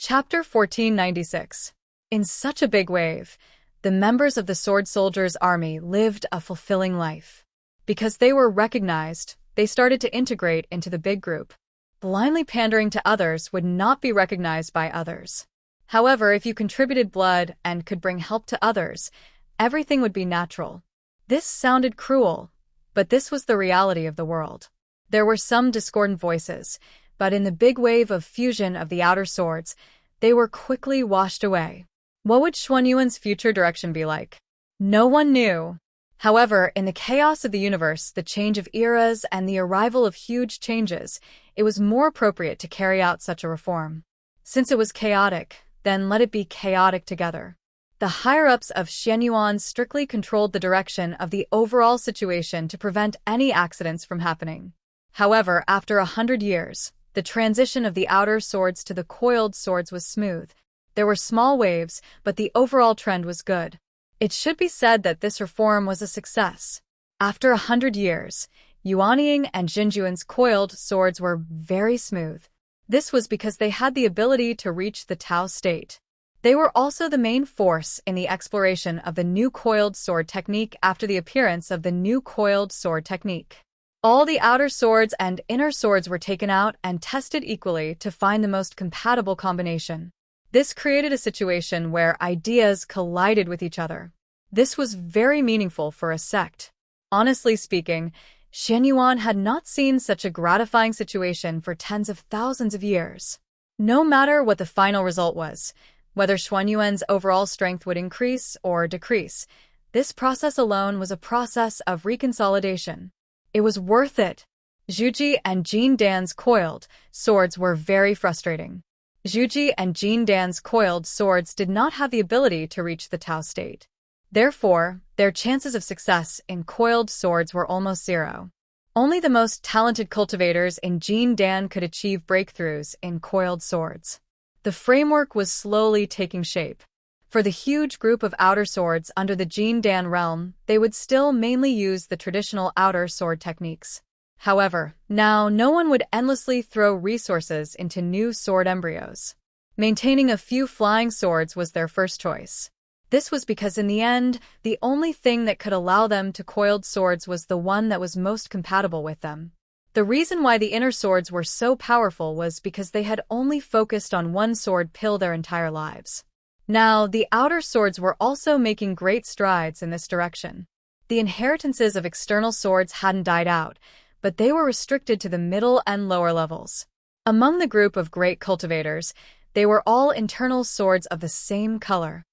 Chapter 1496. In such a big wave, the members of the Sword Soldiers' army lived a fulfilling life. Because they were recognized, they started to integrate into the big group. Blindly pandering to others would not be recognized by others. However, if you contributed blood and could bring help to others, everything would be natural. This sounded cruel, but this was the reality of the world. There were some discordant voices, but in the big wave of fusion of the outer swords, they were quickly washed away. What would Xuanyuan's future direction be like? No one knew. However, in the chaos of the universe, the change of eras and the arrival of huge changes, it was more appropriate to carry out such a reform. Since it was chaotic, then let it be chaotic together. The higher-ups of Xuanyuan strictly controlled the direction of the overall situation to prevent any accidents from happening. However, after 100 years, the transition of the outer swords to the coiled swords was smooth. There were small waves, but the overall trend was good. It should be said that this reform was a success. After 100 years, Yuanying and Jinjuan's coiled swords were very smooth. This was because they had the ability to reach the Tao state. They were also the main force in the exploration of the new coiled sword technique after the appearance of the new coiled sword technique. All the outer swords and inner swords were taken out and tested equally to find the most compatible combination. This created a situation where ideas collided with each other. This was very meaningful for a sect. Honestly speaking, Xuanyuan had not seen such a gratifying situation for tens of thousands of years. No matter what the final result was, whether Xuanyuan's overall strength would increase or decrease, this process alone was a process of reconsolidation. It was worth it. Zhuji and Jin Dan's coiled swords were very frustrating. Zhuji and Jin Dan's coiled swords did not have the ability to reach the Tao state. Therefore, their chances of success in coiled swords were almost zero. Only the most talented cultivators in Jin Dan could achieve breakthroughs in coiled swords. The framework was slowly taking shape. For the huge group of outer swords under the Jin Dan realm, they would still mainly use the traditional outer sword techniques. However, now no one would endlessly throw resources into new sword embryos. Maintaining a few flying swords was their first choice. This was because in the end, the only thing that could allow them to coiled swords was the one that was most compatible with them. The reason why the inner swords were so powerful was because they had only focused on one sword pill their entire lives. Now, the outer swords were also making great strides in this direction. The inheritances of external swords hadn't died out, but they were restricted to the middle and lower levels. Among the group of great cultivators, they were all internal swords of the same color.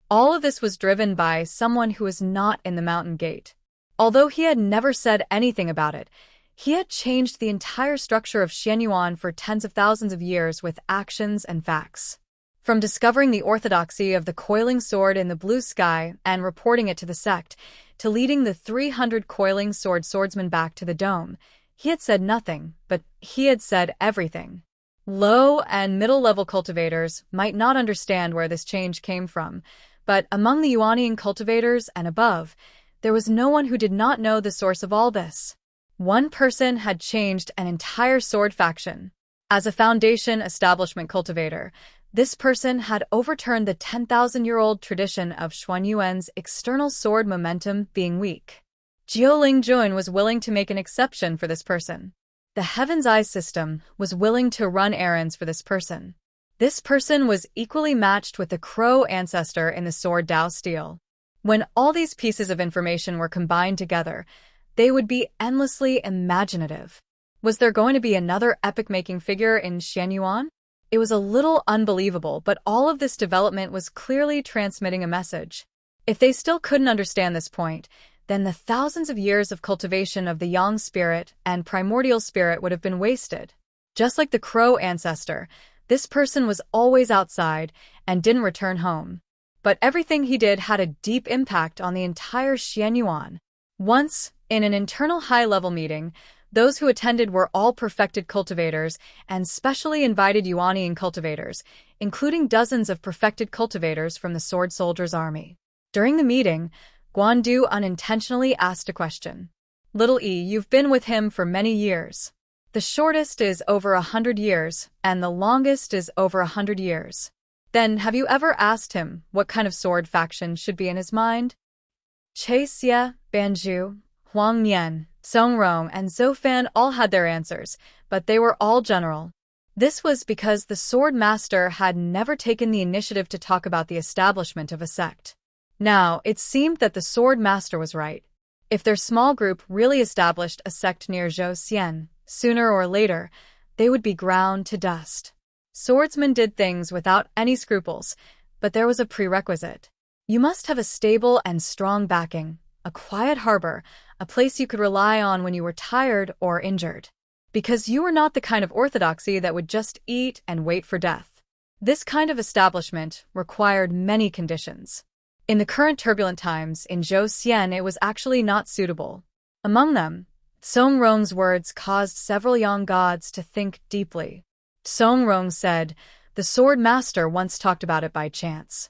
All of this was driven by someone who was not in the mountain gate. Although he had never said anything about it, he had changed the entire structure of Xuanyuan for tens of thousands of years with actions and facts. From discovering the orthodoxy of the coiling sword in the blue sky and reporting it to the sect, to leading the 300 coiling sword swordsmen back to the dome, he had said nothing, but he had said everything. Low and middle-level cultivators might not understand where this change came from, but among the Yuanying cultivators and above, there was no one who did not know the source of all this. One person had changed an entire sword faction. As a foundation establishment cultivator, this person had overturned the 10,000-year-old tradition of Xuanyuan's external sword momentum being weak. Jiuling Jun was willing to make an exception for this person. The Heaven's Eye system was willing to run errands for this person. This person was equally matched with the Crow ancestor in the sword Dao steel. When all these pieces of information were combined together, they would be endlessly imaginative. Was there going to be another epic-making figure in Xuanyuan? It was a little unbelievable, but all of this development was clearly transmitting a message. If they still couldn't understand this point, then the thousands of years of cultivation of the Yang spirit and primordial spirit would have been wasted. Just like the Crow ancestor, this person was always outside and didn't return home. But everything he did had a deep impact on the entire Xuanyuan. Once, in an internal high-level meeting, those who attended were all perfected cultivators and specially invited Yuanying cultivators, including dozens of perfected cultivators from the Sword Soldiers' army. During the meeting, Guandu unintentionally asked a question. "Little E, you've been with him for many years. The shortest is over 100 years, and the longest is over 100 years. Then, have you ever asked him what kind of sword faction should be in his mind? Che Xie, Banju, Huang Nian, Song Rong, and Zhou Fan all had their answers, but they were all general. This was because the sword master had never taken the initiative to talk about the establishment of a sect. Now, it seemed that the sword master was right. If their small group really established a sect near Zhou Xian, sooner or later, they would be ground to dust. Swordsmen did things without any scruples, but there was a prerequisite. You must have a stable and strong backing, a quiet harbor, a place you could rely on when you were tired or injured. Because you were not the kind of orthodoxy that would just eat and wait for death. This kind of establishment required many conditions. In the current turbulent times in Zhou Xian, it was actually not suitable. Among them, Song Rong's words caused several young gods to think deeply. Song Rong said, "The sword master once talked about it by chance."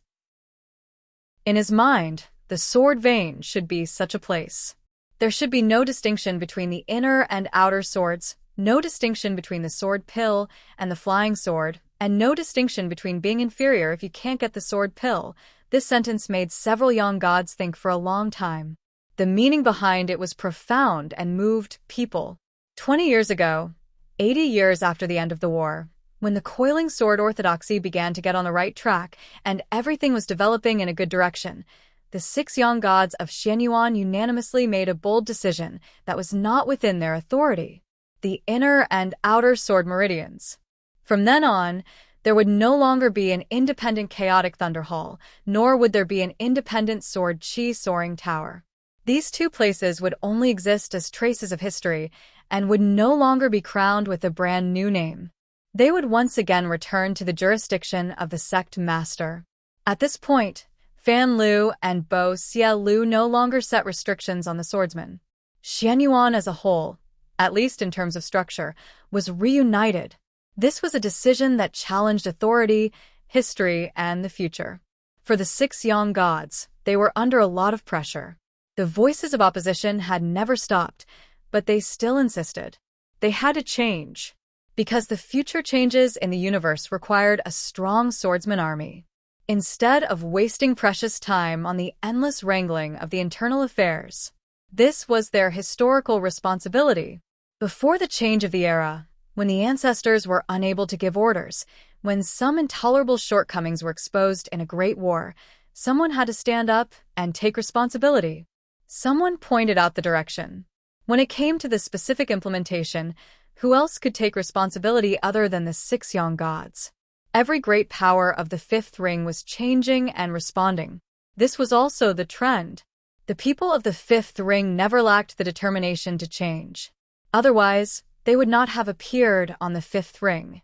In his mind, the sword vein should be such a place. There should be no distinction between the inner and outer swords, no distinction between the sword pill and the flying sword, and no distinction between being inferior if you can't get the sword pill. This sentence made several young gods think for a long time. The meaning behind it was profound and moved people. 20 years ago, 80 years after the end of the war, when the coiling sword orthodoxy began to get on the right track and everything was developing in a good direction, the 6 young gods of Xianyuan unanimously made a bold decision that was not within their authority: the inner and outer sword meridians. From then on, there would no longer be an independent chaotic thunder hall, nor would there be an independent sword chi soaring tower. These 2 places would only exist as traces of history and would no longer be crowned with a brand new name. They would once again return to the jurisdiction of the sect master. At this point, Fan Lu and Bo Xie Lu no longer set restrictions on the swordsman. Xianyuan as a whole, at least in terms of structure, was reunited. This was a decision that challenged authority, history, and the future. For the 6 young gods, they were under a lot of pressure. The voices of opposition had never stopped, but they still insisted. They had to change, because the future changes in the universe required a strong swordsman army. Instead of wasting precious time on the endless wrangling of the internal affairs, this was their historical responsibility. Before the change of the era, when the ancestors were unable to give orders, when some intolerable shortcomings were exposed in a great war, someone had to stand up and take responsibility. Someone pointed out the direction. When it came to the specific implementation, who else could take responsibility other than the 6 young gods? Every great power of the 5th ring was changing and responding. This was also the trend. The people of the 5th ring never lacked the determination to change. Otherwise, they would not have appeared on the 5th ring.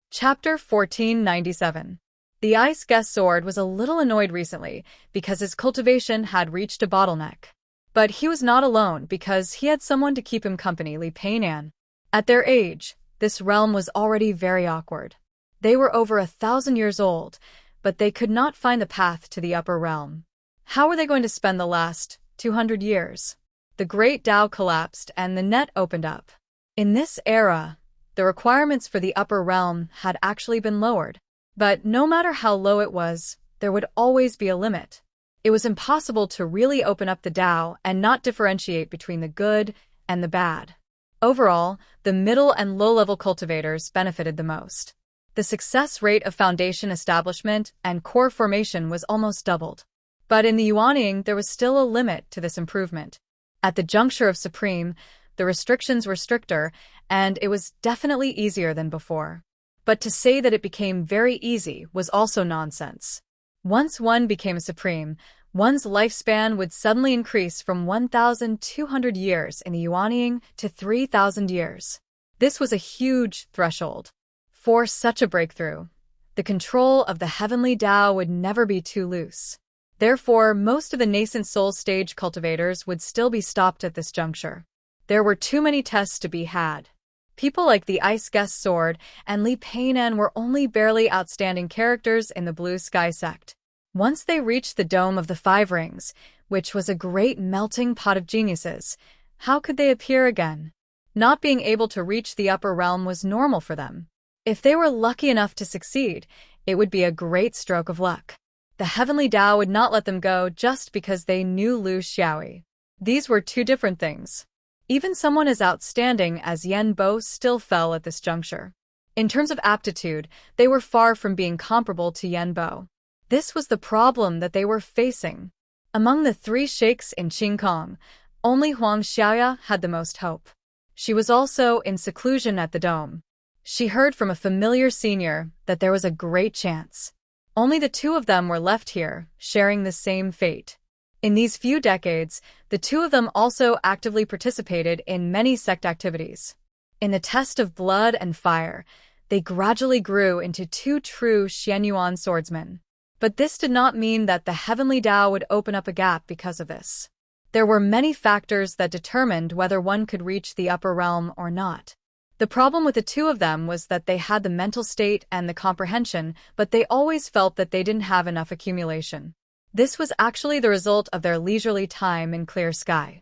Chapter 1497. The ice guest sword was a little annoyed recently because his cultivation had reached a bottleneck. But he was not alone because he had someone to keep him company, Li Peinan. At their age, this realm was already very awkward. They were over 1,000 years old, but they could not find the path to the upper realm. How were they going to spend the last 200 years? The great Tao collapsed and the net opened up. In this era, the requirements for the upper realm had actually been lowered. But no matter how low it was, there would always be a limit. It was impossible to really open up the Tao and not differentiate between the good and the bad. Overall, the middle and low-level cultivators benefited the most. The success rate of foundation establishment and core formation was almost doubled. But in the Yuaning, there was still a limit to this improvement. At the juncture of Supreme, the restrictions were stricter, and it was definitely easier than before. But to say that it became very easy was also nonsense. Once one became a Supreme, one's lifespan would suddenly increase from 1,200 years in the Yuaning to 3,000 years. This was a huge threshold. For such a breakthrough, the control of the heavenly Tao would never be too loose. Therefore, most of the nascent soul stage cultivators would still be stopped at this juncture. There were too many tests to be had. People like the Ice Guest Sword and Li Peinan were only barely outstanding characters in the Blue Sky sect. Once they reached the Dome of the 5 Rings, which was a great melting pot of geniuses, How could they appear again? Not being able to reach the upper realm was normal for them. If they were lucky enough to succeed, it would be a great stroke of luck. The heavenly Tao would not let them go just because they knew Lu Xiaoyi. These were two different things. Even someone as outstanding as Yan Bo still fell at this juncture. In terms of aptitude, they were far from being comparable to Yan Bo. This was the problem that they were facing. Among the three sheikhs in Qingkong, only Huang Xiaoya had the most hope. She was also in seclusion at the dome. She heard from a familiar senior that there was a great chance. Only the two of them were left here, sharing the same fate. In these few decades, the two of them also actively participated in many sect activities. In the test of blood and fire, they gradually grew into two true Xianyuan swordsmen. But this did not mean that the heavenly Tao would open up a gap because of this. There were many factors that determined whether one could reach the upper realm or not. The problem with the two of them was that they had the mental state and the comprehension, but they always felt that they didn't have enough accumulation. This was actually the result of their leisurely time in clear sky.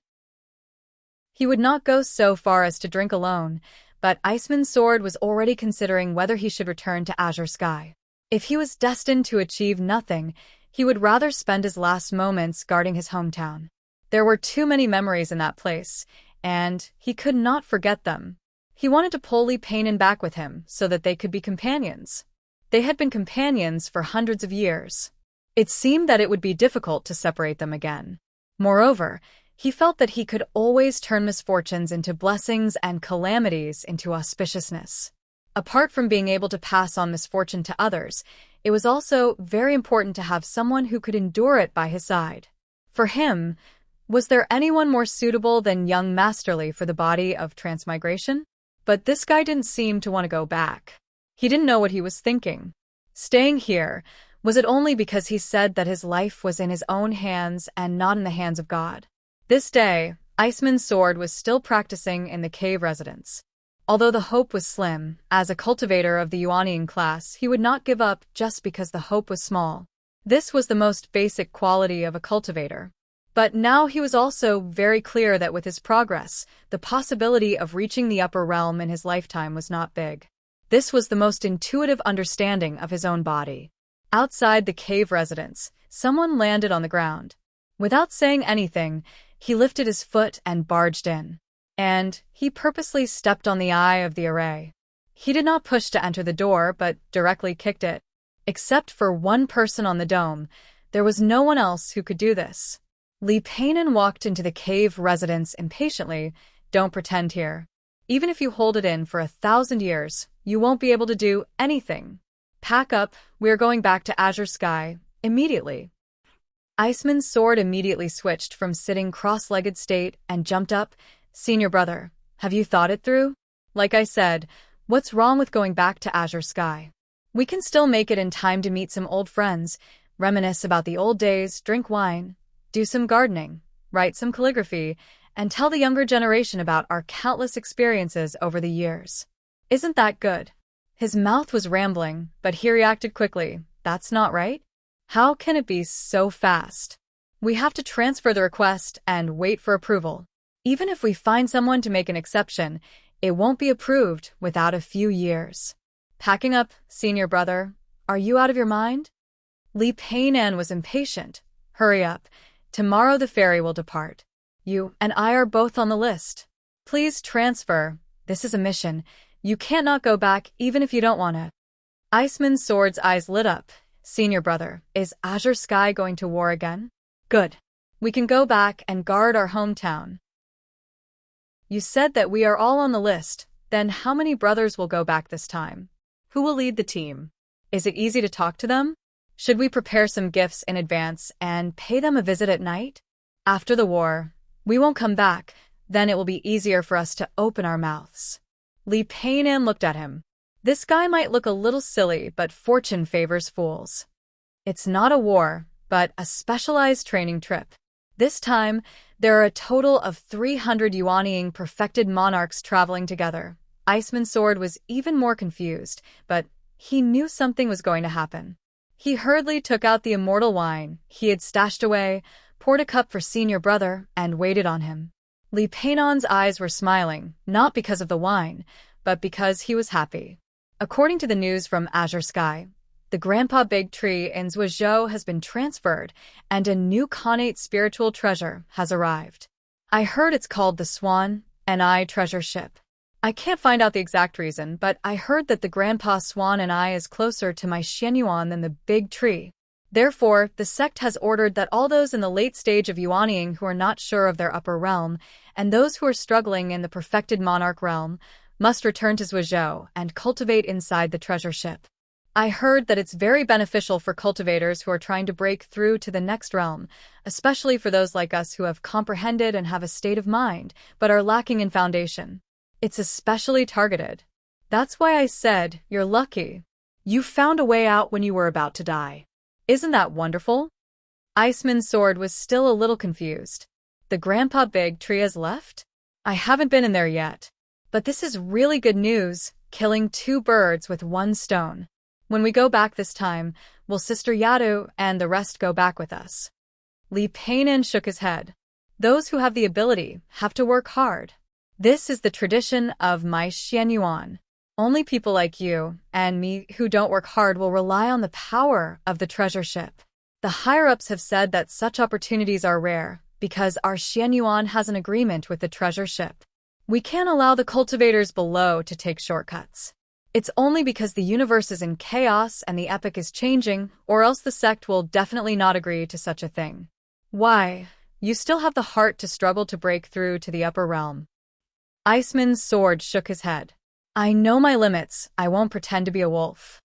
He would not go so far as to drink alone, but Iceman's sword was already considering whether he should return to Azure Sky. If he was destined to achieve nothing, he would rather spend his last moments guarding his hometown. There were too many memories in that place, and he could not forget them. He wanted to pull Li Peinan back with him so that they could be companions. They had been companions for hundreds of years. It seemed that it would be difficult to separate them again. Moreover, he felt that he could always turn misfortunes into blessings and calamities into auspiciousness. Apart from being able to pass on misfortune to others, it was also very important to have someone who could endure it by his side. For him, was there anyone more suitable than young Masterly for the body of transmigration? But this guy didn't seem to want to go back. He didn't know what he was thinking. Staying here, was it only because he said that his life was in his own hands and not in the hands of God? This day, Iceman's sword was still practicing in the cave residence. Although the hope was slim, as a cultivator of the Yuanying class, he would not give up just because the hope was small. This was the most basic quality of a cultivator. But now he was also very clear that with his progress, the possibility of reaching the upper realm in his lifetime was not big. This was the most intuitive understanding of his own body. Outside the cave residence, someone landed on the ground. Without saying anything, he lifted his foot and barged in. And he purposely stepped on the eye of the array. He did not push to enter the door, but directly kicked it. Except for one person on the dome, there was no one else who could do this. Li Peinan walked into the cave residence impatiently. Don't pretend here. Even if you hold it in for 1,000 years, you won't be able to do anything. Pack up, we're going back to Azure Sky, immediately. Iceman's sword immediately switched from sitting cross-legged state and jumped up. Senior brother, have you thought it through? Like I said, what's wrong with going back to Azure Sky? We can still make it in time to meet some old friends, reminisce about the old days, drink wine, do some gardening, write some calligraphy, and tell the younger generation about our countless experiences over the years. Isn't that good? His mouth was rambling, but he reacted quickly. That's not right. How can it be so fast? We have to transfer the request and wait for approval. Even if we find someone to make an exception, it won't be approved without a few years. Packing up, senior brother. Are you out of your mind? Li Peinan was impatient. Hurry up. Tomorrow the ferry will depart. You and I are both on the list. Please transfer. This is a mission. You can't not go back even if you don't want to. Iceman's sword's eyes lit up. Senior brother, is Azure Sky going to war again? Good. We can go back and guard our hometown. You said that we are all on the list. Then how many brothers will go back this time? Who will lead the team? Is it easy to talk to them? Should we prepare some gifts in advance and pay them a visit at night? After the war, we won't come back. Then it will be easier for us to open our mouths. Li Peinan looked at him. This guy might look a little silly, but fortune favors fools. It's not a war, but a specialized training trip. This time, there are a total of 300 Yuanying perfected monarchs traveling together. Iceman's sword was even more confused, but he knew something was going to happen. He hurriedly took out the immortal wine he had stashed away, poured a cup for senior brother, and waited on him. Li Peinon's eyes were smiling, not because of the wine, but because he was happy. According to the news from Azure Sky, the Grandpa Big Tree in Zhuozhou has been transferred, and a new connate spiritual treasure has arrived. I heard it's called the Swan and I treasure ship. I can't find out the exact reason, but I heard that the Grandpa Swan and I is closer to my Xianyuan than the Big Tree. Therefore, the sect has ordered that all those in the late stage of yuanying who are not sure of their upper realm, and those who are struggling in the perfected monarch realm, must return to Zhuozhou and cultivate inside the treasure ship. I heard that it's very beneficial for cultivators who are trying to break through to the next realm, especially for those like us who have comprehended and have a state of mind, but are lacking in foundation. It's especially targeted. That's why I said, you're lucky. You found a way out when you were about to die. Isn't that wonderful? Iceman's sword was still a little confused. The Grandpa Big Tree has left? I haven't been in there yet. But this is really good news, killing 2 birds with 1 stone. When we go back this time, will Sister Yadu and the rest go back with us? Li Peinon shook his head. Those who have the ability have to work hard. This is the tradition of my Xianyuan. Only people like you and me who don't work hard will rely on the power of the treasure ship. The higher-ups have said that such opportunities are rare because our Xianyuan has an agreement with the treasure ship. We can't allow the cultivators below to take shortcuts. It's only because the universe is in chaos and the epic is changing, or else the sect will definitely not agree to such a thing. Why? You still have the heart to struggle to break through to the upper realm. Iceman's sword shook his head. I know my limits. I won't pretend to be a wolf.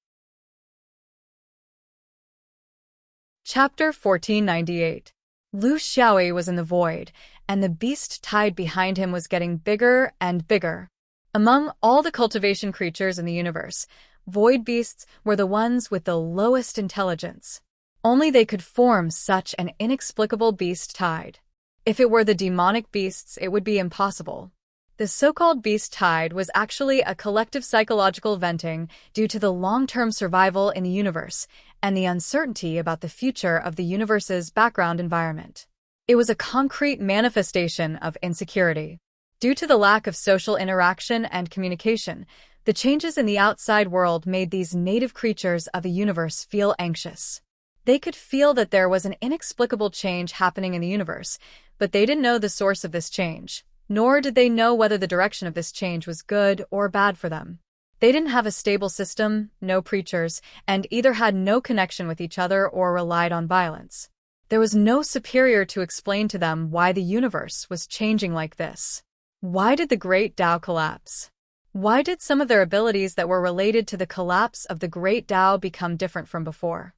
Chapter 1498. Lu Xiaoyi was in the void, and the beast tide behind him was getting bigger and bigger. Among all the cultivation creatures in the universe, void beasts were the ones with the lowest intelligence. Only they could form such an inexplicable beast tide. If it were the demonic beasts, it would be impossible. The so-called beast tide was actually a collective psychological venting due to the long-term survival in the universe and the uncertainty about the future of the universe's background environment. It was a concrete manifestation of insecurity. Due to the lack of social interaction and communication, the changes in the outside world made these native creatures of the universe feel anxious. They could feel that there was an inexplicable change happening in the universe, but they didn't know the source of this change. Nor did they know whether the direction of this change was good or bad for them. They didn't have a stable system, no preachers, and either had no connection with each other or relied on violence. There was no superior to explain to them why the universe was changing like this. Why did the Great Tao collapse? Why did some of their abilities that were related to the collapse of the Great Tao become different from before?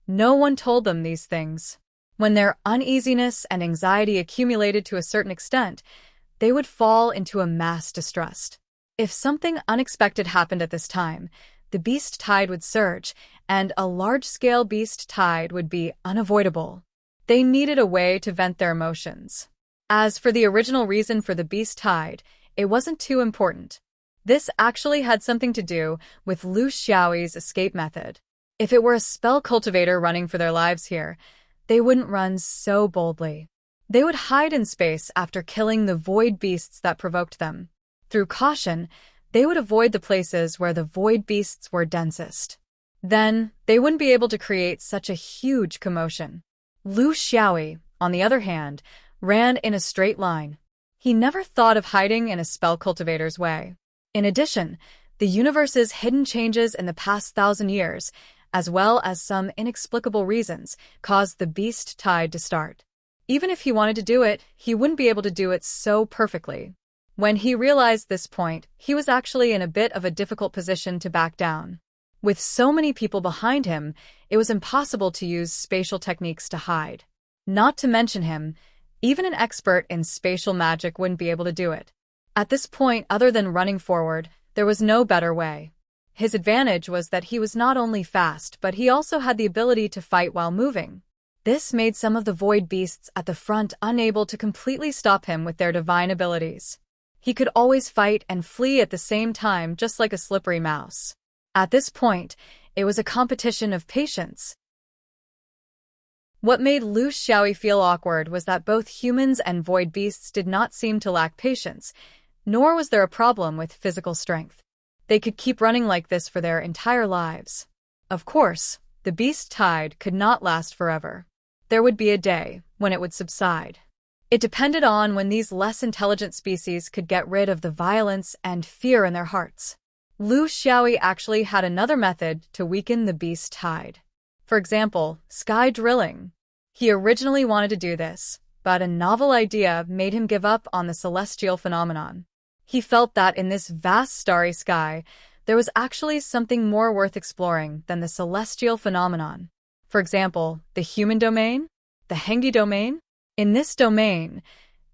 No one told them these things. When their uneasiness and anxiety accumulated to a certain extent, they would fall into a mass distrust. If something unexpected happened at this time, the beast tide would surge, and a large-scale beast tide would be unavoidable. They needed a way to vent their emotions. As for the original reason for the beast tide, it wasn't too important. This actually had something to do with Lu Xiaoyi's escape method. If it were a spell cultivator running for their lives here, they wouldn't run so boldly. They would hide in space after killing the void beasts that provoked them. Through caution, they would avoid the places where the void beasts were densest. Then, they wouldn't be able to create such a huge commotion. Lu Xiaoyi, on the other hand, ran in a straight line. He never thought of hiding in a spell cultivator's way. In addition, the universe's hidden changes in the past 1,000 years, as well as some inexplicable reasons, caused the beast tide to start. Even if he wanted to do it, he wouldn't be able to do it so perfectly. When he realized this point, he was actually in a bit of a difficult position to back down. With so many people behind him, it was impossible to use spatial techniques to hide. Not to mention him, even an expert in spatial magic wouldn't be able to do it. At this point, other than running forward, there was no better way. His advantage was that he was not only fast, but he also had the ability to fight while moving. This made some of the void beasts at the front unable to completely stop him with their divine abilities. He could always fight and flee at the same time, just like a slippery mouse. At this point, it was a competition of patience. What made Lu Xiaoyi feel awkward was that both humans and void beasts did not seem to lack patience, nor was there a problem with physical strength. They could keep running like this for their entire lives. Of course, the beast tide could not last forever. There would be a day when it would subside. It depended on when these less intelligent species could get rid of the violence and fear in their hearts. Lu Xiaoyi actually had another method to weaken the beast tide. For example, sky drilling. He originally wanted to do this, but a novel idea made him give up on the celestial phenomenon. He felt that in this vast starry sky, there was actually something more worth exploring than the celestial phenomenon. For example, the human domain, the Hengi domain. In this domain,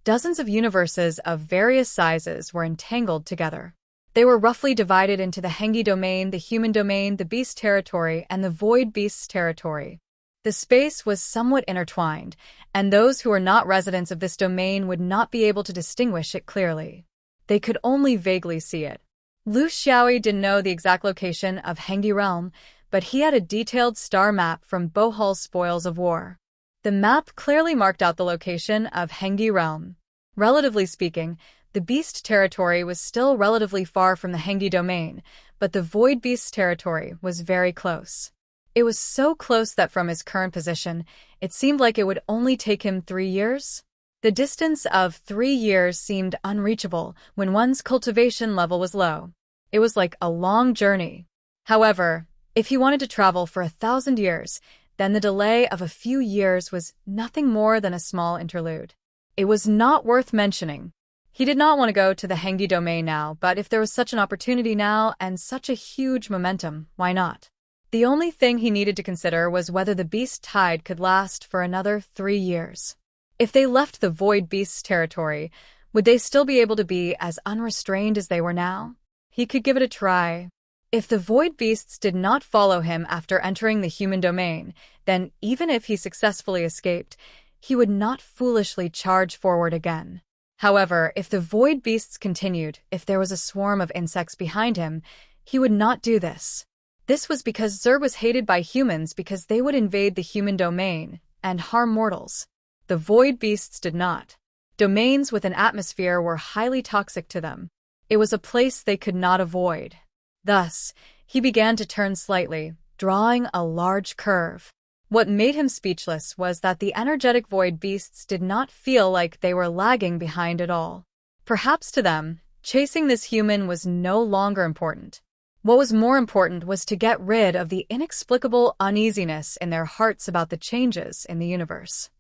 dozens of universes of various sizes were entangled together. They were roughly divided into the Hengi domain, the human domain, the beast territory, and the void beasts territory. The space was somewhat intertwined, and those who were not residents of this domain would not be able to distinguish it clearly. They could only vaguely see it. Lu Xiaoyi didn't know the exact location of Hengi realm, but he had a detailed star map from Bohal's Spoils of War. The map clearly marked out the location of Hengi realm. Relatively speaking, the beast territory was still relatively far from the Hengi domain, but the void beast territory was very close. It was so close that from his current position, it seemed like it would only take him 3 years. The distance of 3 years seemed unreachable when one's cultivation level was low. It was like a long journey. However, if he wanted to travel for 1,000 years, then the delay of a few years was nothing more than a small interlude. It was not worth mentioning. He did not want to go to the Hengi domain now, but if there was such an opportunity now and such a huge momentum, why not? The only thing he needed to consider was whether the beast tide could last for another 3 years. If they left the void beasts territory, would they still be able to be as unrestrained as they were now? He could give it a try. If the void beasts did not follow him after entering the human domain, then even if he successfully escaped, he would not foolishly charge forward again. However, if the void beasts continued, if there was a swarm of insects behind him, he would not do this. This was because Zer was hated by humans because they would invade the human domain and harm mortals. The void beasts did not. Domains with an atmosphere were highly toxic to them. It was a place they could not avoid. Thus, he began to turn slightly, drawing a large curve. What made him speechless was that the energetic void beasts did not feel like they were lagging behind at all. Perhaps to them, chasing this human was no longer important. What was more important was to get rid of the inexplicable uneasiness in their hearts about the changes in the universe.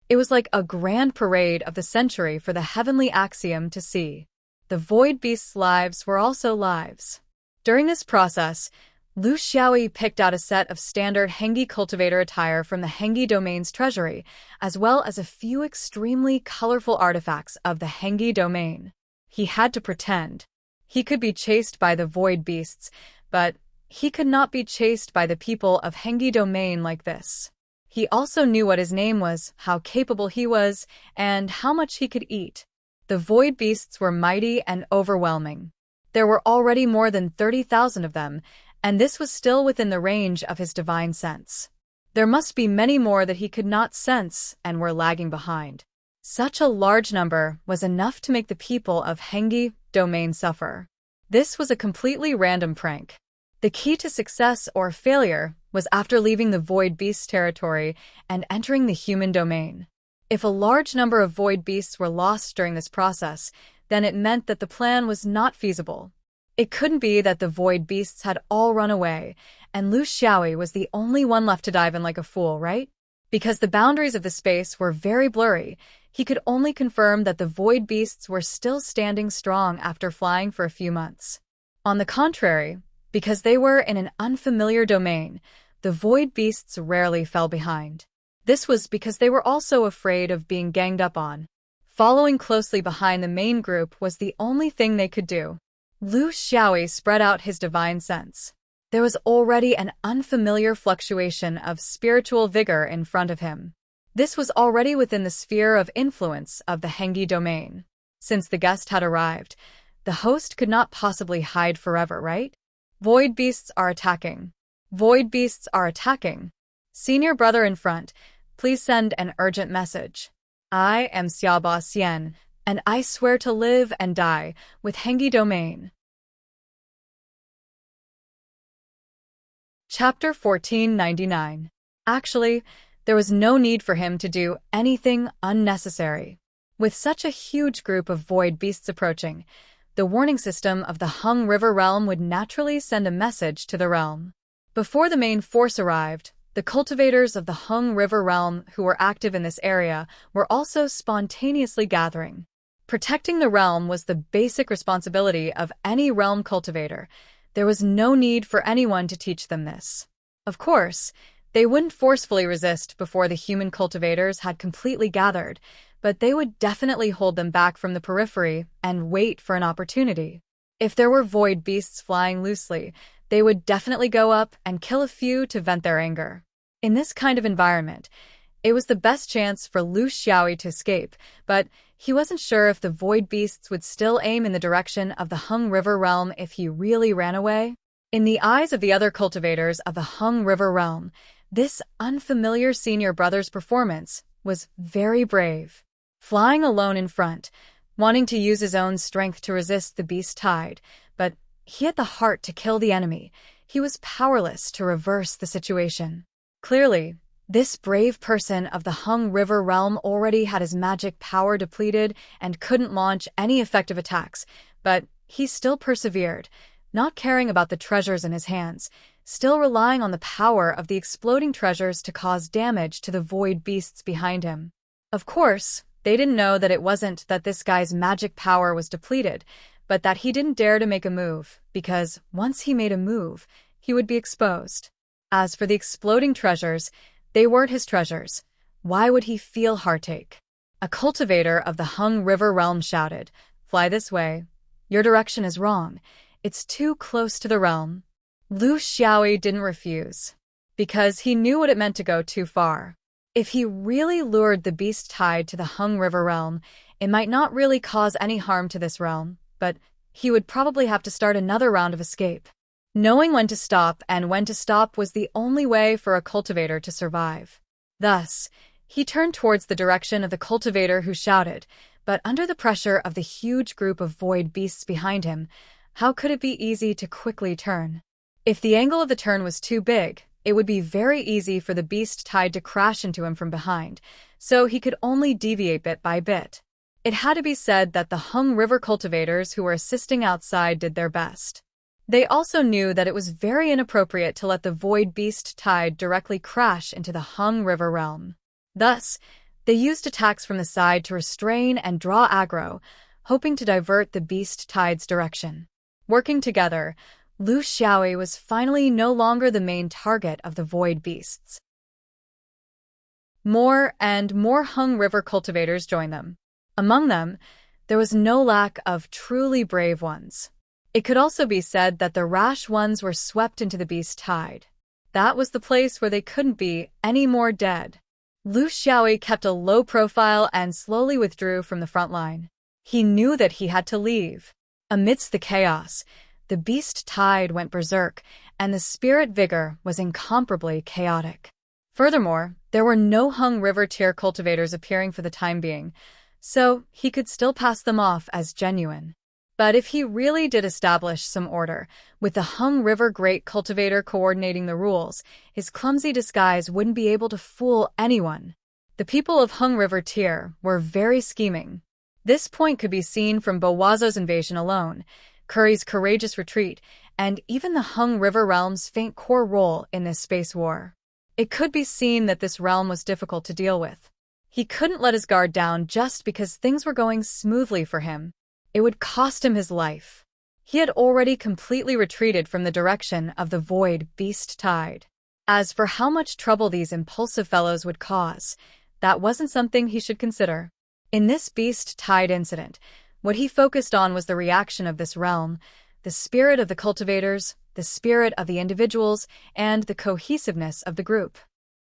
It was like a grand parade of the century for the heavenly axiom to see. The void beasts' lives were also lives. During this process, Lu Xiaoyi picked out a set of standard Hengi cultivator attire from the Hengi domain's treasury, as well as a few extremely colorful artifacts of the Hengi domain. He had to pretend. He could be chased by the void beasts, but he could not be chased by the people of Hengi domain like this. He also knew what his name was, how capable he was, and how much he could eat. The void beasts were mighty and overwhelming. There were already more than 30,000 of them, and this was still within the range of his divine sense. There must be many more that he could not sense and were lagging behind. Such a large number was enough to make the people of Hengi domain suffer. This was a completely random prank. The key to success or failure was after leaving the void beast territory and entering the human domain. If a large number of void beasts were lost during this process, then it meant that the plan was not feasible. It couldn't be that the void beasts had all run away, and Lu Xiaoyi was the only one left to dive in like a fool, right? Because the boundaries of the space were very blurry, he could only confirm that the void beasts were still standing strong after flying for a few months. On the contrary, because they were in an unfamiliar domain, the void beasts rarely fell behind. This was because they were also afraid of being ganged up on. Following closely behind the main group was the only thing they could do. Lu Xiaoyi spread out his divine sense. There was already an unfamiliar fluctuation of spiritual vigor in front of him. This was already within the sphere of influence of the Hengi domain. Since the guest had arrived, the host could not possibly hide forever, right? Void beasts are attacking. Void beasts are attacking. Senior brother in front, please send an urgent message. I am Xiaoba Xian, and I swear to live and die with Hengi Domain. Chapter 1499. Actually, there was no need for him to do anything unnecessary. With such a huge group of void beasts approaching, the warning system of the Hung River realm would naturally send a message to the realm. Before the main force arrived, the cultivators of the Hung River realm who were active in this area were also spontaneously gathering. Protecting the realm was the basic responsibility of any realm cultivator. There was no need for anyone to teach them this. Of course, they wouldn't forcefully resist before the human cultivators had completely gathered, but they would definitely hold them back from the periphery and wait for an opportunity. If there were void beasts flying loosely, they would definitely go up and kill a few to vent their anger. In this kind of environment, it was the best chance for Lu Xiaoyi to escape, but he wasn't sure if the void beasts would still aim in the direction of the Hung River realm if he really ran away. In the eyes of the other cultivators of the Hung River realm, this unfamiliar senior brother's performance was very brave. Flying alone in front, wanting to use his own strength to resist the beast tide, but he had the heart to kill the enemy. He was powerless to reverse the situation. Clearly, this brave person of the Hung River realm already had his magic power depleted and couldn't launch any effective attacks, but he still persevered, not caring about the treasures in his hands, still relying on the power of the exploding treasures to cause damage to the void beasts behind him. Of course, they didn't know that it wasn't that this guy's magic power was depleted, but that he didn't dare to make a move, because once he made a move, he would be exposed. As for the exploding treasures, they weren't his treasures. Why would he feel heartache? A cultivator of the Hung River realm shouted, "Fly this way. Your direction is wrong. It's too close to the realm." Lu Xiaoyi didn't refuse, because he knew what it meant to go too far. If he really lured the beast tide to the Hung River realm, it might not really cause any harm to this realm, but he would probably have to start another round of escape. Knowing when to stop and when to stop was the only way for a cultivator to survive. Thus, he turned towards the direction of the cultivator who shouted, but under the pressure of the huge group of void beasts behind him, how could it be easy to quickly turn? If the angle of the turn was too big, it would be very easy for the beast tide to crash into him from behind, so he could only deviate bit by bit. It had to be said that the Hung River cultivators who were assisting outside did their best. They also knew that it was very inappropriate to let the void beast tide directly crash into the Hung River realm. Thus, they used attacks from the side to restrain and draw aggro, hoping to divert the beast tide's direction. Working together, Lu Xiaoyi was finally no longer the main target of the void beasts. More and more Hung River cultivators joined them. Among them, there was no lack of truly brave ones. It could also be said that the rash ones were swept into the beast tide. That was the place where they couldn't be any more dead. Lu Xiaoyi kept a low profile and slowly withdrew from the front line. He knew that he had to leave. Amidst the chaos, the beast tide went berserk, and the spirit vigor was incomparably chaotic. Furthermore, there were no Hung River tier cultivators appearing for the time being, so he could still pass them off as genuine. But if he really did establish some order, with the Hung River Great Cultivator coordinating the rules, his clumsy disguise wouldn't be able to fool anyone. The people of Hung River Tier were very scheming. This point could be seen from Bowazo's invasion alone, Curry's courageous retreat, and even the Hung River realm's faint core role in this space war. It could be seen that this realm was difficult to deal with. He couldn't let his guard down just because things were going smoothly for him. It would cost him his life. He had already completely retreated from the direction of the void beast tide. As for how much trouble these impulsive fellows would cause, that wasn't something he should consider. In this beast tide incident, what he focused on was the reaction of this realm, the spirit of the cultivators, the spirit of the individuals, and the cohesiveness of the group.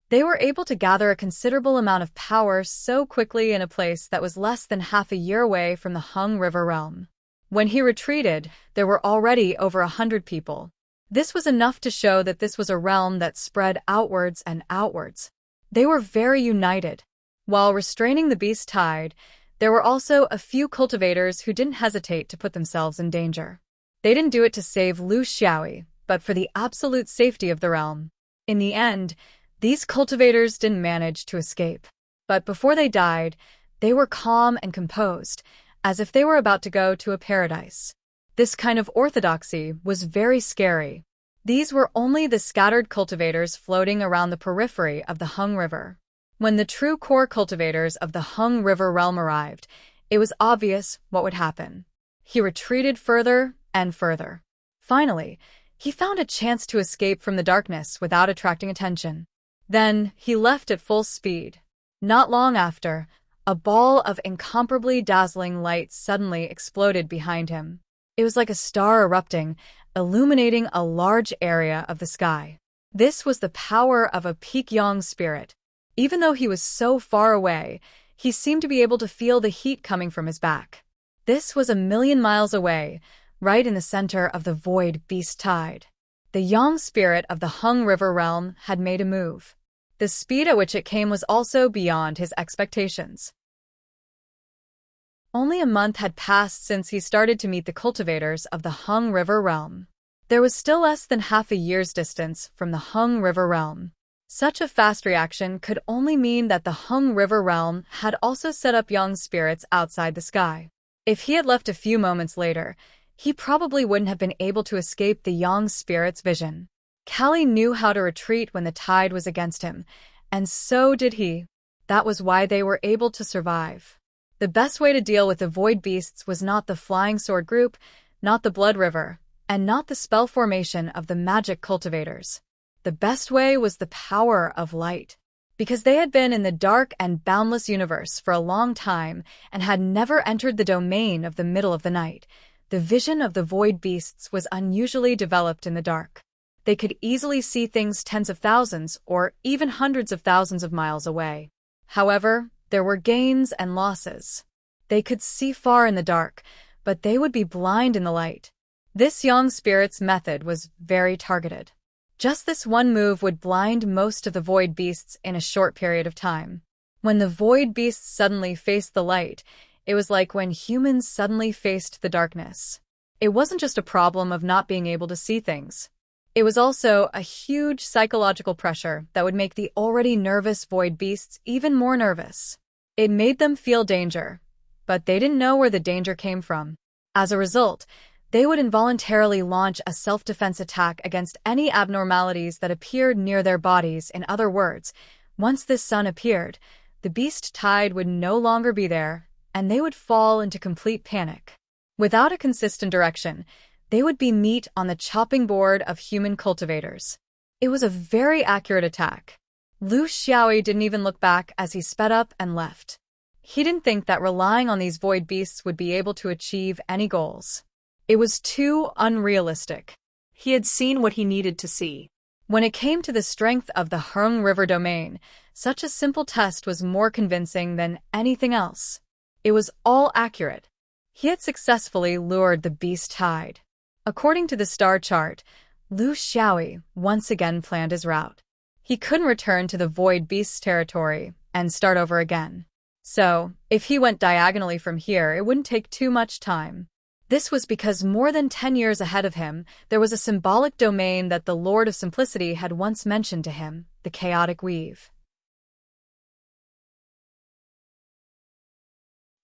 They were able to gather a considerable amount of power so quickly in a place that was less than half a year away from the Hung River realm. When he retreated, there were already over 100 people. This was enough to show that this was a realm that spread outwards and outwards. They were very united. While restraining the beast tide, there were also a few cultivators who didn't hesitate to put themselves in danger. They didn't do it to save Lu Xiaoyi, but for the absolute safety of the realm. In the end, these cultivators didn't manage to escape. But before they died, they were calm and composed, as if they were about to go to a paradise. This kind of orthodoxy was very scary. These were only the scattered cultivators floating around the periphery of the Hung River. When the true core cultivators of the Hung River realm arrived, it was obvious what would happen. He retreated further and further. Finally, he found a chance to escape from the darkness without attracting attention. Then, he left at full speed. Not long after, a ball of incomparably dazzling light suddenly exploded behind him. It was like a star erupting, illuminating a large area of the sky. This was the power of a peak yang spirit. Even though he was so far away, he seemed to be able to feel the heat coming from his back. This was 1,000,000 miles away, right in the center of the void beast tide. The yang spirit of the Hung River realm had made a move. The speed at which it came was also beyond his expectations. Only a month had passed since he started to meet the cultivators of the Hung River realm. There was still less than half a year's distance from the Hung River realm. Such a fast reaction could only mean that the Hung River realm had also set up yang spirits outside the sky. If he had left a few moments later, he probably wouldn't have been able to escape the yang spirit's vision. Callie knew how to retreat when the tide was against him, and so did he. That was why they were able to survive. The best way to deal with the void beasts was not the flying sword group, not the blood river, and not the spell formation of the magic cultivators. The best way was the power of light. Because they had been in the dark and boundless universe for a long time and had never entered the domain of the middle of the night, the vision of the void beasts was unusually developed in the dark. They could easily see things tens of thousands or even hundreds of thousands of miles away. However, there were gains and losses. They could see far in the dark, but they would be blind in the light. This yang spirit's method was very targeted. Just this one move would blind most of the void beasts in a short period of time. When the void beasts suddenly faced the light, it was like when humans suddenly faced the darkness. It wasn't just a problem of not being able to see things. It was also a huge psychological pressure that would make the already nervous void beasts even more nervous. It made them feel danger, but they didn't know where the danger came from. As a result, they would involuntarily launch a self-defense attack against any abnormalities that appeared near their bodies. In other words, once this sun appeared, the beast tide would no longer be there, and they would fall into complete panic. Without a consistent direction, they would be meat on the chopping board of human cultivators. It was a very accurate attack. Lu Xiaoyi didn't even look back as he sped up and left. He didn't think that relying on these void beasts would be able to achieve any goals. It was too unrealistic. He had seen what he needed to see. When it came to the strength of the Hung River domain, such a simple test was more convincing than anything else. It was all accurate. He had successfully lured the beast tide. According to the star chart, Lu Xiaoyi once again planned his route. He couldn't return to the void beast's territory and start over again. So, if he went diagonally from here, it wouldn't take too much time. This was because more than 10 years ahead of him, there was a symbolic domain that the Lord of Simplicity had once mentioned to him, the chaotic weave.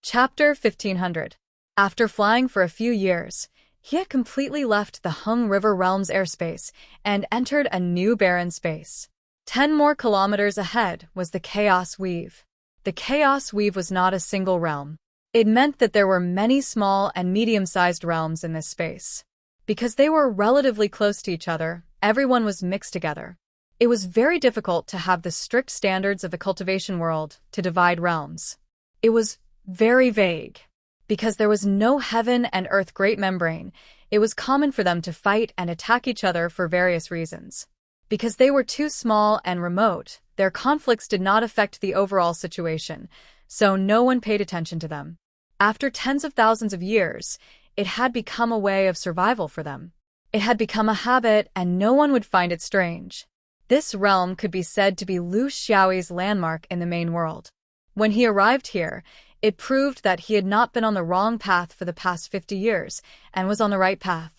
Chapter 1500. After flying for a few years, he had completely left the Hung River realm's airspace and entered a new barren space. 10 more kilometers ahead was the Chaos Weave. The Chaos Weave was not a single realm. It meant that there were many small and medium-sized realms in this space. Because they were relatively close to each other, everyone was mixed together. It was very difficult to have the strict standards of the cultivation world to divide realms. It was very vague. Because there was no heaven and earth great membrane, it was common for them to fight and attack each other for various reasons. Because they were too small and remote, their conflicts did not affect the overall situation, so no one paid attention to them. After tens of thousands of years, it had become a way of survival for them. It had become a habit, and no one would find it strange. This realm could be said to be Lu Xiaoyi's landmark in the main world. When he arrived here, it proved that he had not been on the wrong path for the past 50 years, and was on the right path.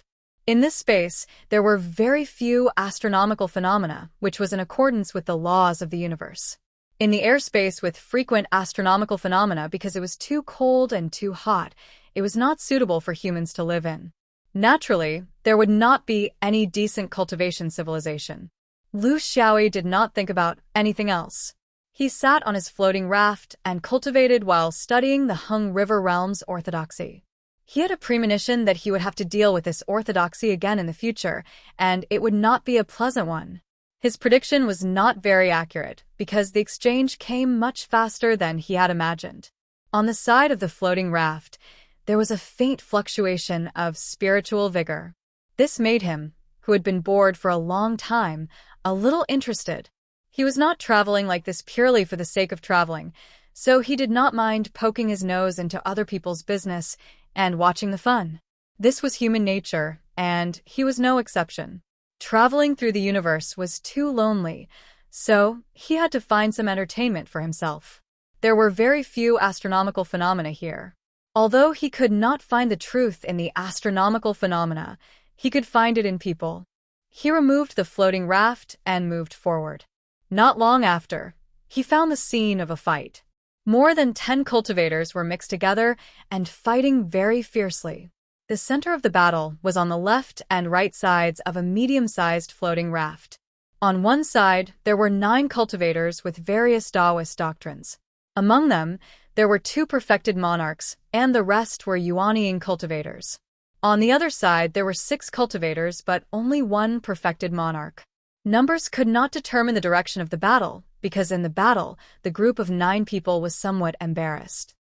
In this space, there were very few astronomical phenomena, which was in accordance with the laws of the universe. In the airspace with frequent astronomical phenomena, because it was too cold and too hot, it was not suitable for humans to live in. Naturally, there would not be any decent cultivation civilization. Lu Xiaoyi did not think about anything else. He sat on his floating raft and cultivated while studying the Hung River realm's orthodoxy. He had a premonition that he would have to deal with this orthodoxy again in the future, and it would not be a pleasant one. His prediction was not very accurate, because the exchange came much faster than he had imagined. On the side of the floating raft, there was a faint fluctuation of spiritual vigor. This made him, who had been bored for a long time, a little interested. He was not traveling like this purely for the sake of traveling, so he did not mind poking his nose into other people's business and watching the fun. This was human nature, and he was no exception. Traveling through the universe was too lonely, so he had to find some entertainment for himself. There were very few astronomical phenomena here. Although he could not find the truth in the astronomical phenomena, he could find it in people. He removed the floating raft and moved forward. Not long after, he found the scene of a fight. More than 10 cultivators were mixed together and fighting very fiercely. The center of the battle was on the left and right sides of a medium-sized floating raft. On one side, there were 9 cultivators with various Taoist doctrines. Among them, there were 2 perfected monarchs, and the rest were Yuanying cultivators. On the other side, there were 6 cultivators, but only 1 perfected monarch. Numbers could not determine the direction of the battle, because in the battle, the group of 9 people was somewhat embarrassed.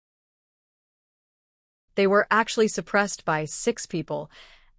They were actually suppressed by 6 people,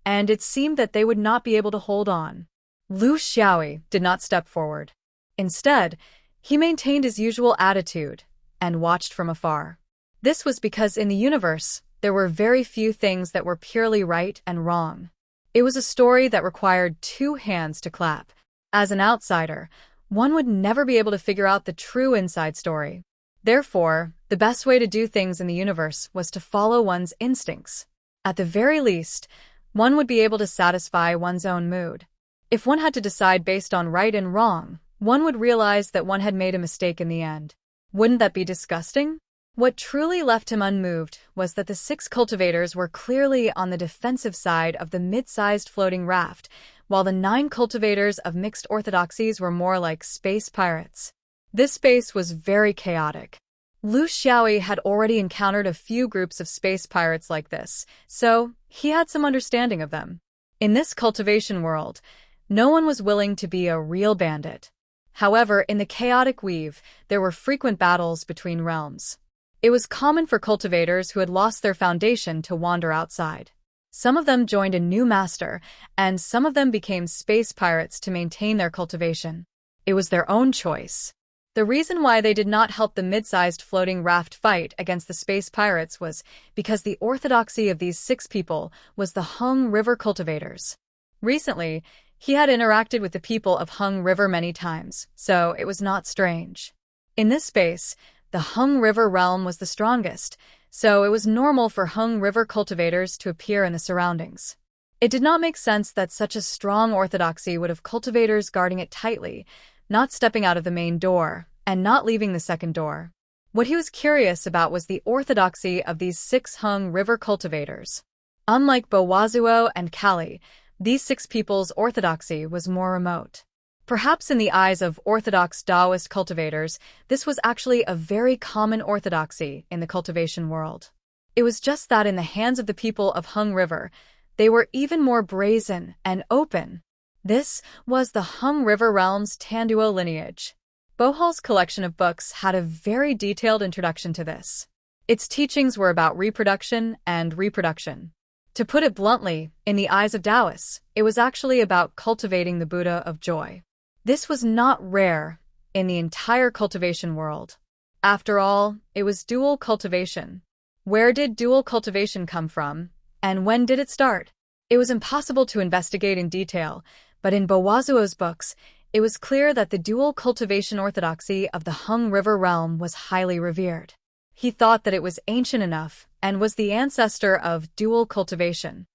and it seemed that they would not be able to hold on. Lu Xiaoyi did not step forward. Instead, he maintained his usual attitude and watched from afar. This was because in the universe, there were very few things that were purely right and wrong. It was a story that required 2 hands to clap. As an outsider, one would never be able to figure out the true inside story. Therefore, the best way to do things in the universe was to follow one's instincts. At the very least, one would be able to satisfy one's own mood. If one had to decide based on right and wrong, one would realize that one had made a mistake in the end. Wouldn't that be disgusting? What truly left him unmoved was that the 6 cultivators were clearly on the defensive side of the mid-sized floating raft, while the 9 cultivators of mixed orthodoxies were more like space pirates. This space was very chaotic. Lu Xiaoyi had already encountered a few groups of space pirates like this, so he had some understanding of them. In this cultivation world, no one was willing to be a real bandit. However, in the chaotic weave, there were frequent battles between realms. It was common for cultivators who had lost their foundation to wander outside. Some of them joined a new master, and some of them became space pirates to maintain their cultivation. It was their own choice. The reason why they did not help the mid-sized floating raft fight against the space pirates was because the orthodoxy of these 6 people was the Hung River cultivators. Recently, he had interacted with the people of Hung River many times, so it was not strange. In this space, the Hung River realm was the strongest, so it was normal for Hung River cultivators to appear in the surroundings. It did not make sense that such a strong orthodoxy would have cultivators guarding it tightly, not stepping out of the main door, and not leaving the second door. What he was curious about was the orthodoxy of these 6 Hung River cultivators. Unlike Bowazuo and Kali, these 6 people's orthodoxy was more remote. Perhaps in the eyes of orthodox Taoist cultivators, this was actually a very common orthodoxy in the cultivation world. It was just that in the hands of the people of Hung River, they were even more brazen and open. This was the Hung River realm's Tanduo lineage. Bohal's collection of books had a very detailed introduction to this. Its teachings were about reproduction and reproduction. To put it bluntly, in the eyes of Taoists, it was actually about cultivating the Buddha of joy. This was not rare in the entire cultivation world. After all, it was dual cultivation. Where did dual cultivation come from, and when did it start? It was impossible to investigate in detail, but in Bowazuo's books, it was clear that the dual cultivation orthodoxy of the Hung River realm was highly revered. He thought that it was ancient enough and was the ancestor of dual cultivation.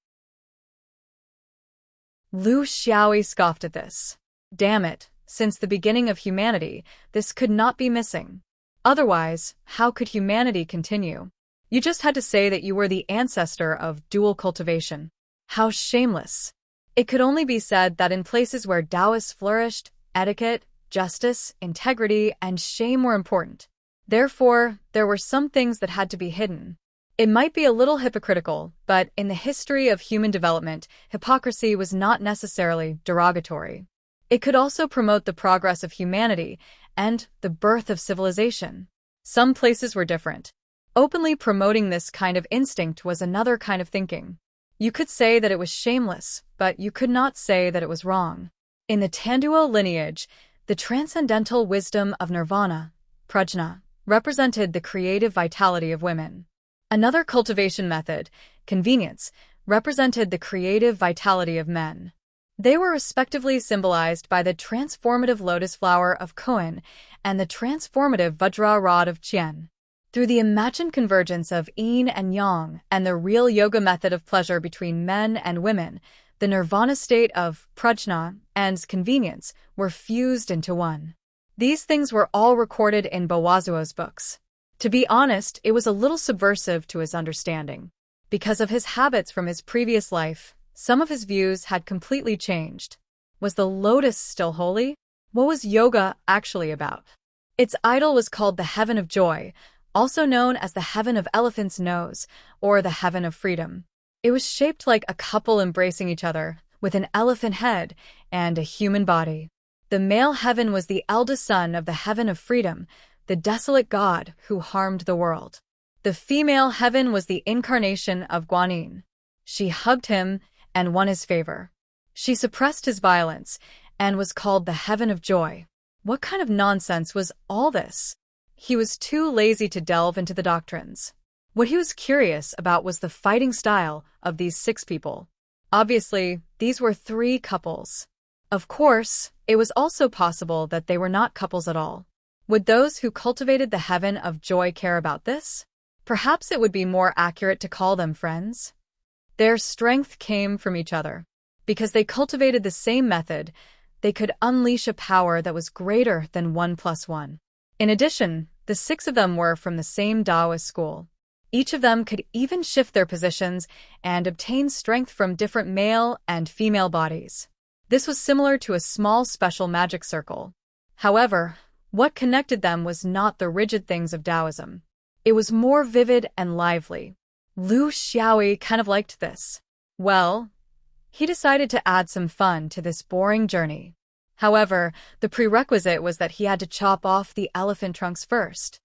Lu Xiaoyi scoffed at this. Damn it, since the beginning of humanity, this could not be missing. Otherwise, how could humanity continue? You just had to say that you were the ancestor of dual cultivation. How shameless. It could only be said that in places where Taoists flourished, etiquette, justice, integrity, and shame were important. Therefore, there were some things that had to be hidden. It might be a little hypocritical, but in the history of human development, hypocrisy was not necessarily derogatory. It could also promote the progress of humanity and the birth of civilization. Some places were different. Openly promoting this kind of instinct was another kind of thinking. You could say that it was shameless, but you could not say that it was wrong. In the Tanduo lineage, the transcendental wisdom of nirvana, prajna, represented the creative vitality of women. Another cultivation method, convenience, represented the creative vitality of men. They were respectively symbolized by the transformative lotus flower of Koan and the transformative Vajra rod of Qian. Through the imagined convergence of yin and yang and the real yoga method of pleasure between men and women, the nirvana state of prajna and convenience were fused into one. These things were all recorded in Bowazuo's books. To be honest, it was a little subversive to his understanding. Because of his habits from his previous life, some of his views had completely changed. Was the lotus still holy? What was yoga actually about? Its idol was called the Heaven of Joy, also known as the Heaven of Elephant's Nose, or the Heaven of Freedom. It was shaped like a couple embracing each other, with an elephant head and a human body. The male heaven was the eldest son of the Heaven of Freedom, the desolate god who harmed the world. The female heaven was the incarnation of Guanyin. She hugged him and won his favor. She suppressed his violence and was called the Heaven of Joy. What kind of nonsense was all this? He was too lazy to delve into the doctrines. What he was curious about was the fighting style of these 6 people. Obviously, these were 3 couples. Of course, it was also possible that they were not couples at all. Would those who cultivated the Heaven of Joy care about this? Perhaps it would be more accurate to call them friends. Their strength came from each other. Because they cultivated the same method, they could unleash a power that was greater than 1 + 1. In addition, the 6 of them were from the same Taoist school. Each of them could even shift their positions and obtain strength from different male and female bodies. This was similar to a small special magic circle. However, what connected them was not the rigid things of Taoism. It was more vivid and lively. Lu Xiaoyi kind of liked this. Well, he decided to add some fun to this boring journey. However, the prerequisite was that he had to chop off the elephant trunks first.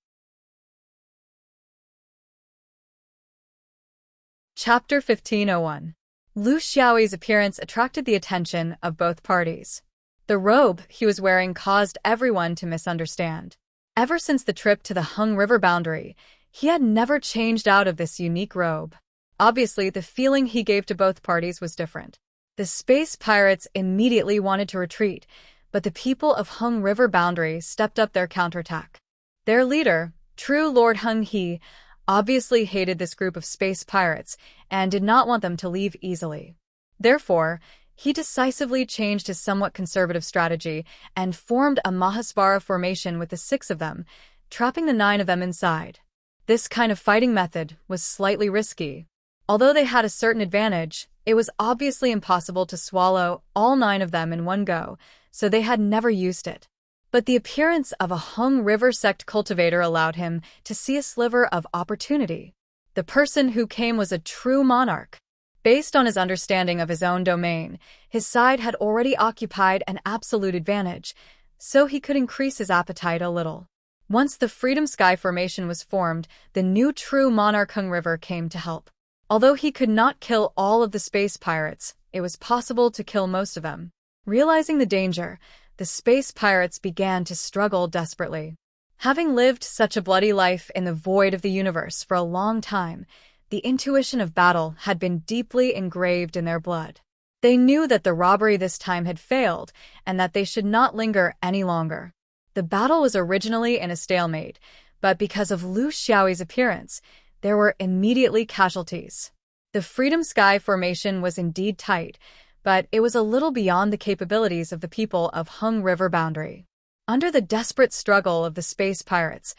Chapter 1501. Lu Xiaoyi's appearance attracted the attention of both parties. The robe he was wearing caused everyone to misunderstand. Ever since the trip to the Hung River boundary, he had never changed out of this unique robe. Obviously, the feeling he gave to both parties was different. The space pirates immediately wanted to retreat, but the people of Hung River boundary stepped up their counterattack. Their leader, True Lord Hung He, obviously hated this group of space pirates and did not want them to leave easily. Therefore, he decisively changed his somewhat conservative strategy and formed a Mahaspara formation with the 6 of them, trapping the 9 of them inside. This kind of fighting method was slightly risky. Although they had a certain advantage, it was obviously impossible to swallow all 9 of them in one go, so they had never used it. But the appearance of a Hung River sect cultivator allowed him to see a sliver of opportunity. The person who came was a true monarch. Based on his understanding of his own domain, his side had already occupied an absolute advantage, so he could increase his appetite a little. Once the Freedom Sky Formation was formed, the new true monarch Hung River came to help. Although he could not kill all of the space pirates, it was possible to kill most of them. Realizing the danger, the space pirates began to struggle desperately. Having lived such a bloody life in the void of the universe for a long time, the intuition of battle had been deeply engraved in their blood. They knew that the robbery this time had failed and that they should not linger any longer. The battle was originally in a stalemate, but because of Lu Xiaoyi's appearance, there were immediately casualties. The Freedom Sky formation was indeed tight, but it was a little beyond the capabilities of the people of Hung River Boundary. Under the desperate struggle of the space pirates,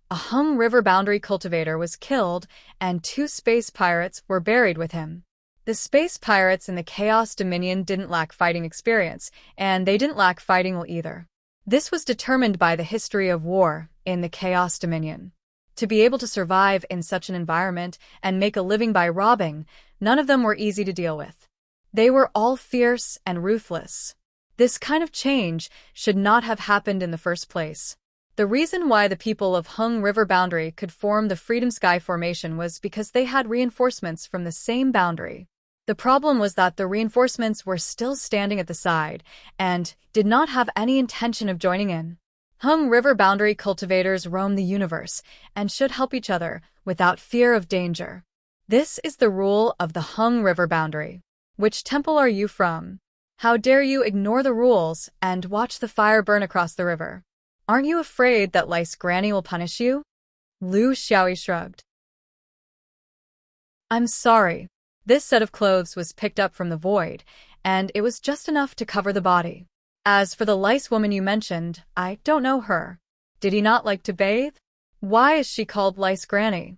a Hung River Boundary cultivator was killed and 2 space pirates were buried with him. The space pirates in the Chaos Dominion didn't lack fighting experience, and they didn't lack fighting will either. This was determined by the history of war in the Chaos Dominion. To be able to survive in such an environment and make a living by robbing, none of them were easy to deal with. They were all fierce and ruthless. This kind of change should not have happened in the first place. The reason why the people of Hung River Boundary could form the Freedom Sky formation was because they had reinforcements from the same boundary. The problem was that the reinforcements were still standing at the side and did not have any intention of joining in. Hung River Boundary cultivators roam the universe and should help each other without fear of danger. This is the rule of the Hung River Boundary. Which temple are you from? How dare you ignore the rules and watch the fire burn across the river? Aren't you afraid that Lice Granny will punish you? Lu Xiaoyi shrugged. I'm sorry. This set of clothes was picked up from the void, and it was just enough to cover the body. As for the lice woman you mentioned, I don't know her. Did he not like to bathe? Why is she called Lice Granny?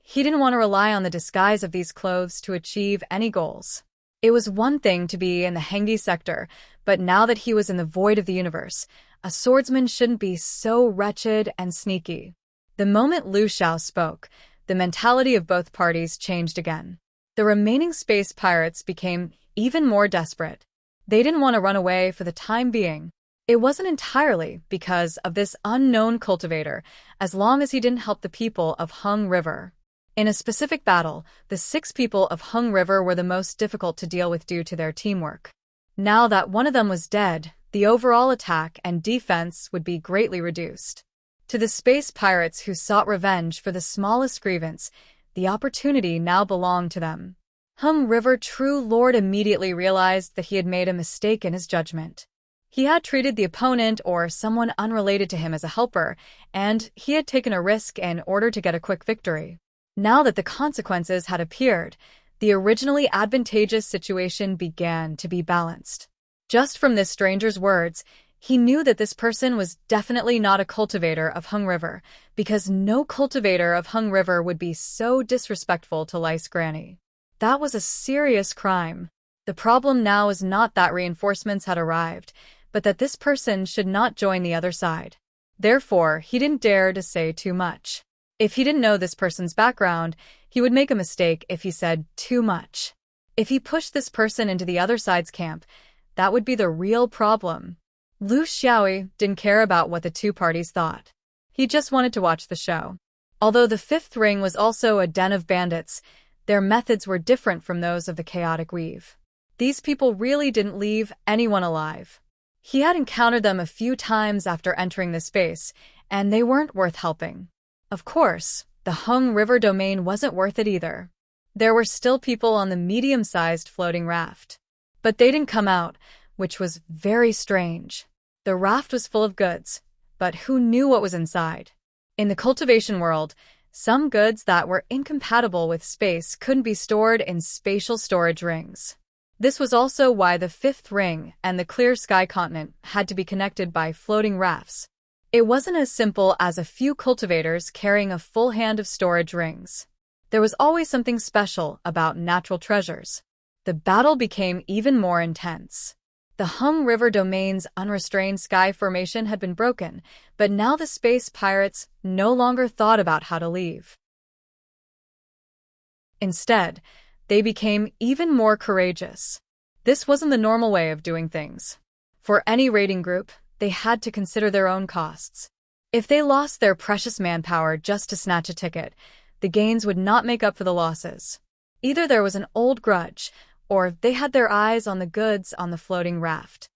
He didn't want to rely on the disguise of these clothes to achieve any goals. It was one thing to be in the Hengdi sector, but now that he was in the void of the universe, a swordsman shouldn't be so wretched and sneaky. The moment Lu Xiao spoke, the mentality of both parties changed again. The remaining space pirates became even more desperate. They didn't want to run away for the time being. It wasn't entirely because of this unknown cultivator, as long as he didn't help the people of Hung River. In a specific battle, the 6 people of Hung River were the most difficult to deal with due to their teamwork. Now that one of them was dead, the overall attack and defense would be greatly reduced. To the space pirates who sought revenge for the smallest grievance, the opportunity now belonged to them. Hung River True Lord immediately realized that he had made a mistake in his judgment. He had treated the opponent or someone unrelated to him as a helper, and he had taken a risk in order to get a quick victory. Now that the consequences had appeared, the originally advantageous situation began to be balanced. Just from this stranger's words, he knew that this person was definitely not a cultivator of Hung River, because no cultivator of Hung River would be so disrespectful to Lice Granny. That was a serious crime. The problem now is not that reinforcements had arrived, but that this person should not join the other side. Therefore, he didn't dare to say too much. If he didn't know this person's background, he would make a mistake if he said too much. If he pushed this person into the other side's camp, that would be the real problem. Lu Xiaoyi didn't care about what the 2 parties thought. He just wanted to watch the show. Although the 5th ring was also a den of bandits, their methods were different from those of the Chaotic Weave. These people really didn't leave anyone alive. He had encountered them a few times after entering the space, and they weren't worth helping. Of course, the Hung River domain wasn't worth it either. There were still people on the medium-sized floating raft. But they didn't come out, which was very strange. The raft was full of goods, but who knew what was inside? In the cultivation world, some goods that were incompatible with space couldn't be stored in spatial storage rings. This was also why the 5th ring and the Clear Sky continent had to be connected by floating rafts. It wasn't as simple as a few cultivators carrying a full hand of storage rings. There was always something special about natural treasures. The battle became even more intense. The Hung River domain's unrestrained sky formation had been broken, but now the space pirates no longer thought about how to leave. Instead, they became even more courageous. This wasn't the normal way of doing things. For any raiding group, they had to consider their own costs. If they lost their precious manpower just to snatch a ticket, the gains would not make up for the losses. Either there was an old grudge, or they had their eyes on the goods on the floating raft.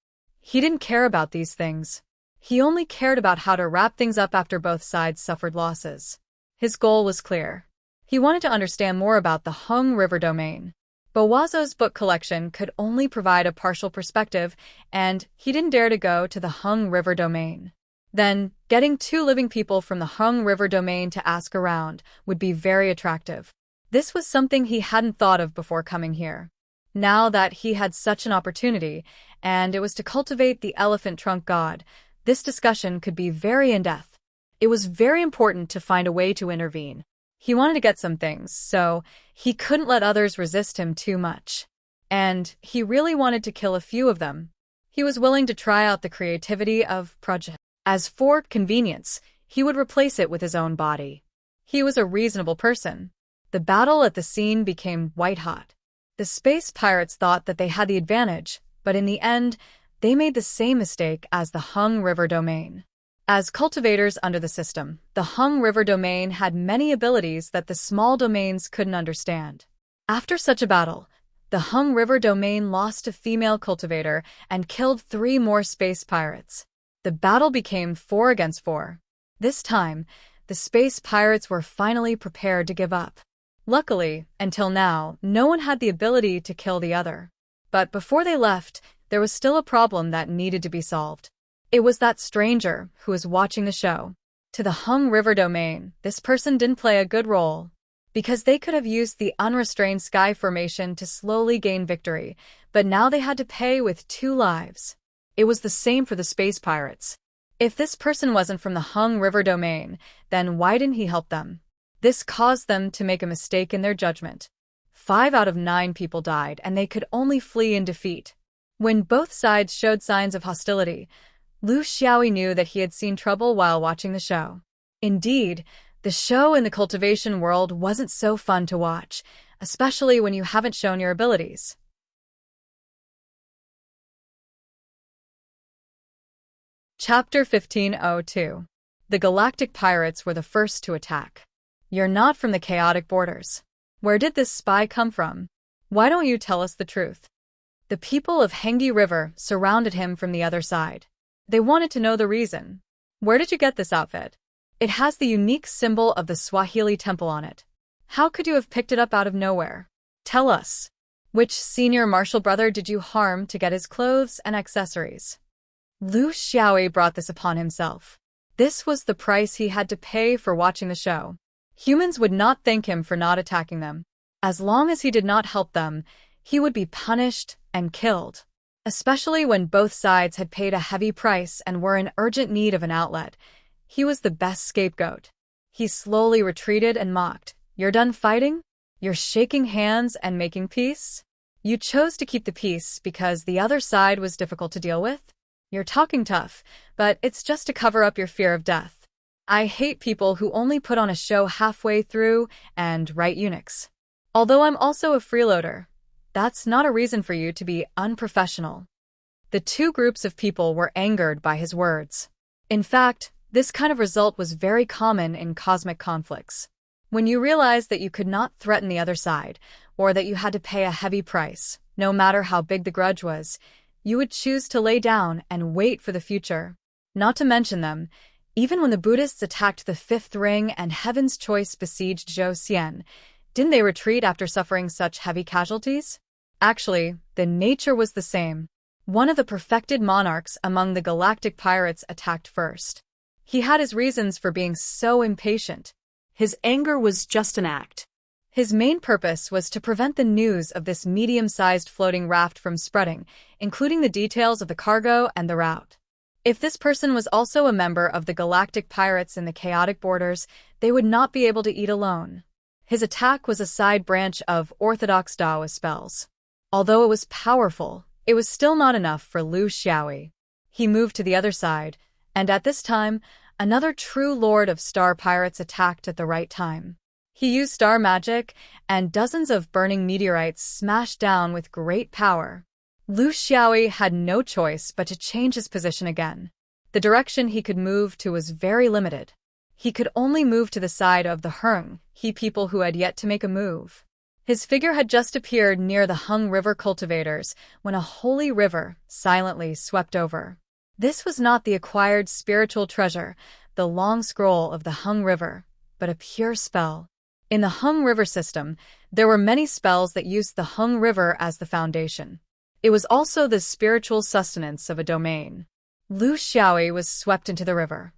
He didn't care about these things. He only cared about how to wrap things up after both sides suffered losses. His goal was clear. He wanted to understand more about the Hung River domain. Bowazo's book collection could only provide a partial perspective, and he didn't dare to go to the Hung River domain. Then, getting 2 living people from the Hung River domain to ask around would be very attractive. This was something he hadn't thought of before coming here. Now that he had such an opportunity, and it was to cultivate the elephant trunk god, this discussion could be very in-depth. It was very important to find a way to intervene. He wanted to get some things, so he couldn't let others resist him too much. And he really wanted to kill a few of them. He was willing to try out the creativity of project. As for convenience, he would replace it with his own body. He was a reasonable person. The battle at the scene became white-hot. The space pirates thought that they had the advantage, but in the end, they made the same mistake as the Hung River domain. As cultivators under the system, the Hung River domain had many abilities that the small domains couldn't understand. After such a battle, the Hung River domain lost a female cultivator and killed 3 more space pirates. The battle became 4 against 4. This time, the space pirates were finally prepared to give up. Luckily, until now, no one had the ability to kill the other. But before they left, there was still a problem that needed to be solved. It was that stranger who was watching the show. To the Hung River domain, this person didn't play a good role, because they could have used the unrestrained sky formation to slowly gain victory, but now they had to pay with 2 lives. It was the same for the space pirates. If this person wasn't from the Hung River domain, then why didn't he help them? This caused them to make a mistake in their judgment. 5 out of 9 people died, and they could only flee in defeat. When both sides showed signs of hostility, Lu Xiaoyi knew that he had seen trouble while watching the show. Indeed, the show in the cultivation world wasn't so fun to watch, especially when you haven't shown your abilities. Chapter 1502. The Galactic Pirates were the first to attack. You're not from the chaotic borders. Where did this spy come from? Why don't you tell us the truth? The people of Hengdi River surrounded him from the other side. They wanted to know the reason. Where did you get this outfit? It has the unique symbol of the Swahili temple on it. How could you have picked it up out of nowhere? Tell us. Which senior martial brother did you harm to get his clothes and accessories? Lu Xiaoyi brought this upon himself. This was the price he had to pay for watching the show. Humans would not thank him for not attacking them. As long as he did not help them, he would be punished and killed. Especially when both sides had paid a heavy price and were in urgent need of an outlet. He was the best scapegoat. He slowly retreated and mocked. You're done fighting? You're shaking hands and making peace? You chose to keep the peace because the other side was difficult to deal with? You're talking tough, but it's just to cover up your fear of death. I hate people who only put on a show halfway through and write eunuchs. Although I'm also a freeloader, that's not a reason for you to be unprofessional. The 2 groups of people were angered by his words. In fact, this kind of result was very common in cosmic conflicts. When you realized that you could not threaten the other side, or that you had to pay a heavy price, no matter how big the grudge was, you would choose to lay down and wait for the future. Not to mention them, even when the Buddhists attacked the 5th ring and Heaven's Choice besieged Zhou Xian, didn't they retreat after suffering such heavy casualties? Actually, the nature was the same. One of the perfected monarchs among the galactic pirates attacked first. He had his reasons for being so impatient. His anger was just an act. His main purpose was to prevent the news of this medium-sized floating raft from spreading, including the details of the cargo and the route. If this person was also a member of the galactic pirates in the chaotic borders, they would not be able to eat alone. His attack was a side branch of orthodox Daoist spells. Although it was powerful, it was still not enough for Lu Xiaoyi. He moved to the other side, and at this time, another true lord of star pirates attacked at the right time. He used star magic, and dozens of burning meteorites smashed down with great power. Lu Xiaoyi had no choice but to change his position again. The direction he could move to was very limited. He could only move to the side of the Hung people who had yet to make a move. His figure had just appeared near the Hung River cultivators when a holy river silently swept over. This was not the acquired spiritual treasure, the long scroll of the Hung River, but a pure spell. In the Hung River system, there were many spells that used the Hung River as the foundation. It was also the spiritual sustenance of a domain. Lu Xiaoyi was swept into the river.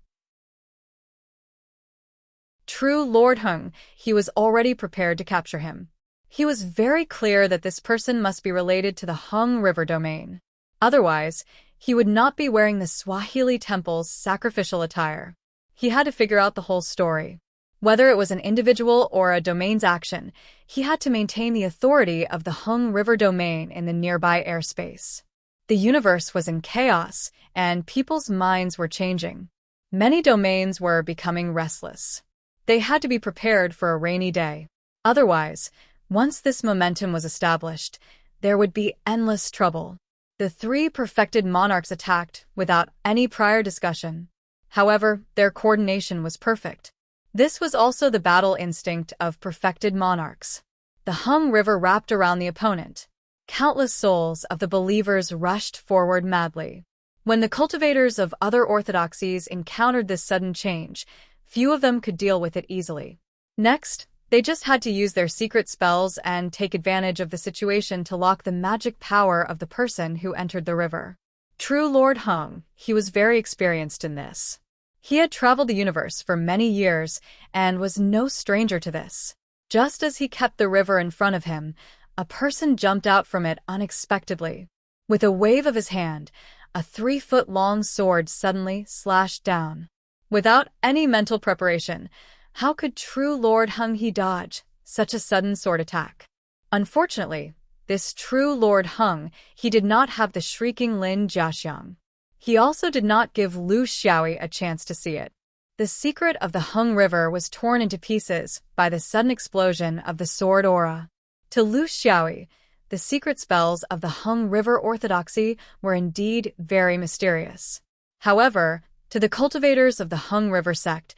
True Lord Hung, he was already prepared to capture him. He was very clear that this person must be related to the Hung River domain. Otherwise, he would not be wearing the Swahili temple's sacrificial attire. He had to figure out the whole story. Whether it was an individual or a domain's action, he had to maintain the authority of the Hung River domain in the nearby airspace. The universe was in chaos, and people's minds were changing. Many domains were becoming restless. They had to be prepared for a rainy day. Otherwise, once this momentum was established, there would be endless trouble. The three perfected monarchs attacked without any prior discussion. However, their coordination was perfect. This was also the battle instinct of perfected monarchs. The Hung River wrapped around the opponent. Countless souls of the believers rushed forward madly. When the cultivators of other orthodoxies encountered this sudden change, few of them could deal with it easily. Next, they just had to use their secret spells and take advantage of the situation to lock the magic power of the person who entered the river. True Lord Hung, he was very experienced in this. He had traveled the universe for many years and was no stranger to this. Just as he kept the river in front of him, a person jumped out from it unexpectedly. With a wave of his hand, a 3-foot-long sword suddenly slashed down. Without any mental preparation, how could true Lord Hung He dodge such a sudden sword attack? Unfortunately, this true Lord Hung, he did not have the shrieking Lin Jiaxiang. He also did not give Lu Xiaoyi a chance to see it. The secret of the Hung River was torn into pieces by the sudden explosion of the sword aura. To Lu Xiaoyi, the secret spells of the Hung River orthodoxy were indeed very mysterious. However, to the cultivators of the Hung River sect,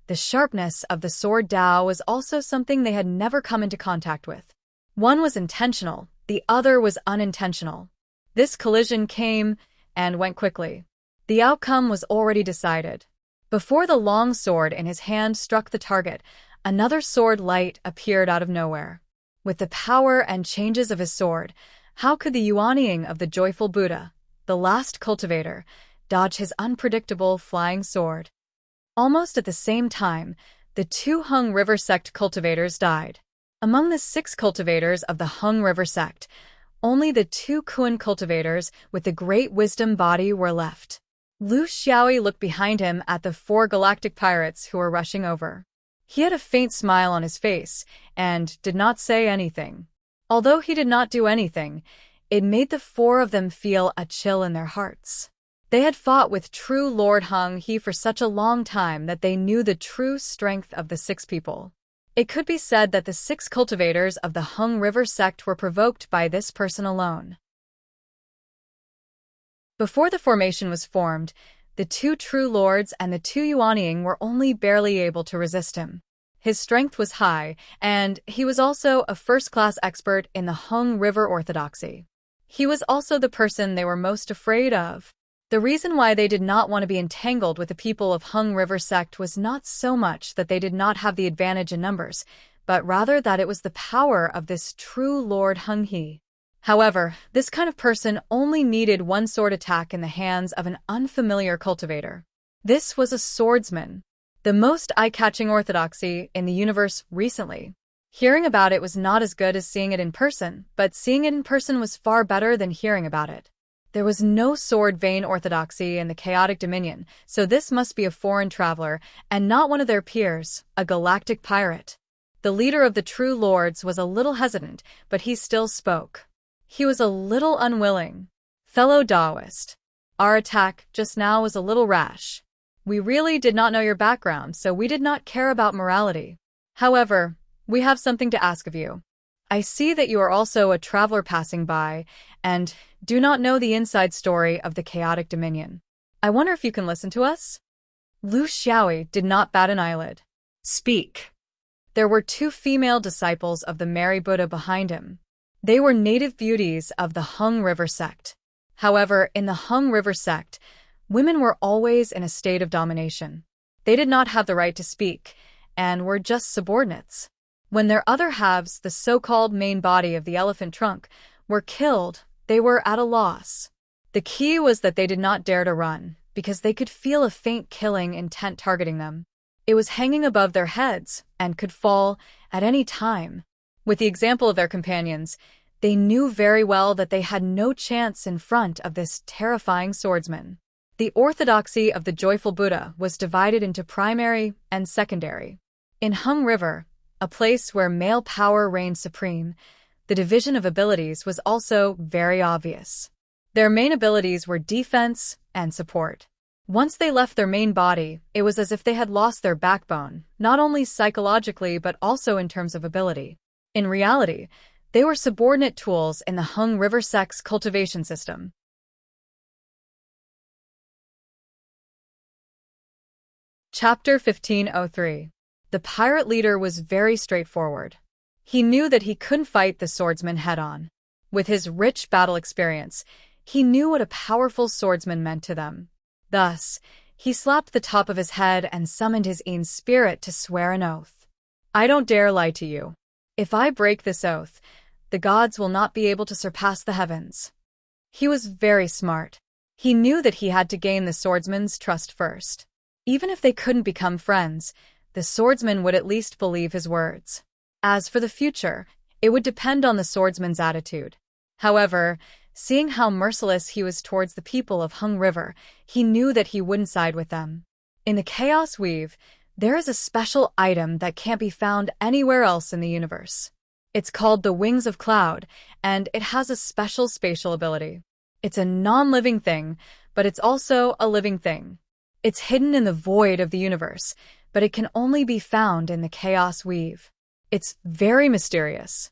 the sharpness of the sword Dao was also something they had never come into contact with. One was intentional, the other was unintentional. This collision came and went quickly. The outcome was already decided. Before the long sword in his hand struck the target, another sword light appeared out of nowhere. With the power and changes of his sword, how could the Yuanying of the joyful Buddha, the last cultivator, dodge his unpredictable flying sword? Almost at the same time, the 2 Hung River sect cultivators died. Among the 6 cultivators of the Hung River sect, only the 2 Kuan cultivators with the great wisdom body were left. Lu Xiaoyi looked behind him at the 4 galactic pirates who were rushing over. He had a faint smile on his face and did not say anything. Although he did not do anything, it made the 4 of them feel a chill in their hearts. They had fought with true Lord Hung He for such a long time that they knew the true strength of the 6 people. It could be said that the 6 cultivators of the Hung River sect were provoked by this person alone. Before the formation was formed, the 2 true lords and the 2 Yuanying were only barely able to resist him. His strength was high, and he was also a first-class expert in the Hung River orthodoxy. He was also the person they were most afraid of. The reason why they did not want to be entangled with the people of Hung River sect was not so much that they did not have the advantage in numbers, but rather that it was the power of this true Lord Hung He. However, this kind of person only needed one sword attack in the hands of an unfamiliar cultivator. This was a swordsman, the most eye-catching orthodoxy in the universe recently. Hearing about it was not as good as seeing it in person, but seeing it in person was far better than hearing about it. There was no sword vein orthodoxy in the chaotic dominion, so this must be a foreign traveler, and not one of their peers, a galactic pirate. The leader of the true lords was a little hesitant, but he still spoke. He was a little unwilling. Fellow Taoist, our attack just now was a little rash. We really did not know your background, so we did not care about morality. However, we have something to ask of you. I see that you are also a traveler passing by, and do not know the inside story of the chaotic dominion. I wonder if you can listen to us? Lu Xiaoyi did not bat an eyelid. Speak. There were 2 female disciples of the Mary Buddha behind him. They were native beauties of the Hung River sect. However, in the Hung River sect, women were always in a state of domination. They did not have the right to speak, and were just subordinates. When their other halves, the so-called main body of the elephant trunk, were killed, they were at a loss. The key was that they did not dare to run, because they could feel a faint killing intent targeting them. It was hanging above their heads and could fall at any time. With the example of their companions, they knew very well that they had no chance in front of this terrifying swordsman. The orthodoxy of the joyful Buddha was divided into primary and secondary. In Hung River, a place where male power reigned supreme, the division of abilities was also very obvious. Their main abilities were defense and support. Once they left their main body, it was as if they had lost their backbone, not only psychologically but also in terms of ability. In reality, they were subordinate tools in the Hung River sect's cultivation system. Chapter 1503. The pirate leader was very straightforward. He knew that he couldn't fight the swordsman head-on. With his rich battle experience, he knew what a powerful swordsman meant to them. Thus, he slapped the top of his head and summoned his own spirit to swear an oath. "I don't dare lie to you. If I break this oath, the gods will not be able to surpass the heavens." He was very smart. He knew that he had to gain the swordsman's trust first. Even if they couldn't become friends, the swordsman would at least believe his words. As for the future, it would depend on the swordsman's attitude. However, seeing how merciless he was towards the people of Hung River, he knew that he wouldn't side with them. In the Chaos Weave, there is a special item that can't be found anywhere else in the universe. It's called the Wings of Cloud, and it has a special spatial ability. It's a non-living thing, but it's also a living thing. It's hidden in the void of the universe, but it can only be found in the Chaos Weave. It's very mysterious.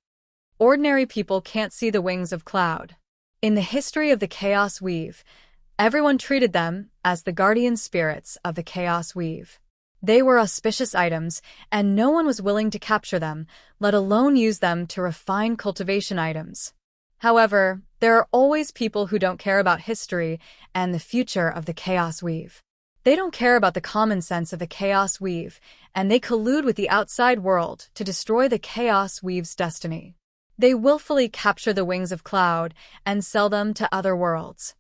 Ordinary people can't see the Wings of Cloud. In the history of the Chaos Weave, everyone treated them as the guardian spirits of the Chaos Weave. They were auspicious items, and no one was willing to capture them, let alone use them to refine cultivation items. However, there are always people who don't care about history and the future of the Chaos Weave. They don't care about the common sense of the Chaos Weave, and they collude with the outside world to destroy the Chaos Weave's destiny. They willfully capture the Wings of Cloud and sell them to other worlds.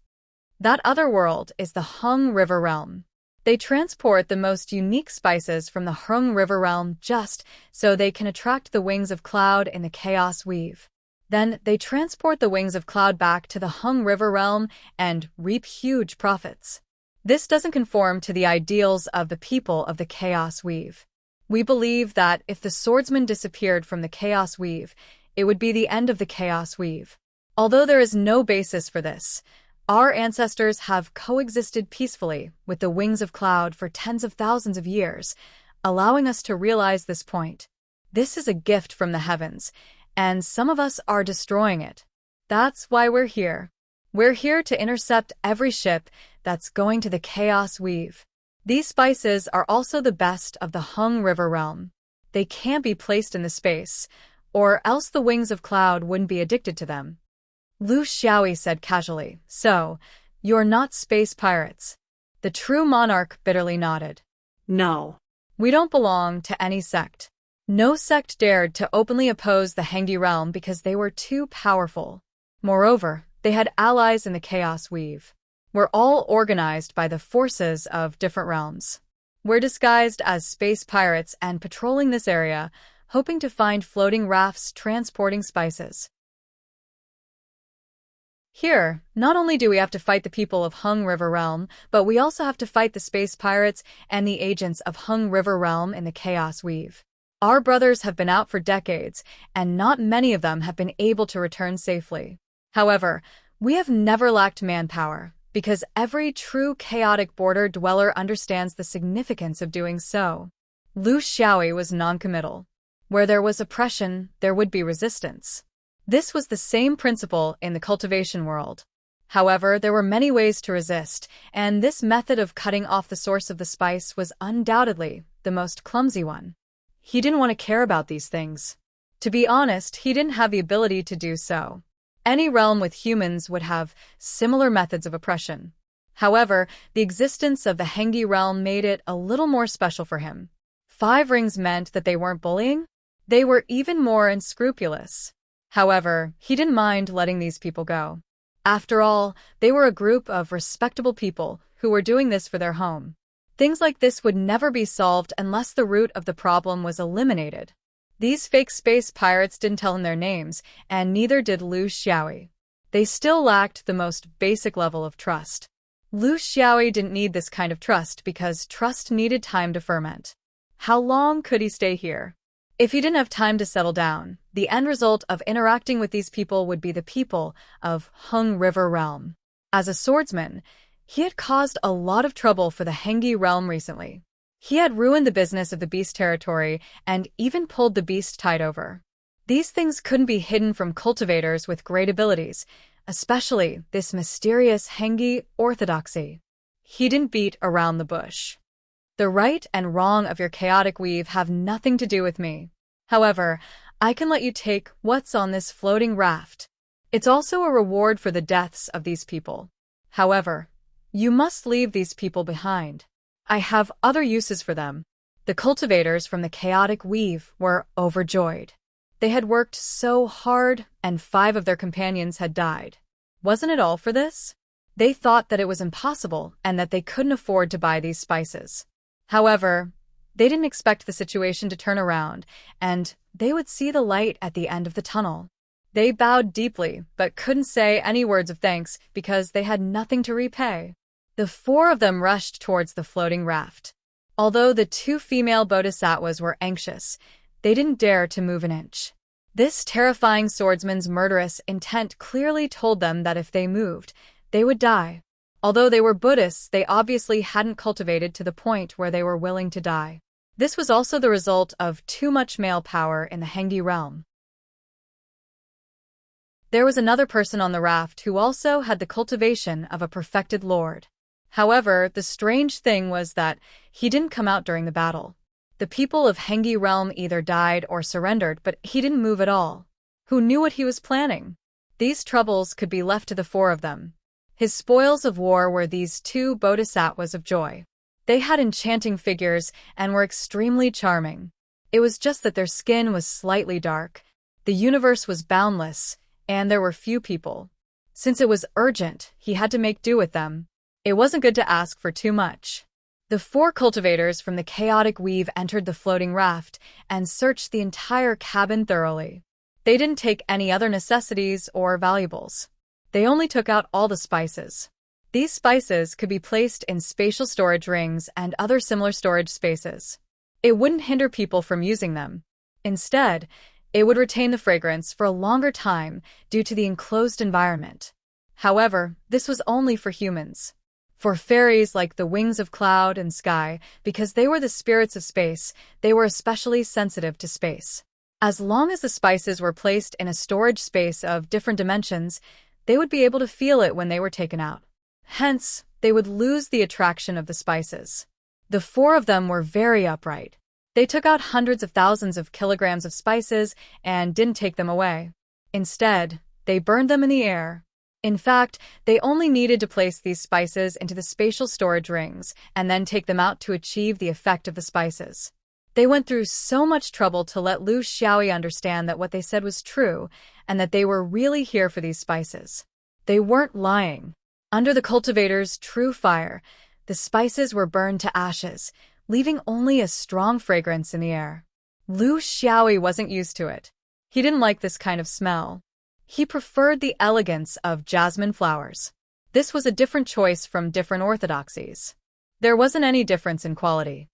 That other world is the Hung River realm. They transport the most unique spices from the Hung River realm just so they can attract the Wings of Cloud in the Chaos Weave. Then they transport the Wings of Cloud back to the Hung River realm and reap huge profits. This doesn't conform to the ideals of the people of the Chaos Weave. We believe that if the swordsman disappeared from the Chaos Weave, it would be the end of the Chaos Weave. Although there is no basis for this, our ancestors have coexisted peacefully with the Wings of Cloud for tens of thousands of years, allowing us to realize this point. This is a gift from the heavens, and some of us are destroying it. That's why we're here. We're here to intercept every ship that's going to the Chaos Weave. These spices are also the best of the Hung River realm. They can't be placed in the space, or else the Wings of Cloud wouldn't be addicted to them. Lu Xiaoyi said casually, "So, you're not space pirates?" The true monarch bitterly nodded. No. "We don't belong to any sect." No sect dared to openly oppose the Hengdi realm because they were too powerful. Moreover, they had allies in the Chaos Weave. We're all organized by the forces of different realms. We're disguised as space pirates and patrolling this area, hoping to find floating rafts transporting spices. Here, not only do we have to fight the people of Hung River Realm, but we also have to fight the space pirates and the agents of Hung River Realm in the Chaos Weave. Our brothers have been out for decades, and not many of them have been able to return safely. However, we have never lacked manpower, because every true chaotic border dweller understands the significance of doing so. Lu Xiaoyi was noncommittal. Where there was oppression, there would be resistance. This was the same principle in the cultivation world. However, there were many ways to resist, and this method of cutting off the source of the spice was undoubtedly the most clumsy one. He didn't want to care about these things. To be honest, he didn't have the ability to do so. Any realm with humans would have similar methods of oppression. However, the existence of the Hengdi realm made it a little more special for him. 5 rings meant that they weren't bullying. They were even more unscrupulous. However, he didn't mind letting these people go. After all, they were a group of respectable people who were doing this for their home. Things like this would never be solved unless the root of the problem was eliminated. These fake space pirates didn't tell him their names, and neither did Lu Xiaoyi. They still lacked the most basic level of trust. Lu Xiaoyi didn't need this kind of trust because trust needed time to ferment. How long could he stay here? If he didn't have time to settle down, the end result of interacting with these people would be the people of Hung River Realm. As a swordsman, he had caused a lot of trouble for the Hengi realm recently. He had ruined the business of the beast territory and even pulled the beast tide over. These things couldn't be hidden from cultivators with great abilities, especially this mysterious Hengi orthodoxy. He didn't beat around the bush. The right and wrong of your chaotic weave have nothing to do with me. However, I can let you take what's on this floating raft. It's also a reward for the deaths of these people. However, you must leave these people behind. I have other uses for them. The cultivators from the chaotic weave were overjoyed. They had worked so hard, and 5 of their companions had died. Wasn't it all for this? They thought that it was impossible and that they couldn't afford to buy these spices. However, they didn't expect the situation to turn around, and they would see the light at the end of the tunnel. They bowed deeply, but couldn't say any words of thanks because they had nothing to repay. The 4 of them rushed towards the floating raft. Although the 2 female bodhisattvas were anxious, they didn't dare to move an inch. This terrifying swordsman's murderous intent clearly told them that if they moved, they would die. Although they were Buddhists, they obviously hadn't cultivated to the point where they were willing to die. This was also the result of too much male power in the Hengi realm. There was another person on the raft who also had the cultivation of a perfected lord. However, the strange thing was that he didn't come out during the battle. The people of Hengi realm either died or surrendered, but he didn't move at all. Who knew what he was planning? These troubles could be left to the 4 of them. His spoils of war were these 2 bodhisattvas of joy. They had enchanting figures and were extremely charming. It was just that their skin was slightly dark. The universe was boundless, and there were few people. Since it was urgent, he had to make do with them. It wasn't good to ask for too much. The 4 cultivators from the chaotic weave entered the floating raft and searched the entire cabin thoroughly. They didn't take any other necessities or valuables. They only took out all the spices. These spices could be placed in spatial storage rings and other similar storage spaces. It wouldn't hinder people from using them. Instead, it would retain the fragrance for a longer time due to the enclosed environment. However, this was only for humans. For fairies like the wings of cloud and sky, because they were the spirits of space, they were especially sensitive to space. As long as the spices were placed in a storage space of different dimensions, they would be able to feel it when they were taken out. Hence, they would lose the attraction of the spices. The 4 of them were very upright. They took out hundreds of thousands of kilograms of spices and didn't take them away. Instead, they burned them in the air. In fact, they only needed to place these spices into the spatial storage rings and then take them out to achieve the effect of the spices. They went through so much trouble to let Lu Xiaoyi understand that what they said was true and that they were really here for these spices. They weren't lying. Under the cultivator's true fire, the spices were burned to ashes, leaving only a strong fragrance in the air. Lu Xiaoyi wasn't used to it. He didn't like this kind of smell. He preferred the elegance of jasmine flowers. This was a different choice from different orthodoxies. There wasn't any difference in quality.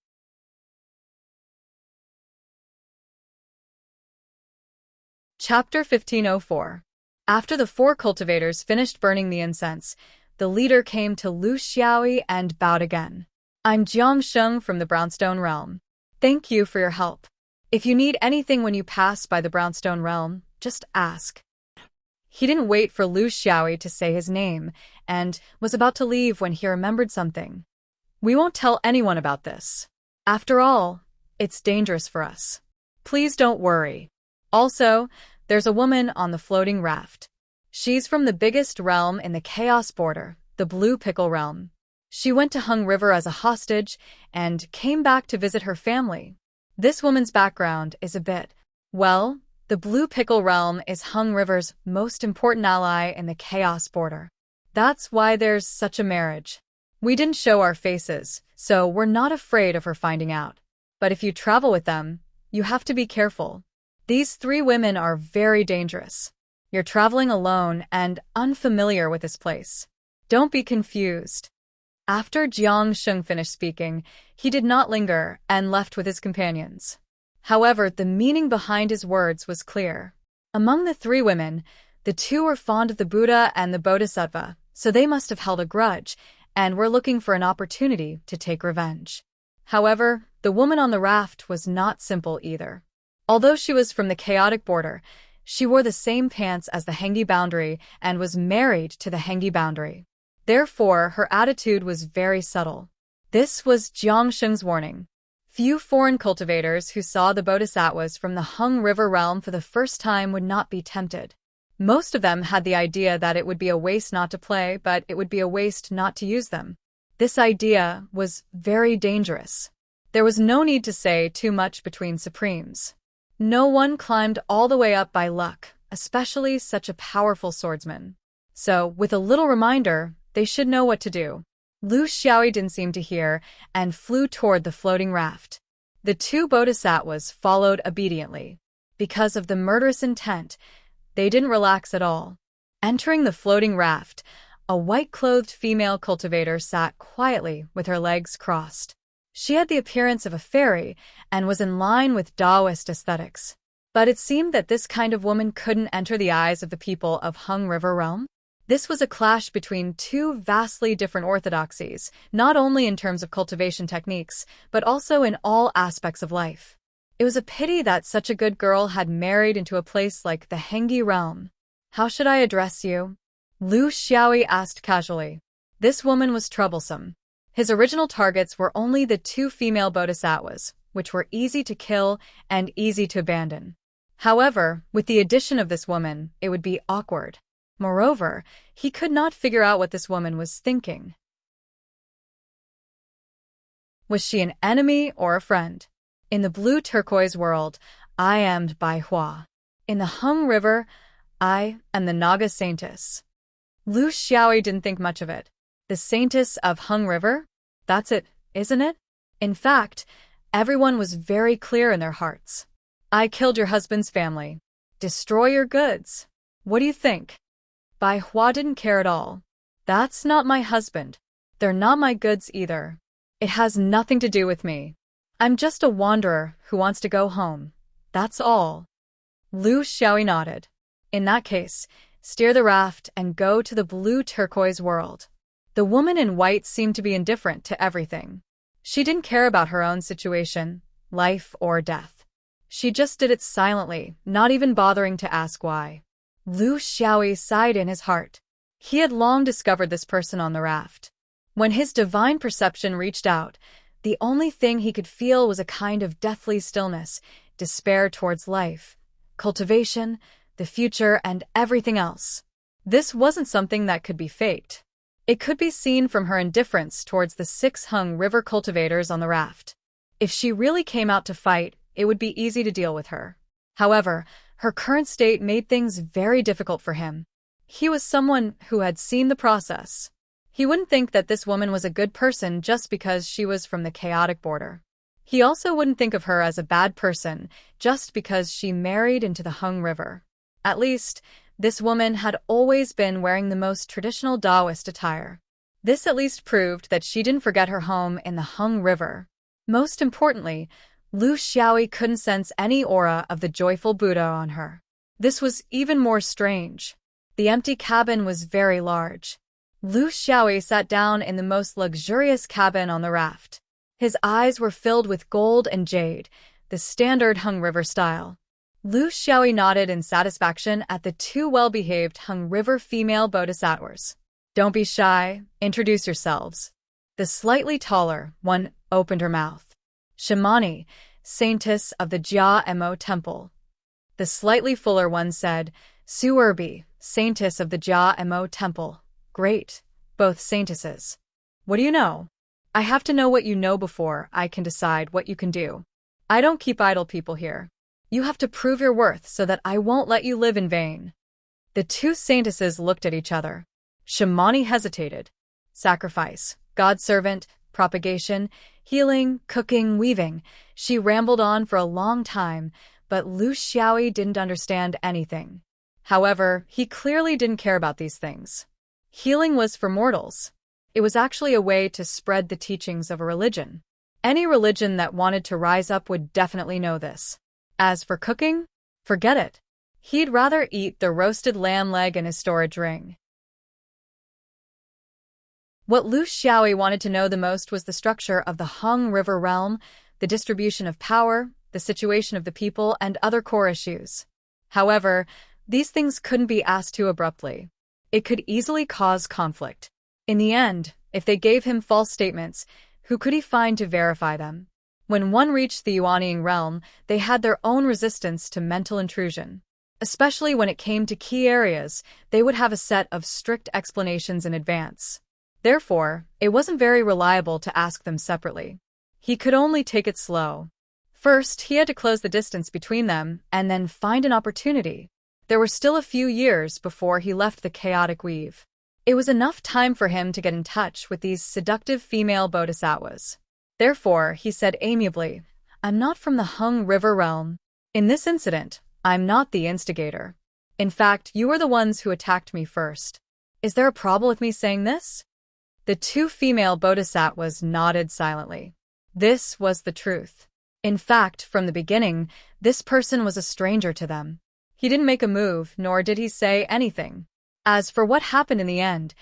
Chapter 1504. After the 4 cultivators finished burning the incense, the leader came to Lu Xiaoyi and bowed again. I'm Jiang Sheng from the Brownstone Realm. Thank you for your help. If you need anything when you pass by the Brownstone Realm, just ask. He didn't wait for Lu Xiaoyi to say his name, and was about to leave when he remembered something. We won't tell anyone about this. After all, it's dangerous for us. Please don't worry. Also, there's a woman on the floating raft. She's from the biggest realm in the Chaos Border, the Blue Pickle Realm. She went to Hung River as a hostage and came back to visit her family. This woman's background is a bit Well, the Blue Pickle Realm is Hung River's most important ally in the Chaos border. That's why there's such a marriage. We didn't show our faces, so we're not afraid of her finding out. But if you travel with them, you have to be careful. These 3 women are very dangerous. You're traveling alone and unfamiliar with this place. Don't be confused. After Jiang Sheng finished speaking, he did not linger and left with his companions. However, the meaning behind his words was clear. Among the 3 women, the 2 were fond of the Buddha and the Bodhisattva, so they must have held a grudge and were looking for an opportunity to take revenge. However, the woman on the raft was not simple either. Although she was from the chaotic border, she wore the same pants as the Hengi boundary and was married to the Hengi boundary. Therefore, her attitude was very subtle. This was Jiang Sheng's warning. Few foreign cultivators who saw the bodhisattvas from the Hung River realm for the first time would not be tempted. Most of them had the idea that it would be a waste not to play, but it would be a waste not to use them. This idea was very dangerous. There was no need to say too much between supremes. No one climbed all the way up by luck, especially such a powerful swordsman. So, with a little reminder, they should know what to do. Lu Xiaoyi didn't seem to hear and flew toward the floating raft. The 2 bodhisattvas followed obediently. Because of the murderous intent, they didn't relax at all. Entering the floating raft, a white-clothed female cultivator sat quietly with her legs crossed. She had the appearance of a fairy and was in line with Taoist aesthetics. But it seemed that this kind of woman couldn't enter the eyes of the people of Hung River Realm. This was a clash between 2 vastly different orthodoxies, not only in terms of cultivation techniques, but also in all aspects of life. It was a pity that such a good girl had married into a place like the Hengi realm. "How should I address you?" Lu Xiaoyi asked casually. This woman was troublesome. His original targets were only the 2 female bodhisattvas, which were easy to kill and easy to abandon. However, with the addition of this woman, it would be awkward. Moreover, he could not figure out what this woman was thinking. Was she an enemy or a friend? In the blue turquoise world, I am Bai Hua. In the Hung River, I am the Naga Saintess. Lu Xiaoyi didn't think much of it. The Saintess of Hung River? That's it, isn't it? In fact, everyone was very clear in their hearts. I killed your husband's family. Destroy your goods. What do you think? Bai Hua didn't care at all. That's not my husband. They're not my goods either. It has nothing to do with me. I'm just a wanderer who wants to go home. That's all. Lu Xiaoyi nodded. In that case, steer the raft and go to the blue turquoise world. The woman in white seemed to be indifferent to everything. She didn't care about her own situation, life or death. She just did it silently, not even bothering to ask why. Lu Xiaoyi sighed in his heart. He had long discovered this person on the raft. When his divine perception reached out, the only thing he could feel was a kind of deathly stillness, despair towards life, cultivation, the future, and everything else. This wasn't something that could be faked. It could be seen from her indifference towards the 6 Hung River cultivators on the raft. If she really came out to fight, it would be easy to deal with her. However, her current state made things very difficult for him. He was someone who had seen the process. He wouldn't think that this woman was a good person just because she was from the chaotic border. He also wouldn't think of her as a bad person just because she married into the Hung River. At least, this woman had always been wearing the most traditional Taoist attire. This at least proved that she didn't forget her home in the Hung River. Most importantly, Lu Xiaoyi couldn't sense any aura of the joyful Buddha on her. This was even more strange. The empty cabin was very large. Lu Xiaoyi sat down in the most luxurious cabin on the raft. His eyes were filled with gold and jade, the standard Hung River style. Lu Xiaoyi nodded in satisfaction at the 2 well-behaved Hung River female bodhisattvas. Don't be shy, introduce yourselves. The slightly taller one opened her mouth. Shamani, Saintess of the Jia Mo Temple. The slightly fuller one said, Suerbi, Saintess of the Jia Mo Temple. Great, both saintesses. What do you know? I have to know what you know before I can decide what you can do. I don't keep idle people here. You have to prove your worth so that I won't let you live in vain." The two saintesses looked at each other. Shamani hesitated. Sacrifice, God's servant, propagation, healing, cooking, weaving. She rambled on for a long time, but Lu Xiaoyi didn't understand anything. However, he clearly didn't care about these things. Healing was for mortals. It was actually a way to spread the teachings of a religion. Any religion that wanted to rise up would definitely know this. As for cooking, forget it. He'd rather eat the roasted lamb leg in his storage ring. What Lu Xiaoyi wanted to know the most was the structure of the Hung River realm, the distribution of power, the situation of the people, and other core issues. However, these things couldn't be asked too abruptly. It could easily cause conflict. In the end, if they gave him false statements, who could he find to verify them? When one reached the Yuanying realm, they had their own resistance to mental intrusion. Especially when it came to key areas, they would have a set of strict explanations in advance. Therefore, it wasn't very reliable to ask them separately. He could only take it slow. First, he had to close the distance between them and then find an opportunity. There were still a few years before he left the chaotic weave. It was enough time for him to get in touch with these seductive female bodhisattvas. Therefore, he said amiably, "I'm not from the Hung River realm. In this incident, I'm not the instigator. In fact, you are the ones who attacked me first. Is there a problem with me saying this?" The two female bodhisattvas nodded silently. This was the truth. In fact, from the beginning, this person was a stranger to them. He didn't make a move, nor did he say anything. As for what happened in the end,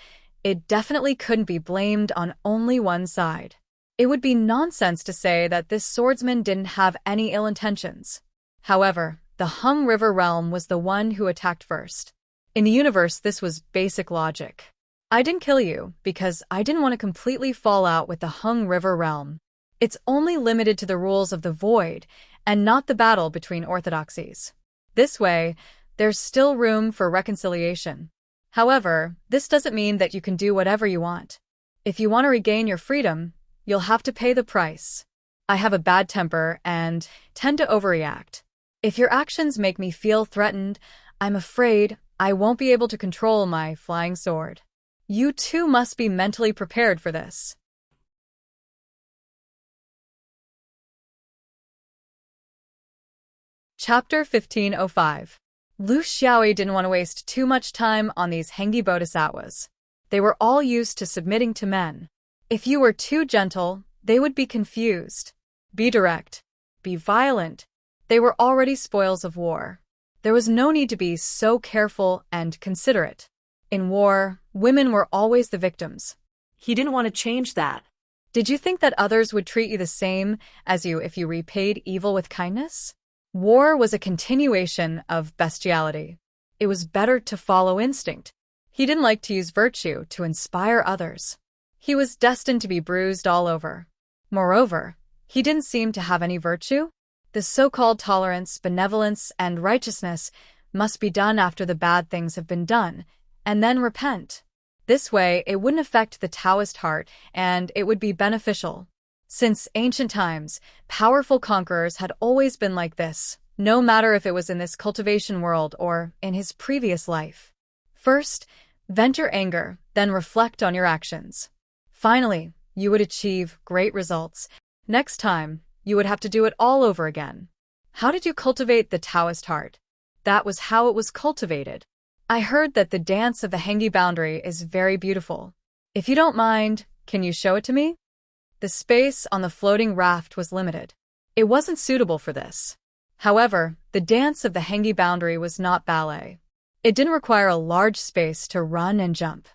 it definitely couldn't be blamed on only one side. It would be nonsense to say that this swordsman didn't have any ill intentions. However, the Hung River realm was the one who attacked first. In the universe, this was basic logic. I didn't kill you because I didn't want to completely fall out with the Hung River realm. It's only limited to the rules of the void and not the battle between orthodoxies. This way, there's still room for reconciliation. However, this doesn't mean that you can do whatever you want. If you want to regain your freedom, you'll have to pay the price. I have a bad temper and tend to overreact. If your actions make me feel threatened, I'm afraid I won't be able to control my flying sword. You too must be mentally prepared for this. Chapter 1505. Lu Xiaoyi didn't want to waste too much time on these Hengi bodhisattvas. They were all used to submitting to men. If you were too gentle, they would be confused. Be direct. Be violent. They were already spoils of war. There was no need to be so careful and considerate. In war, women were always the victims. He didn't want to change that. Did you think that others would treat you the same as you if you repaid evil with kindness? War was a continuation of bestiality. It was better to follow instinct. He didn't like to use virtue to inspire others. He was destined to be bruised all over. Moreover, he didn't seem to have any virtue. The so-called tolerance, benevolence, and righteousness must be done after the bad things have been done, and then repent. This way, it wouldn't affect the Taoist heart, and it would be beneficial. Since ancient times, powerful conquerors had always been like this, no matter if it was in this cultivation world or in his previous life. First, vent your anger, then reflect on your actions. Finally, you would achieve great results. Next time, you would have to do it all over again. How did you cultivate the Taoist heart? That was how it was cultivated. I heard that the dance of the Hengi boundary is very beautiful. If you don't mind, can you show it to me? The space on the floating raft was limited. It wasn't suitable for this. However, the dance of the Hengi boundary was not ballet. It didn't require a large space to run and jump.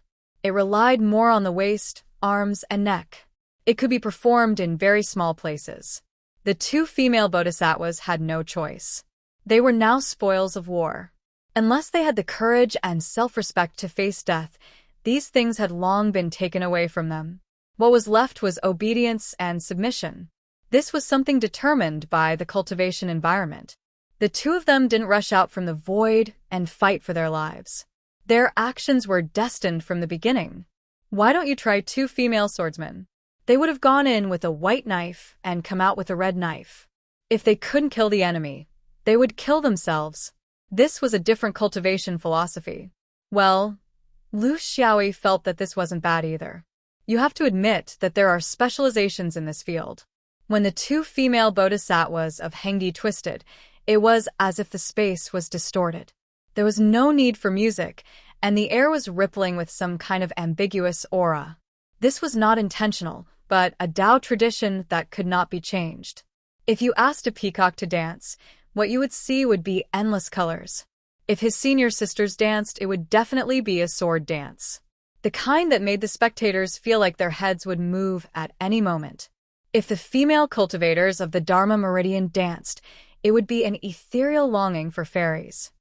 It relied more on the waist, arms, and neck. It could be performed in very small places. The two female bodhisattvas had no choice. They were now spoils of war. Unless they had the courage and self-respect to face death, these things had long been taken away from them. What was left was obedience and submission. This was something determined by the cultivation environment. The two of them didn't rush out from the void and fight for their lives. Their actions were destined from the beginning. Why don't you try two female swordsmen? They would have gone in with a white knife and come out with a red knife. If they couldn't kill the enemy, They would kill themselves. This was a different cultivation philosophy. Well, Lu Xiaoyi felt that this wasn't bad either. You have to admit that there are specializations in this field. When the two female bodhisattvas of Hengdi twisted, it was as if the space was distorted. There was no need for music, and the air was rippling with some kind of ambiguous aura. This was not intentional, but a Tao tradition that could not be changed. If you asked a peacock to dance, what you would see would be endless colors. If his senior sisters danced, it would definitely be a sword dance. The kind that made the spectators feel like their heads would move at any moment. If the female cultivators of the Dharma Meridian danced, it would be an ethereal longing for fairies.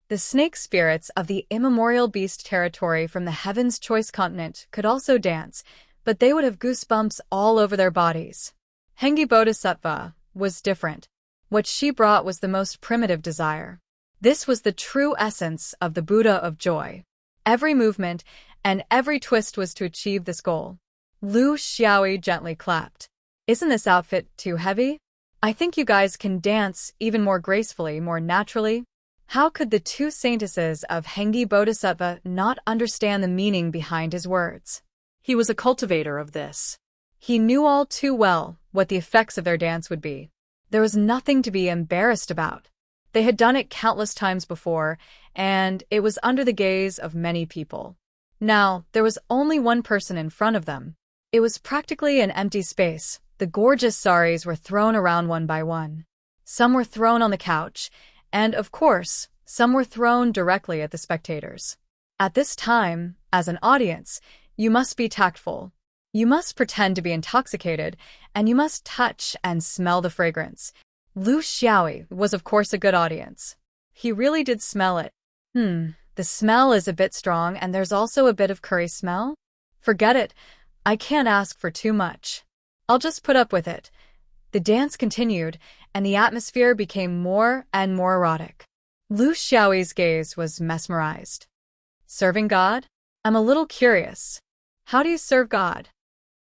The snake spirits of the immemorial beast territory from the Heaven's Choice continent could also dance, but they would have goosebumps all over their bodies. Hengdi Bodhisattva was different. What she brought was the most primitive desire. This was the true essence of the Buddha of joy. Every movement and every twist was to achieve this goal. Lu Xiaoyi gently clapped. Isn't this outfit too heavy? I think you guys can dance even more gracefully, more naturally. How could the two saintesses of Hengdi Bodhisattva not understand the meaning behind his words? He was a cultivator of this. He knew all too well what the effects of their dance would be. There was nothing to be embarrassed about. They had done it countless times before, and it was under the gaze of many people. Now, there was only one person in front of them. It was practically an empty space. The gorgeous saris were thrown around one by one. Some were thrown on the couch, and, of course, some were thrown directly at the spectators. At this time, as an audience, you must be tactful. You must pretend to be intoxicated, and you must touch and smell the fragrance. Lu Xiaoyi was, of course, a good audience. He really did smell it. The smell is a bit strong, and there's also a bit of curry smell. Forget it. I can't ask for too much. I'll just put up with it. The dance continued, and the atmosphere became more and more erotic. Lu Xiaoyi's gaze was mesmerized. Serving God? I'm a little curious. How do you serve God?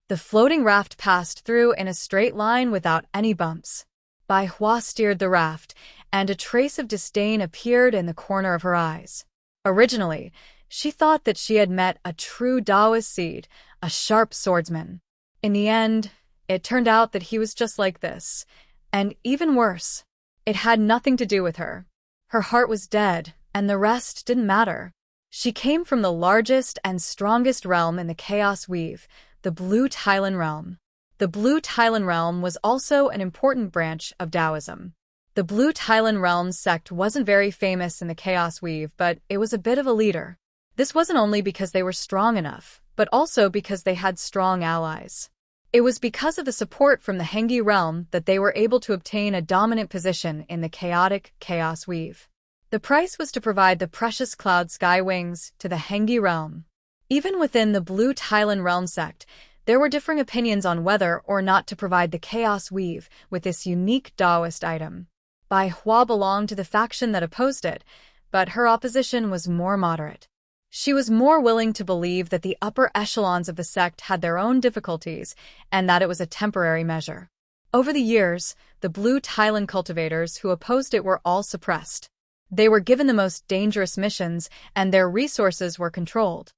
The floating raft passed through in a straight line without any bumps. Bai Hua steered the raft, and a trace of disdain appeared in the corner of her eyes. Originally, she thought that she had met a true Taoist seed, a sharp swordsman. In the end, it turned out that he was just like this. And even worse, it had nothing to do with her. Her heart was dead, and the rest didn't matter. She came from the largest and strongest realm in the chaos weave, the Blue Thailand realm. The Blue Thailand realm was also an important branch of Taoism. The Blue Thailand realm sect wasn't very famous in the chaos weave, but it was a bit of a leader. This wasn't only because they were strong enough, but also because they had strong allies. It was because of the support from the Hengdi realm that they were able to obtain a dominant position in the chaotic chaos weave. The price was to provide the precious cloud sky wings to the Hengdi realm. Even within the Blue Thailand realm sect, there were differing opinions on whether or not to provide the chaos weave with this unique Taoist item. Bai Hua belonged to the faction that opposed it, but her opposition was more moderate. She was more willing to believe that the upper echelons of the sect had their own difficulties and that it was a temporary measure. Over the years, the Blue Thailand cultivators who opposed it were all suppressed. They were given the most dangerous missions, and their resources were controlled.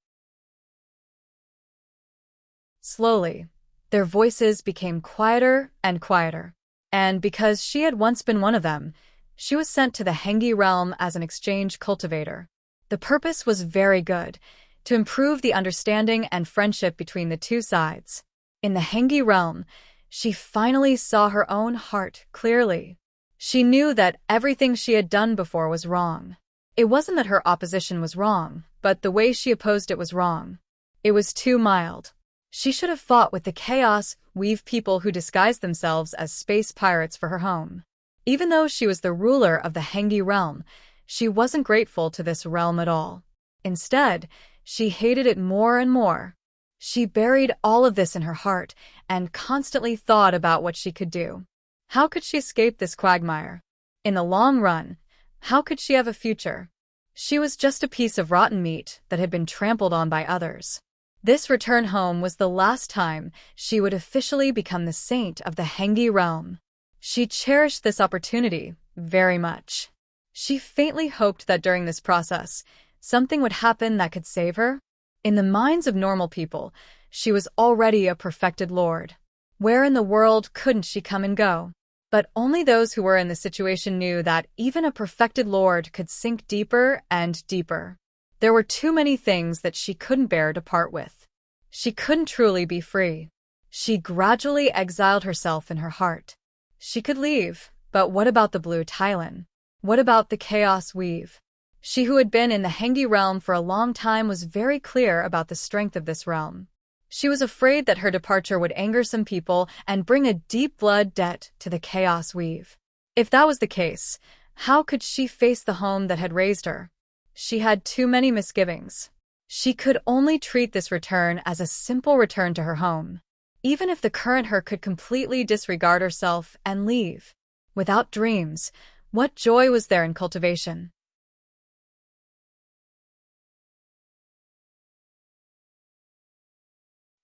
Slowly, their voices became quieter and quieter. And because she had once been one of them, she was sent to the Hengdi realm as an exchange cultivator. The purpose was very good, to improve the understanding and friendship between the two sides. In the Hengdi realm, she finally saw her own heart clearly. She knew that everything she had done before was wrong. It wasn't that her opposition was wrong, but the way she opposed it was wrong. It was too mild. She should have fought with the chaos weave people who disguised themselves as space pirates for her home. Even though she was the ruler of the Hengdi realm, she wasn't grateful to this realm at all. Instead, she hated it more and more. She buried all of this in her heart and constantly thought about what she could do. How could she escape this quagmire? In the long run, how could she have a future? She was just a piece of rotten meat that had been trampled on by others. This return home was the last time she would officially become the saint of the Hengdi realm. She cherished this opportunity very much. She faintly hoped that during this process, something would happen that could save her. In the minds of normal people, she was already a perfected lord. Where in the world couldn't she come and go? But only those who were in the situation knew that even a perfected lord could sink deeper and deeper. There were too many things that she couldn't bear to part with. She couldn't truly be free. She gradually exiled herself in her heart. She could leave, but what about the blue Tylon? What about the chaos weave? She who had been in the Hengdi realm for a long time was very clear about the strength of this realm. She was afraid that her departure would anger some people and bring a deep blood debt to the chaos weave. If that was the case, how could she face the home that had raised her? She had too many misgivings. She could only treat this return as a simple return to her home. Even if the current her could completely disregard herself and leave. Without dreams, what joy was there in cultivation?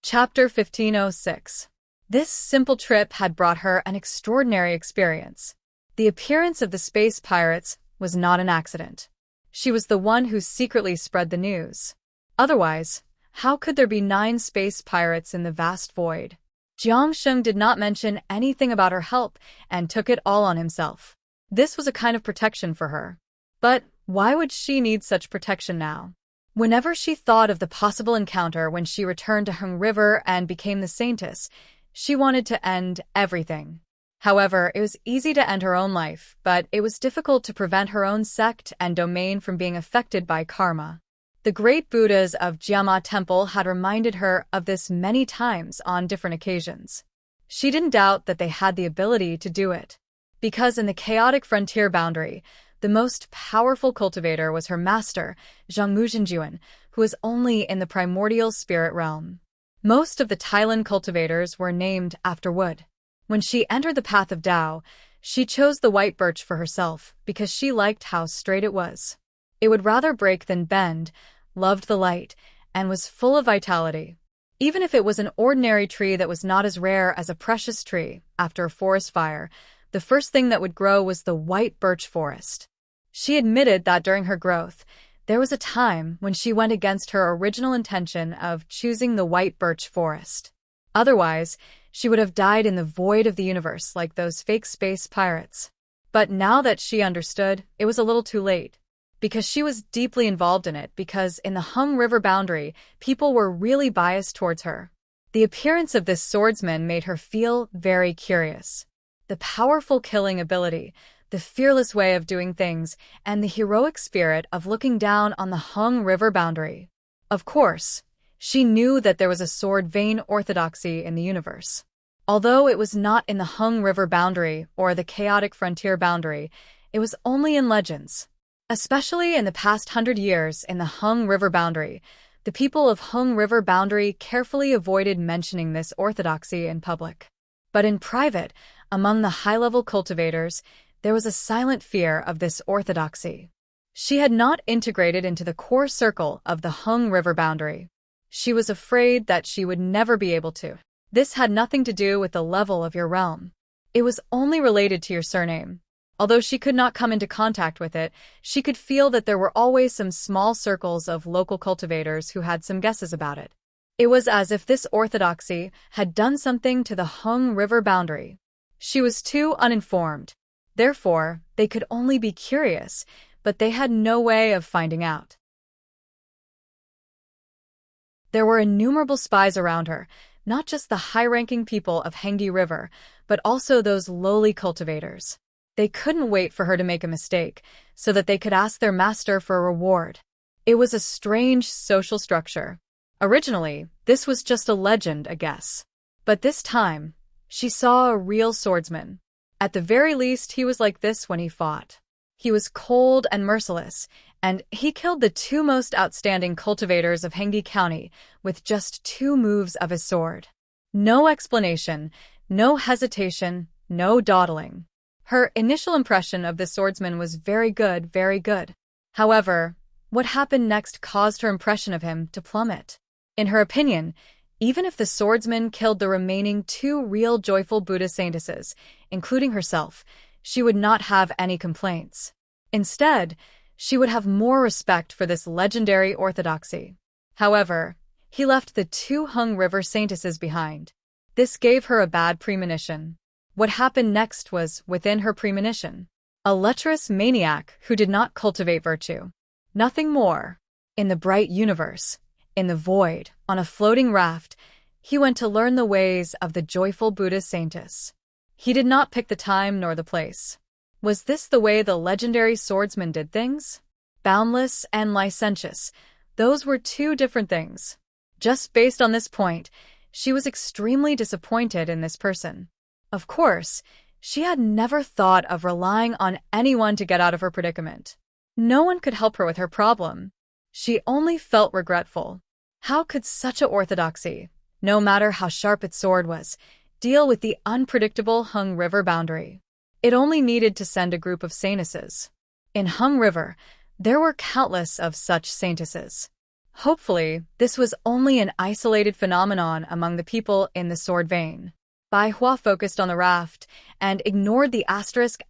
Chapter 1506. This simple trip had brought her an extraordinary experience. The appearance of the space pirates was not an accident. She was the one who secretly spread the news. Otherwise, how could there be 9 space pirates in the vast void? Jiang Sheng did not mention anything about her help and took it all on himself. This was a kind of protection for her. But why would she need such protection now? Whenever she thought of the possible encounter when she returned to Hung River and became the Saintess, she wanted to end everything. However, it was easy to end her own life, but it was difficult to prevent her own sect and domain from being affected by karma. The great Buddhas of Jiama Temple had reminded her of this many times on different occasions. She didn't doubt that they had the ability to do it. Because in the chaotic frontier boundary, the most powerful cultivator was her master, Zhang Muzhenjuan, who was only in the primordial spirit realm. Most of the Tylon cultivators were named after wood. When she entered the path of Tao, she chose the white birch for herself because she liked how straight it was. It would rather break than bend, loved the light, and was full of vitality. Even if it was an ordinary tree that was not as rare as a precious tree after a forest fire, the first thing that would grow was the white birch forest. She admitted that during her growth, there was a time when she went against her original intention of choosing the white birch forest. Otherwise, she would have died in the void of the universe like those fake space pirates. But now that she understood, it was a little too late. Because she was deeply involved in it, because in the Hung River boundary, people were really biased towards her. The appearance of this swordsman made her feel very curious. The powerful killing ability, the fearless way of doing things, and the heroic spirit of looking down on the Hung River boundary. Of course, she knew that there was a sword vein orthodoxy in the universe. Although it was not in the Hung River boundary or the chaotic frontier boundary, it was only in legends. Especially in the past 100 years in the Hung River boundary, the people of Hung River boundary carefully avoided mentioning this orthodoxy in public. But in private, among the high-level cultivators, there was a silent fear of this orthodoxy. She had not integrated into the core circle of the Hung River boundary. She was afraid that she would never be able to. This had nothing to do with the level of your realm. It was only related to your surname. Although she could not come into contact with it, she could feel that there were always some small circles of local cultivators who had some guesses about it. It was as if this orthodoxy had done something to the Hung River boundary. She was too uninformed. Therefore, they could only be curious, but they had no way of finding out. There were innumerable spies around her, not just the high-ranking people of Hengdi River, but also those lowly cultivators. They couldn't wait for her to make a mistake, so that they could ask their master for a reward. It was a strange social structure. Originally, this was just a legend, a guess. But this time, she saw a real swordsman. At the very least, he was like this when he fought. He was cold and merciless, and he killed the 2 most outstanding cultivators of Hengdi County with just 2 moves of his sword. No explanation, no hesitation, no dawdling. Her initial impression of the swordsman was very good, very good. However, what happened next caused her impression of him to plummet. In her opinion, Even if the swordsman killed the remaining 2 real joyful Buddha saintesses, including herself, she would not have any complaints. Instead, she would have more respect for this legendary orthodoxy. However, he left the 2 Hung River saintesses behind. This gave her a bad premonition. What happened next was within her premonition. A lecherous maniac who did not cultivate virtue. Nothing more. In the bright universe, in the void, on a floating raft, he went to learn the ways of the joyful Buddha saintess. He did not pick the time nor the place. Was this the way the legendary swordsman did things? Boundless and licentious, those were 2 different things. Just based on this point, she was extremely disappointed in this person. Of course, she had never thought of relying on anyone to get out of her predicament. No one could help her with her problem. She only felt regretful. How could such a orthodoxy, no matter how sharp its sword was, deal with the unpredictable Hung River boundary? It only needed to send a group of saintesses. In Hung River, there were countless of such saintesses. Hopefully, this was only an isolated phenomenon among the people in the sword vein. Bai Hua focused on the raft and ignored the asterisk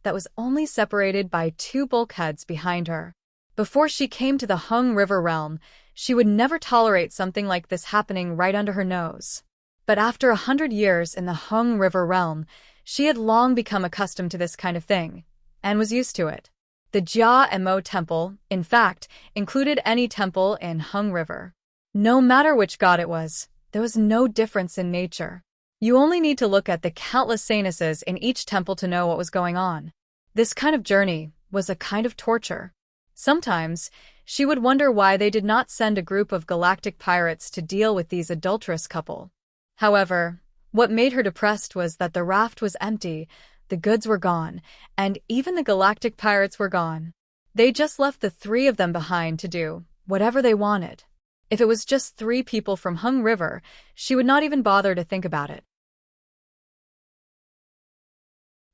that was only separated by 2 bulkheads behind her. Before she came to the Hung River realm, she would never tolerate something like this happening right under her nose. But after 100 years in the Hung River realm, she had long become accustomed to this kind of thing, and was used to it. The Jia and Mo temple, in fact, included any temple in Hung River. No matter which god it was, there was no difference in nature. You only need to look at the countless saintesses in each temple to know what was going on. This kind of journey was a kind of torture. Sometimes, she would wonder why they did not send a group of galactic pirates to deal with these adulterous couple. However, what made her depressed was that the raft was empty, the goods were gone, and even the galactic pirates were gone. They just left the 3 of them behind to do whatever they wanted. If it was just 3 people from Hung River, she would not even bother to think about it.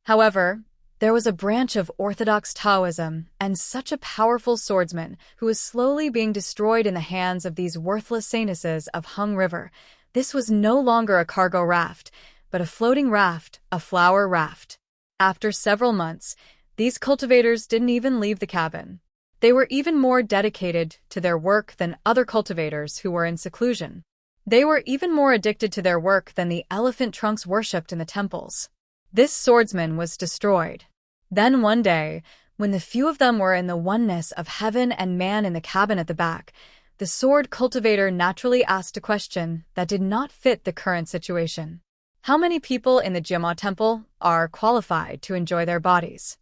However, there was a branch of Orthodox Taoism and such a powerful swordsman who was slowly being destroyed in the hands of these worthless saintesses of Hung River. This was no longer a cargo raft, but a floating raft, a flower raft. After several months, these cultivators didn't even leave the cabin. They were even more dedicated to their work than other cultivators who were in seclusion. They were even more addicted to their work than the elephant trunks worshipped in the temples. This swordsman was destroyed. Then one day, when the few of them were in the oneness of heaven and man in the cabin at the back, the sword cultivator naturally asked a question that did not fit the current situation. How many people in the Jima temple are qualified to enjoy their bodies?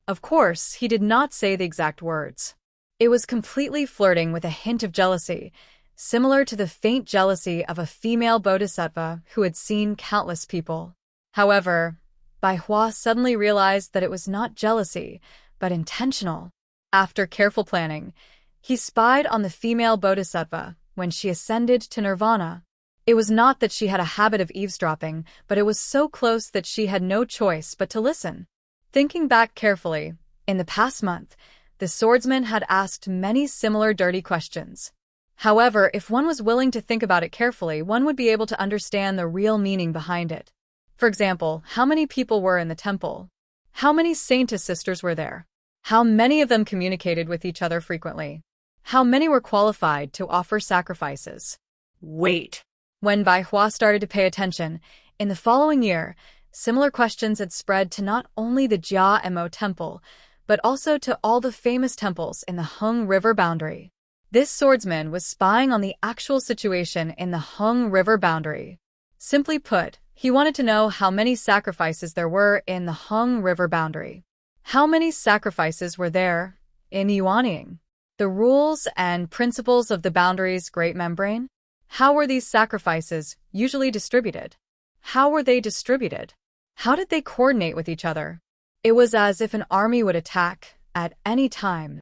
Of course, he did not say the exact words. It was completely flirting with a hint of jealousy, similar to the faint jealousy of a female bodhisattva who had seen countless people. However, Bai Hua suddenly realized that it was not jealousy, but intentional. After careful planning, he spied on the female bodhisattva when she ascended to nirvana. It was not that she had a habit of eavesdropping, but it was so close that she had no choice but to listen. Thinking back carefully, in the past month, the swordsman had asked many similar dirty questions. However, if one was willing to think about it carefully, one would be able to understand the real meaning behind it. For example, how many people were in the temple? How many saintess sisters were there? How many of them communicated with each other frequently? How many were qualified to offer sacrifices? Wait. When Bai Hua started to pay attention, in the following year, similar questions had spread to not only the Jia and Mo temple, but also to all the famous temples in the Hung River boundary. This swordsman was spying on the actual situation in the Hung River boundary. Simply put, he wanted to know how many sacrifices there were in the Hung River boundary. How many sacrifices were there in Yuanying? The rules and principles of the boundary's great membrane? How were these sacrifices usually distributed? How were they distributed? How did they coordinate with each other? It was as if an army would attack at any time.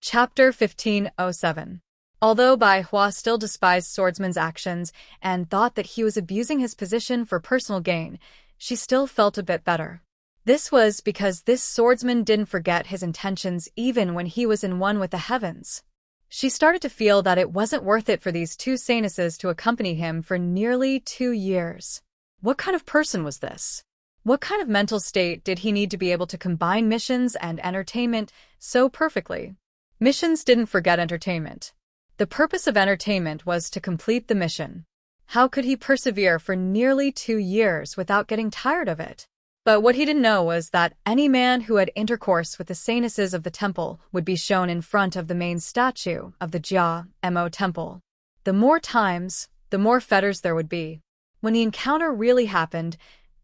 Chapter 1507. Although Bai Hua still despised swordsman's actions and thought that he was abusing his position for personal gain, she still felt a bit better. This was because this swordsman didn't forget his intentions even when he was in one with the heavens. She started to feel that it wasn't worth it for these two saintesses to accompany him for nearly 2 years. What kind of person was this? What kind of mental state did he need to be able to combine missions and entertainment so perfectly? Missions didn't forget entertainment. The purpose of entertainment was to complete the mission. How could he persevere for nearly 2 years without getting tired of it? But what he didn't know was that any man who had intercourse with the saintesses of the temple would be shown in front of the main statue of the Mo temple. The more times, the more fetters there would be. When the encounter really happened,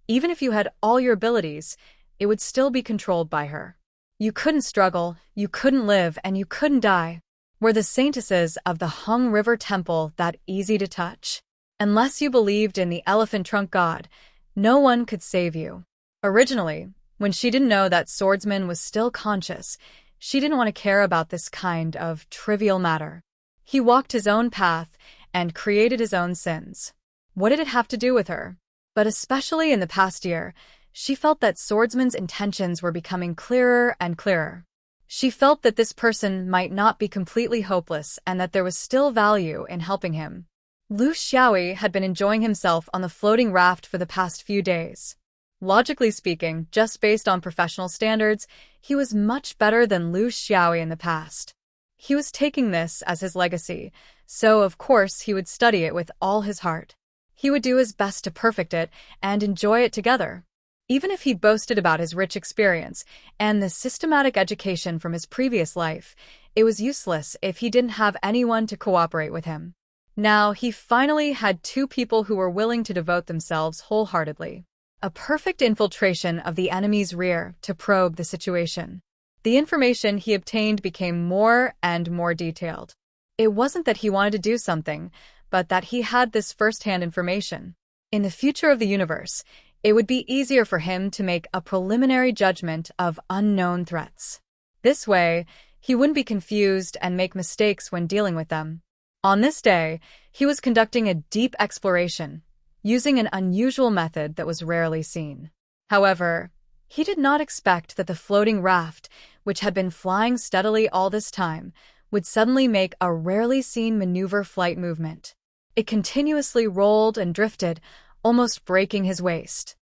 even if you had all your abilities, it would still be controlled by her. You couldn't struggle, you couldn't live, and you couldn't die. Were the saintesses of the Hung River Temple that easy to touch? Unless you believed in the elephant trunk god, no one could save you. Originally, when she didn't know that swordsman was still conscious, she didn't want to care about this kind of trivial matter. He walked his own path and created his own sins. What did it have to do with her? But especially in the past year, she felt that swordsman's intentions were becoming clearer and clearer. She felt that this person might not be completely hopeless and that there was still value in helping him. Lu Xiaoyi had been enjoying himself on the floating raft for the past few days. Logically speaking, just based on professional standards, he was much better than Lu Xiaoyi in the past. He was taking this as his legacy, so of course he would study it with all his heart. He would do his best to perfect it and enjoy it together. Even if he boasted about his rich experience and the systematic education from his previous life, it was useless if he didn't have anyone to cooperate with him. Now he finally had 2 people who were willing to devote themselves wholeheartedly. A perfect infiltration of the enemy's rear to probe the situation. The information he obtained became more and more detailed. It wasn't that he wanted to do something, but that he had this first-hand information. In the future of the universe, it would be easier for him to make a preliminary judgment of unknown threats. This way, he wouldn't be confused and make mistakes when dealing with them. On this day, he was conducting a deep exploration, using an unusual method that was rarely seen. However, he did not expect that the floating raft, which had been flying steadily all this time, would suddenly make a rarely seen maneuver flight movement. It continuously rolled and drifted, almost breaking his waist.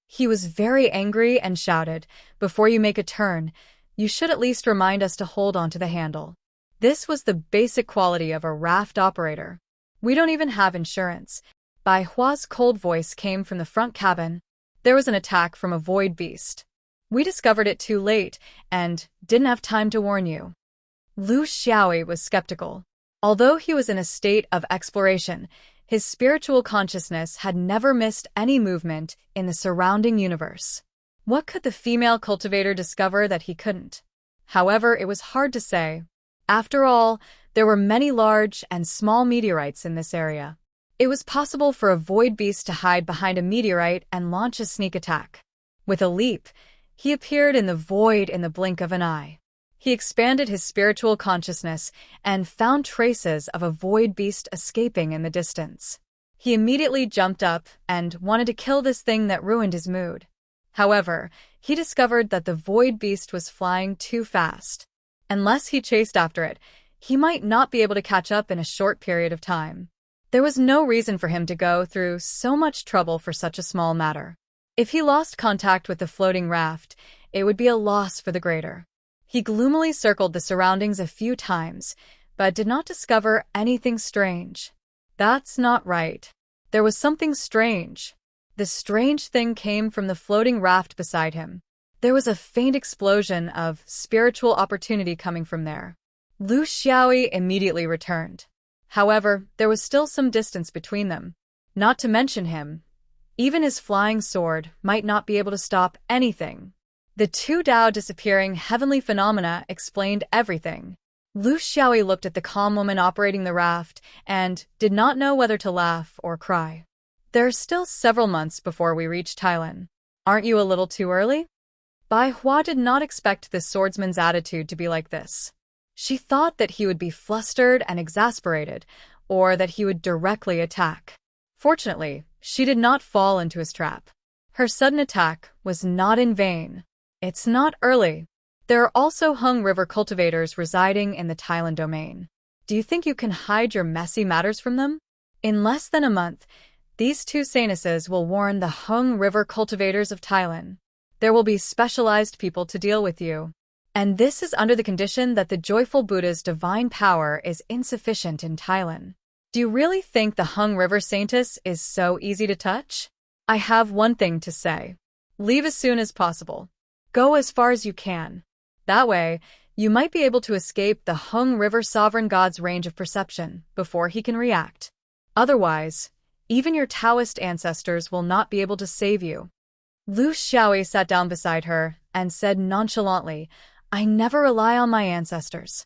He was very angry and shouted, "Before you make a turn, you should at least remind us to hold onto the handle." This was the basic quality of a raft operator. "We don't even have insurance." Bai Hua's cold voice came from the front cabin. "There was an attack from a void beast. We discovered it too late and didn't have time to warn you." Lu Xiaoyi was skeptical. Although he was in a state of exploration, his spiritual consciousness had never missed any movement in the surrounding universe. What could the female cultivator discover that he couldn't? However, it was hard to say. After all, there were many large and small meteorites in this area. It was possible for a void beast to hide behind a meteorite and launch a sneak attack. With a leap, he appeared in the void in the blink of an eye. He expanded his spiritual consciousness and found traces of a void beast escaping in the distance. He immediately jumped up and wanted to kill this thing that ruined his mood. However, he discovered that the void beast was flying too fast. Unless he chased after it, he might not be able to catch up in a short period of time. There was no reason for him to go through so much trouble for such a small matter. If he lost contact with the floating raft, it would be a loss for the greater. He gloomily circled the surroundings a few times, but did not discover anything strange. That's not right. There was something strange. The strange thing came from the floating raft beside him. There was a faint explosion of spiritual opportunity coming from there. Lu Xiaoyi immediately returned. However, there was still some distance between them. Not to mention him. Even his flying sword might not be able to stop anything. The 2 Dao disappearing heavenly phenomena explained everything. Lu Xiaoyi looked at the calm woman operating the raft and did not know whether to laugh or cry. "There are still several months before we reach Thailand. Aren't you a little too early?" Bai Hua did not expect this swordsman's attitude to be like this. She thought that he would be flustered and exasperated, or that he would directly attack. Fortunately, she did not fall into his trap. Her sudden attack was not in vain. It's not early. There are also Hung River cultivators residing in the Thailand domain. Do you think you can hide your messy matters from them? In less than a month, these two sanuses will warn the Hung River cultivators of Thailand. There will be specialized people to deal with you. And this is under the condition that the joyful Buddha's divine power is insufficient in Thailand. Do you really think the Hung River Saintess is so easy to touch? I have one thing to say. Leave as soon as possible. Go as far as you can. That way, you might be able to escape the Hung River Sovereign God's range of perception before he can react. Otherwise, even your Taoist ancestors will not be able to save you. Lu Xiaoyi sat down beside her and said nonchalantly, I never rely on my ancestors.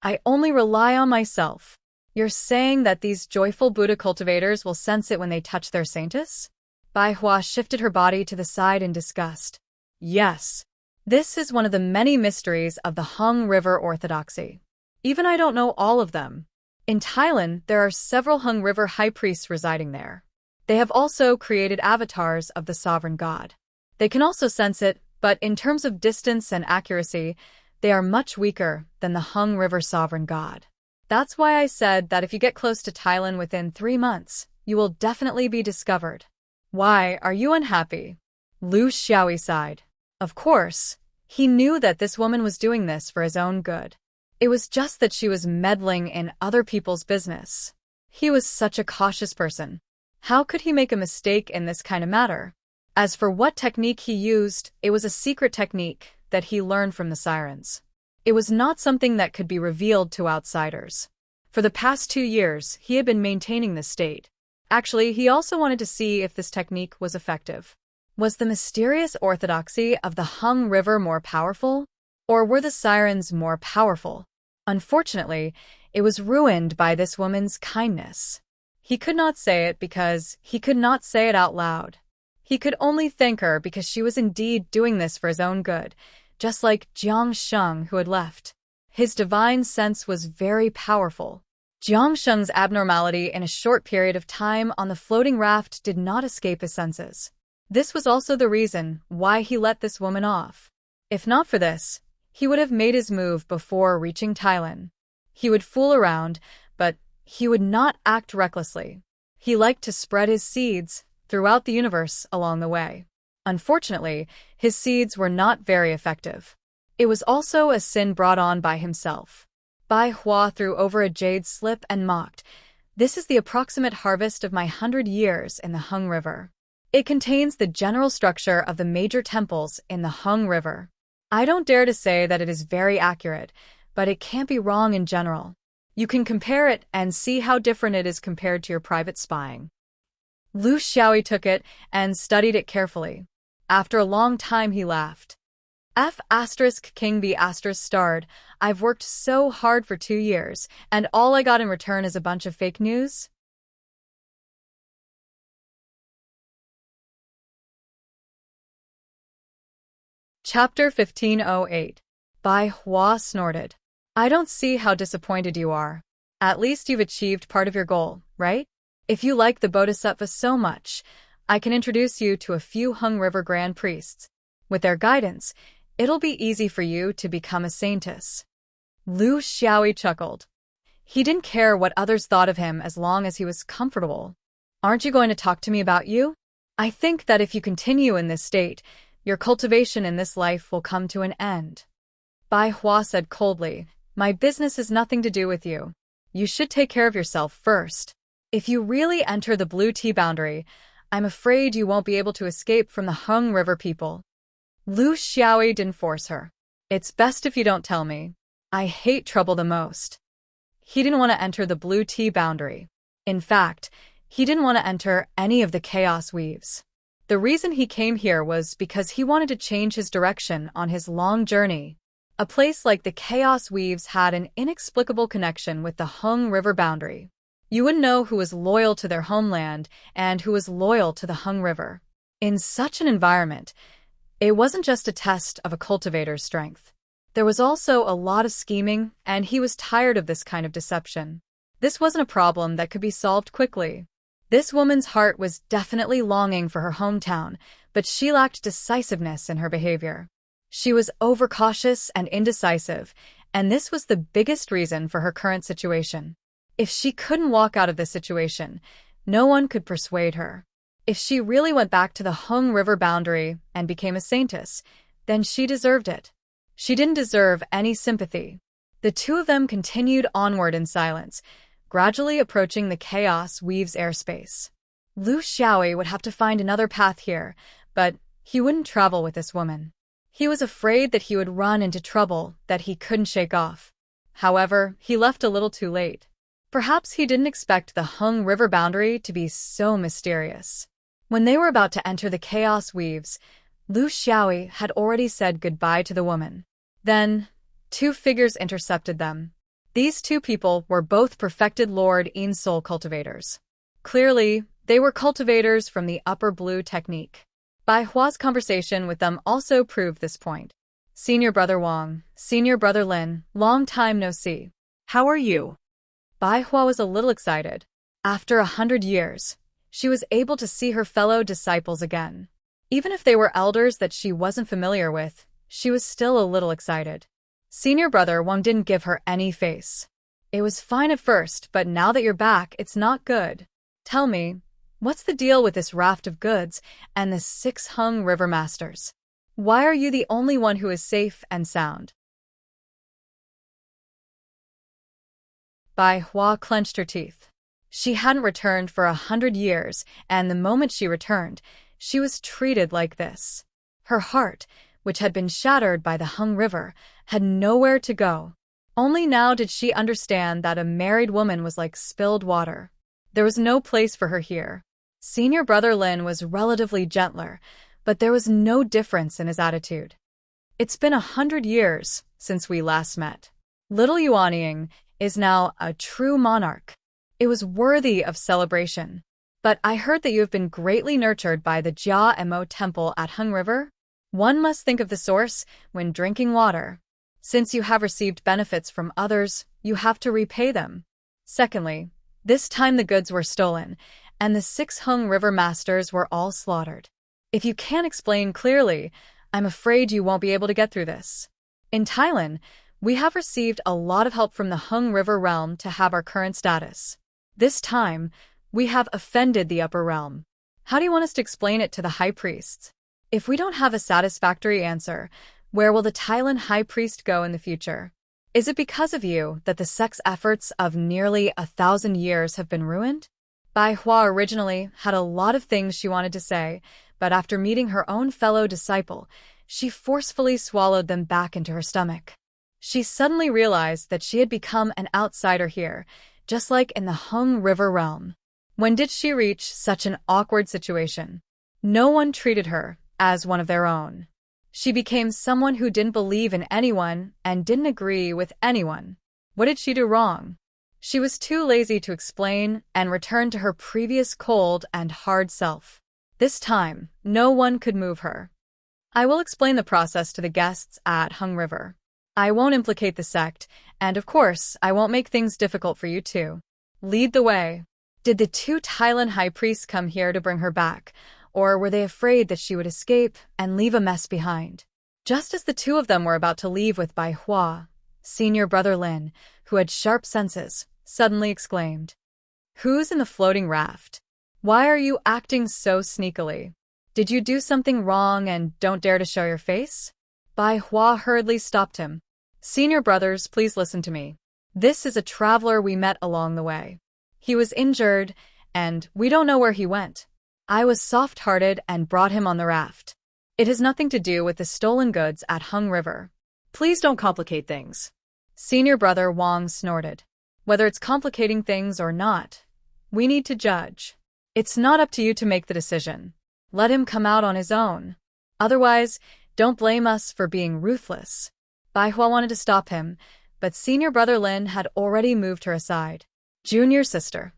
I only rely on myself. You're saying that these joyful Buddha cultivators will sense it when they touch their saintess? Bai Hua shifted her body to the side in disgust. Yes. This is one of the many mysteries of the Hung River orthodoxy. Even I don't know all of them. In Thailand, there are several Hung River high priests residing there. They have also created avatars of the sovereign god. They can also sense it, but in terms of distance and accuracy, they are much weaker than the Hung River sovereign god. That's why I said that if you get close to Thailand within 3 months, you will definitely be discovered. Why are you unhappy? Lu Xiaoyi sighed. Of course, he knew that this woman was doing this for his own good. It was just that she was meddling in other people's business. He was such a cautious person. How could he make a mistake in this kind of matter? As for what technique he used, it was a secret technique that he learned from the sirens. It was not something that could be revealed to outsiders. For the past 2 years, he had been maintaining this state. Actually, he also wanted to see if this technique was effective. Was the mysterious orthodoxy of the Hung River more powerful? Or were the sirens more powerful? Unfortunately, it was ruined by this woman's kindness. He could not say it because he could not say it out loud. He could only thank her because she was indeed doing this for his own good, just like Jiang Sheng who had left. His divine sense was very powerful. Jiang Sheng's abnormality in a short period of time on the floating raft did not escape his senses. This was also the reason why he let this woman off. If not for this, he would have made his move before reaching Thailand. He would fool around, but he would not act recklessly. He liked to spread his seeds throughout the universe along the way. Unfortunately, his seeds were not very effective. It was also a sin brought on by himself. Bai Hua threw over a jade slip and mocked, "This is the approximate harvest of my 100 years in the Hung River. It contains the general structure of the major temples in the Hung River. I don't dare to say that it is very accurate, but it can't be wrong in general. You can compare it and see how different it is compared to your private spying." Lu Xiaoyi took it and studied it carefully. After a long time he laughed. King B starred, "I've worked so hard for 2 years, and all I got in return is a bunch of fake news?" Chapter 1508. Bai Hua snorted. "I don't see how disappointed you are. At least you've achieved part of your goal, right? If you like the Bodhisattva so much, I can introduce you to a few Hung River Grand Priests. With their guidance, it'll be easy for you to become a saintess." Lu Xiaoyi chuckled. He didn't care what others thought of him as long as he was comfortable. "Aren't you going to talk to me about you? I think that if you continue in this state, your cultivation in this life will come to an end." Bai Hua said coldly, "My business has nothing to do with you. You should take care of yourself first. If you really enter the blue tea boundary, I'm afraid you won't be able to escape from the Hung River people." Lu Xiaoyi didn't force her. "It's best if you don't tell me. I hate trouble the most." He didn't want to enter the blue tea boundary. In fact, he didn't want to enter any of the chaos weaves. The reason he came here was because he wanted to change his direction on his long journey. A place like the chaos weaves had an inexplicable connection with the Hung River boundary. You wouldn't know who was loyal to their homeland and who was loyal to the Hung River. In such an environment, it wasn't just a test of a cultivator's strength. There was also a lot of scheming, and he was tired of this kind of deception. This wasn't a problem that could be solved quickly. This woman's heart was definitely longing for her hometown, but she lacked decisiveness in her behavior. She was overcautious and indecisive, and this was the biggest reason for her current situation. If she couldn't walk out of this situation, no one could persuade her. If she really went back to the Hung River boundary and became a saintess, then she deserved it. She didn't deserve any sympathy. The two of them continued onward in silence, gradually approaching the Chaos Weave's airspace. Lu Xiaoyi would have to find another path here, but he wouldn't travel with this woman. He was afraid that he would run into trouble that he couldn't shake off. However, he left a little too late. Perhaps he didn't expect the Hung River boundary to be so mysterious. When they were about to enter the Chaos Weaves, Lu Xiaoyi had already said goodbye to the woman. Then, two figures intercepted them. These two people were both perfected Lord Yin soul cultivators. Clearly, they were cultivators from the Upper Blue technique. Bai Hua's conversation with them also proved this point. Senior Brother Wang, Senior Brother Lin, long time no see. How are you? Bai Hua was a little excited. After 100 years, she was able to see her fellow disciples again. Even if they were elders that she wasn't familiar with, she was still a little excited. Senior Brother Wang didn't give her any face. It was fine at first, but now that you're back, it's not good. Tell me, what's the deal with this raft of goods and the 6 Hung River Masters? Why are you the only one who is safe and sound? Bai Hua clenched her teeth. She hadn't returned for 100 years, and the moment she returned, she was treated like this. Her heart, which had been shattered by the Hung River, had nowhere to go. Only now did she understand that a married woman was like spilled water. There was no place for her here. Senior Brother Lin was relatively gentler, but there was no difference in his attitude. It's been 100 years since we last met. Little Yuanying is now a true monarch. It was worthy of celebration. But I heard that you have been greatly nurtured by the Jia and Mo Temple at Hung River. One must think of the source when drinking water. Since you have received benefits from others, you have to repay them. Secondly, this time the goods were stolen, and the 6 Hung River Masters were all slaughtered. If you can't explain clearly, I'm afraid you won't be able to get through this. In Thailand, we have received a lot of help from the Hung River realm to have our current status. This time, we have offended the upper realm. How do you want us to explain it to the high priests? If we don't have a satisfactory answer, where will the Thailand high priest go in the future? Is it because of you that the sex efforts of nearly 1,000 years have been ruined? Bai Hua originally had a lot of things she wanted to say, but after meeting her own fellow disciple, she forcefully swallowed them back into her stomach. She suddenly realized that she had become an outsider here, just like in the Hung River realm. When did she reach such an awkward situation? No one treated her as one of their own. She became someone who didn't believe in anyone and didn't agree with anyone. What did she do wrong? She was too lazy to explain and returned to her previous cold and hard self. This time, no one could move her. I will explain the process to the guests at Hung River. I won't implicate the sect, and of course, I won't make things difficult for you too. Lead the way. Did the 2 Thailand high priests come here to bring her back, or were they afraid that she would escape and leave a mess behind? Just as the 2 of them were about to leave with Bai Hua, Senior Brother Lin, who had sharp senses, suddenly exclaimed, "Who's in the floating raft? Why are you acting so sneakily? Did you do something wrong and don't dare to show your face?" Bai Hua hurriedly stopped him. "Senior brothers, please listen to me. This is a traveler we met along the way. He was injured, and we don't know where he went. I was soft-hearted and brought him on the raft. It has nothing to do with the stolen goods at Hung River." Please don't complicate things. Senior Brother Wang snorted. "Whether it's complicating things or not, we need to judge. It's not up to you to make the decision. Let him come out on his own. Otherwise, don't blame us for being ruthless." Bai Hua wanted to stop him, but Senior Brother Lin had already moved her aside. "Junior sister.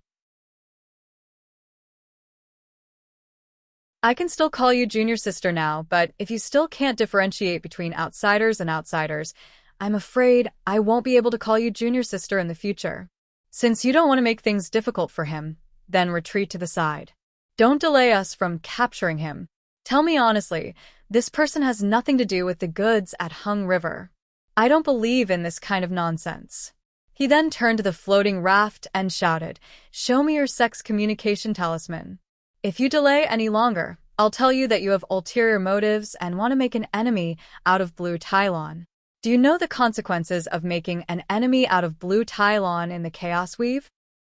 I can still call you junior sister now, but if you still can't differentiate between outsiders and outsiders, I'm afraid I won't be able to call you junior sister in the future." Since you don't want to make things difficult for him, then retreat to the side. Don't delay us from capturing him. Tell me honestly, this person has nothing to do with the goods at Hung River. I don't believe in this kind of nonsense. He then turned to the floating raft and shouted, "Show me your sex communication talisman. If you delay any longer, I'll tell you that you have ulterior motives and want to make an enemy out of Blue Tylon. Do you know the consequences of making an enemy out of Blue Tylon in the Chaos Weave?"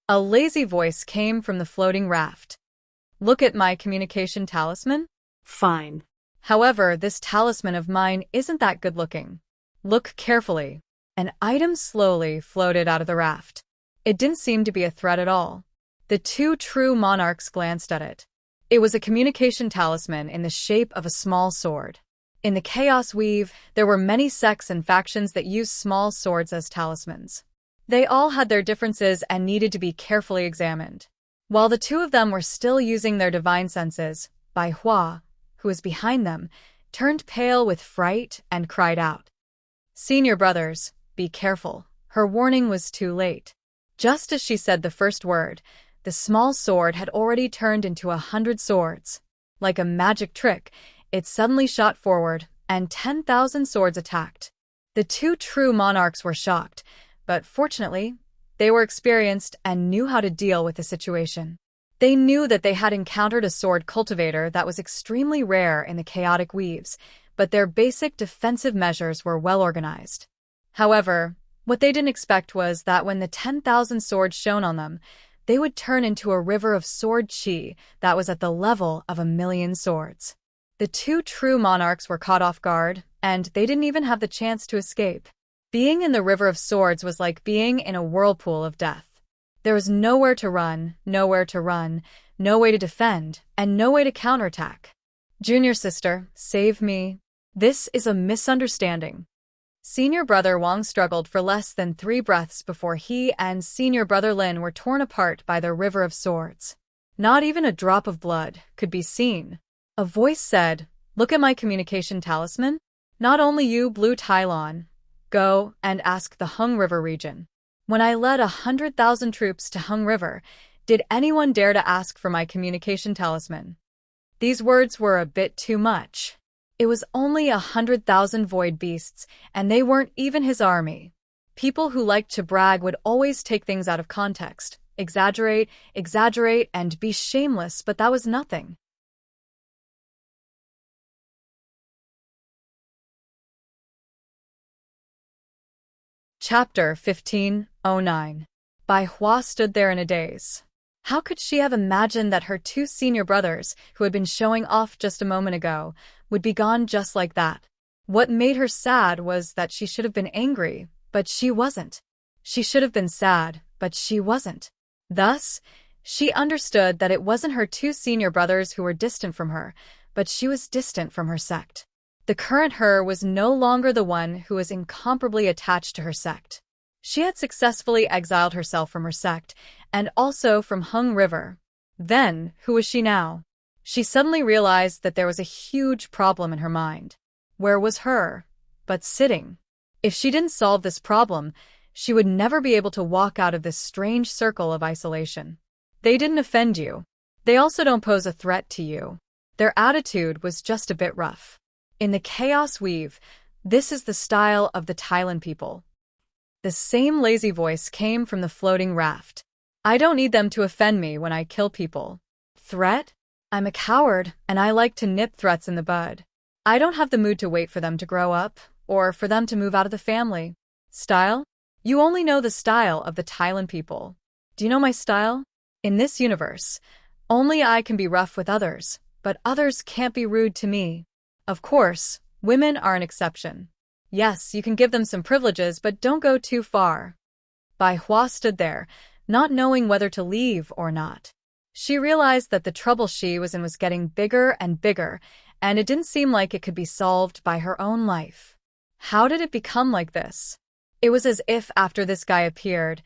A lazy voice came from the floating raft. "Look at my communication talisman." Fine. However, this talisman of mine isn't that good looking. Look carefully. An item slowly floated out of the raft. It didn't seem to be a threat at all. The two true monarchs glanced at it. It was a communication talisman in the shape of a small sword. In the Chaos Weave, there were many sects and factions that used small swords as talismans. They all had their differences and needed to be carefully examined. While the two of them were still using their divine senses, Bai Hua, who was behind them, turned pale with fright and cried out, "Senior brothers, be careful." Her warning was too late. Just as she said the first word, the small sword had already turned into 100 swords. Like a magic trick, it suddenly shot forward, and 10,000 swords attacked. The two true monarchs were shocked, but fortunately, they were experienced and knew how to deal with the situation. They knew that they had encountered a sword cultivator that was extremely rare in the chaotic weaves, but their basic defensive measures were well organized. However, what they didn't expect was that when the 10,000 swords shone on them, they would turn into a river of sword chi that was at the level of 1,000,000 swords. The two true monarchs were caught off guard, and they didn't even have the chance to escape. Being in the river of swords was like being in a whirlpool of death. There was nowhere to run, no way to defend, and no way to counterattack. "Junior sister, save me. This is a misunderstanding." Senior brother Wang struggled for less than 3 breaths before he and senior brother Lin were torn apart by the river of swords. Not even a drop of blood could be seen. A voice said, "Look at my communication talisman. Not only you, Blue Tylon. Go and ask the Hung River region. When I led 100,000 troops to Hung River, did anyone dare to ask for my communication talisman?" These words were a bit too much. It was only 100,000 void beasts, and they weren't even his army. People who liked to brag would always take things out of context, exaggerate, and be shameless, but that was nothing. Chapter 15:09. Bai Hua stood there in a daze. How could she have imagined that her 2 senior brothers, who had been showing off just a moment ago, would be gone just like that? What made her sad was that she should have been angry, but she wasn't. She should have been sad, but she wasn't. Thus, she understood that it wasn't her 2 senior brothers who were distant from her, but she was distant from her sect. The current her was no longer the one who was incomparably attached to her sect. She had successfully exiled herself from her sect, and also from Hung River. Then, who was she now? She suddenly realized that there was a huge problem in her mind. Where was her? But sitting. If she didn't solve this problem, she would never be able to walk out of this strange circle of isolation. They didn't offend you. They also don't pose a threat to you. Their attitude was just a bit rough. In the Chaos Weave, this is the style of the Tylon people. The same lazy voice came from the floating raft. "I don't need them to offend me when I kill people." Threat? I'm a coward, and I like to nip threats in the bud. I don't have the mood to wait for them to grow up, or for them to move out of the family. Style? You only know the style of the Tylon people. Do you know my style? In this universe, only I can be rough with others, but others can't be rude to me. Of course, women are an exception. Yes, you can give them some privileges, but don't go too far. Bai Hua stood there, not knowing whether to leave or not. She realized that the trouble she was in was getting bigger and bigger, and it didn't seem like it could be solved by her own life. How did it become like this? It was as if after this guy appeared,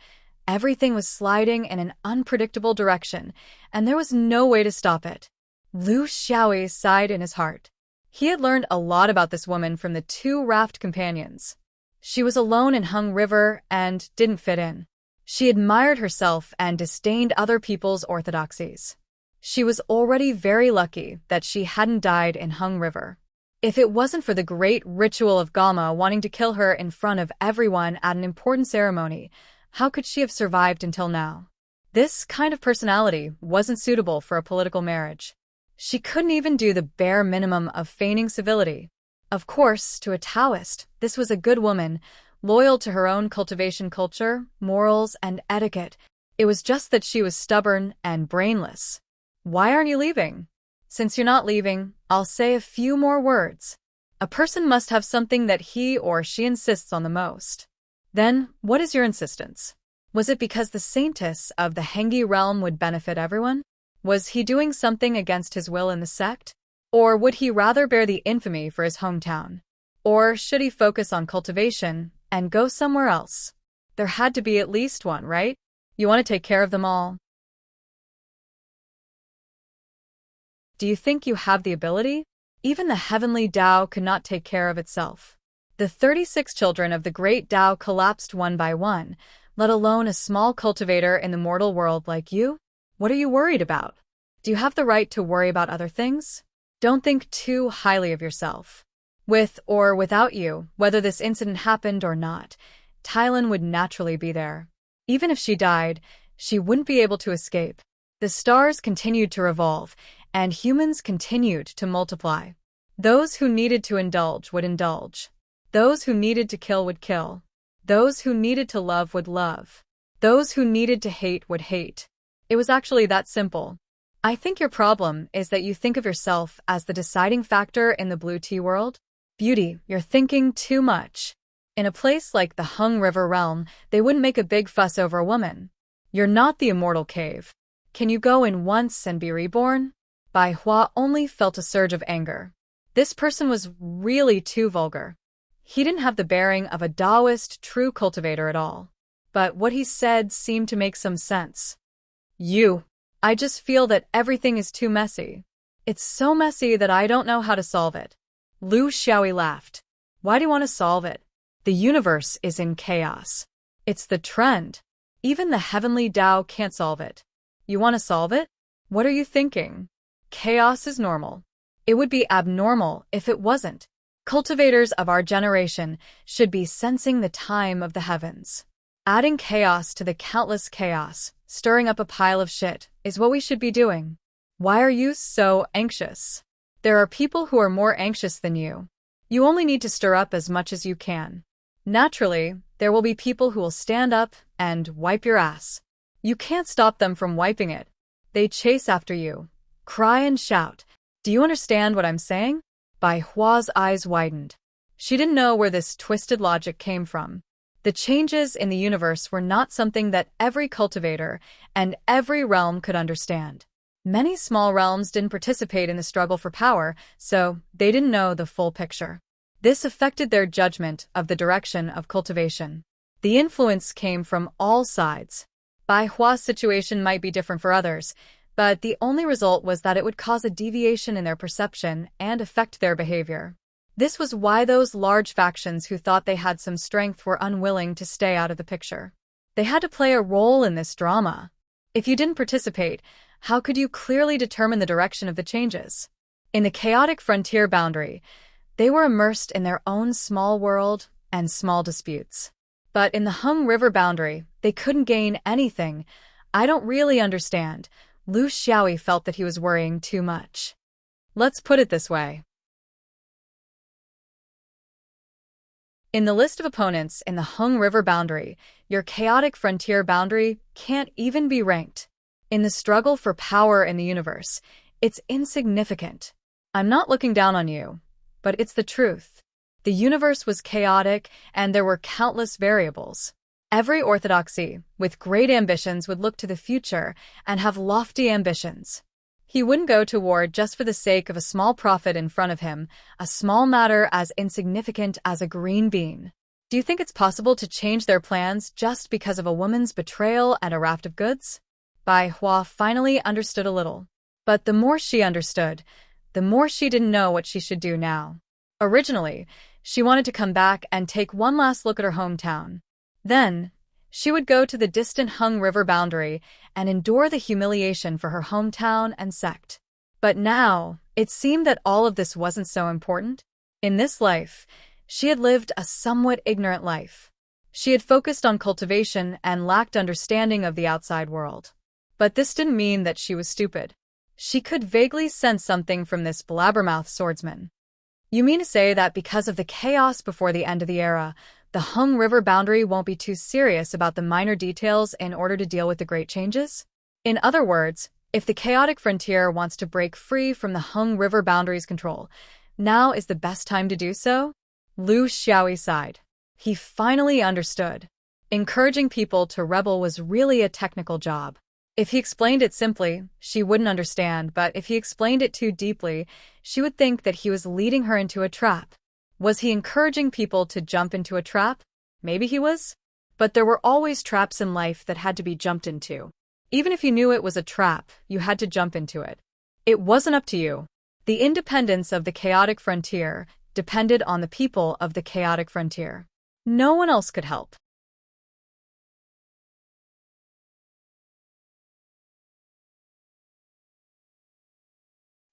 everything was sliding in an unpredictable direction, and there was no way to stop it. Lu Xiaoyi sighed in his heart. He had learned a lot about this woman from the 2 raft companions. She was alone in Hung River and didn't fit in. She admired herself and disdained other people's orthodoxies. She was already very lucky that she hadn't died in Hung River. If it wasn't for the great ritual of Gama wanting to kill her in front of everyone at an important ceremony, how could she have survived until now? This kind of personality wasn't suitable for a political marriage. She couldn't even do the bare minimum of feigning civility. Of course, to a Taoist, this was a good woman, loyal to her own cultivation culture, morals, and etiquette. It was just that she was stubborn and brainless. Why aren't you leaving? Since you're not leaving, I'll say a few more words. A person must have something that he or she insists on the most. Then, what is your insistence? Was it because the saintess of the Hengi realm would benefit everyone? Was he doing something against his will in the sect? Or would he rather bear the infamy for his hometown? Or should he focus on cultivation and go somewhere else? There had to be at least one, right? You want to take care of them all. Do you think you have the ability? Even the heavenly Tao could not take care of itself. The 36 children of the great Tao collapsed one by one, let alone a small cultivator in the mortal world like you? What are you worried about? Do you have the right to worry about other things? Don't think too highly of yourself. With or without you, whether this incident happened or not, Tylin would naturally be there. Even if she died, she wouldn't be able to escape. The stars continued to revolve, and humans continued to multiply. Those who needed to indulge would indulge. Those who needed to kill would kill. Those who needed to love would love. Those who needed to hate would hate. It was actually that simple. I think your problem is that you think of yourself as the deciding factor in the blue tea world. Beauty, you're thinking too much. In a place like the Hung River realm, they wouldn't make a big fuss over a woman. You're not the immortal cave. Can you go in once and be reborn? Bai Hua only felt a surge of anger. This person was really too vulgar. He didn't have the bearing of a Taoist true cultivator at all. But what he said seemed to make some sense. I just feel that everything is too messy. It's so messy that I don't know how to solve it. Lu Xiaoyi laughed. Why do you want to solve it? The universe is in chaos. It's the trend. Even the heavenly Tao can't solve it. You want to solve it? What are you thinking? Chaos is normal. It would be abnormal if it wasn't. Cultivators of our generation should be sensing the time of the heavens. Adding chaos to the countless chaos, stirring up a pile of shit, is what we should be doing. Why are you so anxious? There are people who are more anxious than you. You only need to stir up as much as you can. Naturally, there will be people who will stand up and wipe your ass. You can't stop them from wiping it. They chase after you. Cry and shout. Do you understand what I'm saying? Bai Hua's eyes widened. She didn't know where this twisted logic came from. The changes in the universe were not something that every cultivator and every realm could understand. Many small realms didn't participate in the struggle for power, so they didn't know the full picture. This affected their judgment of the direction of cultivation. The influence came from all sides. Bai Hua's situation might be different for others, but the only result was that it would cause a deviation in their perception and affect their behavior. This was why those large factions who thought they had some strength were unwilling to stay out of the picture. They had to play a role in this drama. If you didn't participate, how could you clearly determine the direction of the changes? In the chaotic frontier boundary, they were immersed in their own small world and small disputes. But in the Hung River boundary, they couldn't gain anything. I don't really understand. Lu Xiaoyi felt that he was worrying too much. Let's put it this way. In the list of opponents in the Hung River boundary, your chaotic frontier boundary can't even be ranked. In the struggle for power in the universe, it's insignificant. I'm not looking down on you, but it's the truth. The universe was chaotic, and there were countless variables. Every orthodoxy, with great ambitions, would look to the future and have lofty ambitions. He wouldn't go to war just for the sake of a small profit in front of him, a small matter as insignificant as a green bean. Do you think it's possible to change their plans just because of a woman's betrayal and a raft of goods? Bai Hua finally understood a little. But the more she understood, the more she didn't know what she should do now. Originally, she wanted to come back and take one last look at her hometown. Then, She would go to the distant Hung River boundary and endure the humiliation for her hometown and sect. But now, it seemed that all of this wasn't so important. In this life, she had lived a somewhat ignorant life. She had focused on cultivation and lacked understanding of the outside world. But this didn't mean that she was stupid. She could vaguely sense something from this blabbermouth swordsman. You mean to say that because of the chaos before the end of the era, the Hung River boundary won't be too serious about the minor details in order to deal with the great changes? In other words, if the chaotic frontier wants to break free from the Hung River boundary's control, now is the best time to do so? Lu Xiaoyi sighed. He finally understood. Encouraging people to rebel was really a technical job. If he explained it simply, she wouldn't understand, but if he explained it too deeply, she would think that he was leading her into a trap. Was he encouraging people to jump into a trap? Maybe he was. But there were always traps in life that had to be jumped into. Even if you knew it was a trap, you had to jump into it. It wasn't up to you. The independence of the chaotic frontier depended on the people of the chaotic frontier. No one else could help.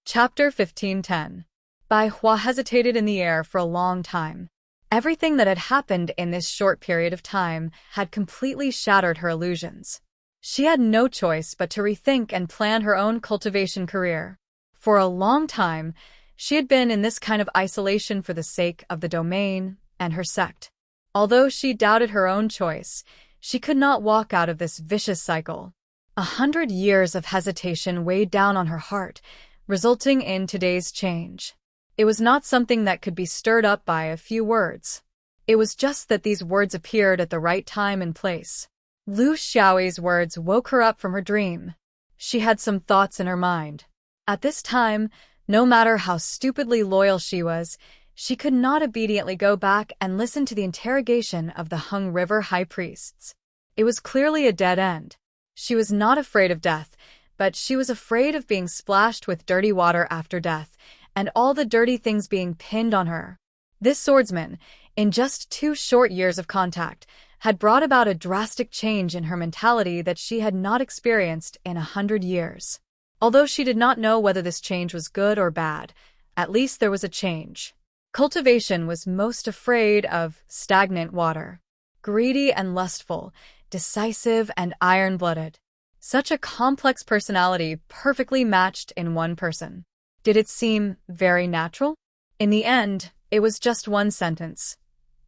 Chapter 15:10. Bai Hua hesitated in the air for a long time. Everything that had happened in this short period of time had completely shattered her illusions. She had no choice but to rethink and plan her own cultivation career. For a long time, she had been in this kind of isolation for the sake of the domain and her sect. Although she doubted her own choice, she could not walk out of this vicious cycle. 100 years of hesitation weighed down on her heart, resulting in today's change. It was not something that could be stirred up by a few words. It was just that these words appeared at the right time and place. Lu Xiaoyi's words woke her up from her dream. She had some thoughts in her mind. At this time, no matter how stupidly loyal she was, she could not obediently go back and listen to the interrogation of the Hung River high priests. It was clearly a dead end. She was not afraid of death, but she was afraid of being splashed with dirty water after death, and all the dirty things being pinned on her. This swordsman, in just 2 short years of contact, had brought about a drastic change in her mentality that she had not experienced in 100 years. Although she did not know whether this change was good or bad, at least there was a change. Cultivation was most afraid of stagnant water. Greedy and lustful, decisive and iron-blooded. Such a complex personality perfectly matched in one person. Did it seem very natural? In the end, it was just one sentence.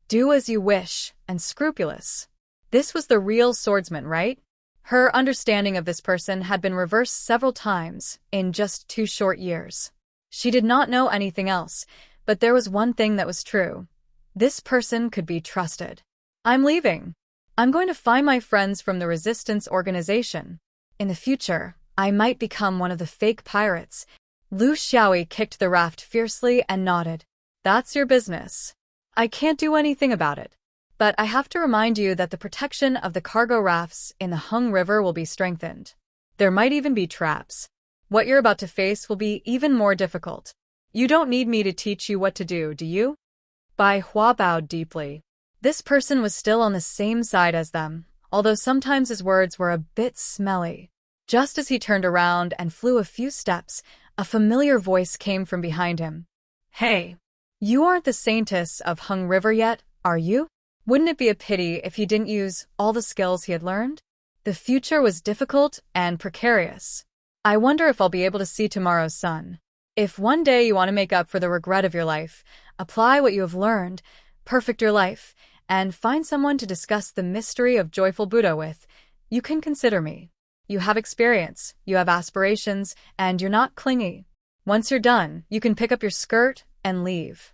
Do as you wish, and scrupulous. This was the real swordsman, right? Her understanding of this person had been reversed several times in just 2 short years. She did not know anything else, but there was one thing that was true. This person could be trusted. I'm leaving. I'm going to find my friends from the resistance organization. In the future, I might become one of the fake pirates. Lu Xiaoyi kicked the raft fiercely and nodded. That's your business. I can't do anything about it. But I have to remind you that the protection of the cargo rafts in the Hung River will be strengthened. There might even be traps. What you're about to face will be even more difficult. You don't need me to teach you what to do, do you? Bai Hua bowed deeply. This person was still on the same side as them, although sometimes his words were a bit smelly. Just as he turned around and flew a few steps, a familiar voice came from behind him. Hey, you aren't the saintess of Hung River yet, are you? Wouldn't it be a pity if he didn't use all the skills he had learned? The future was difficult and precarious. I wonder if I'll be able to see tomorrow's sun. If one day you want to make up for the regret of your life, apply what you have learned, perfect your life, and find someone to discuss the mystery of joyful Buddha with, you can consider me. You have experience, you have aspirations, and you're not clingy. Once you're done, you can pick up your skirt and leave.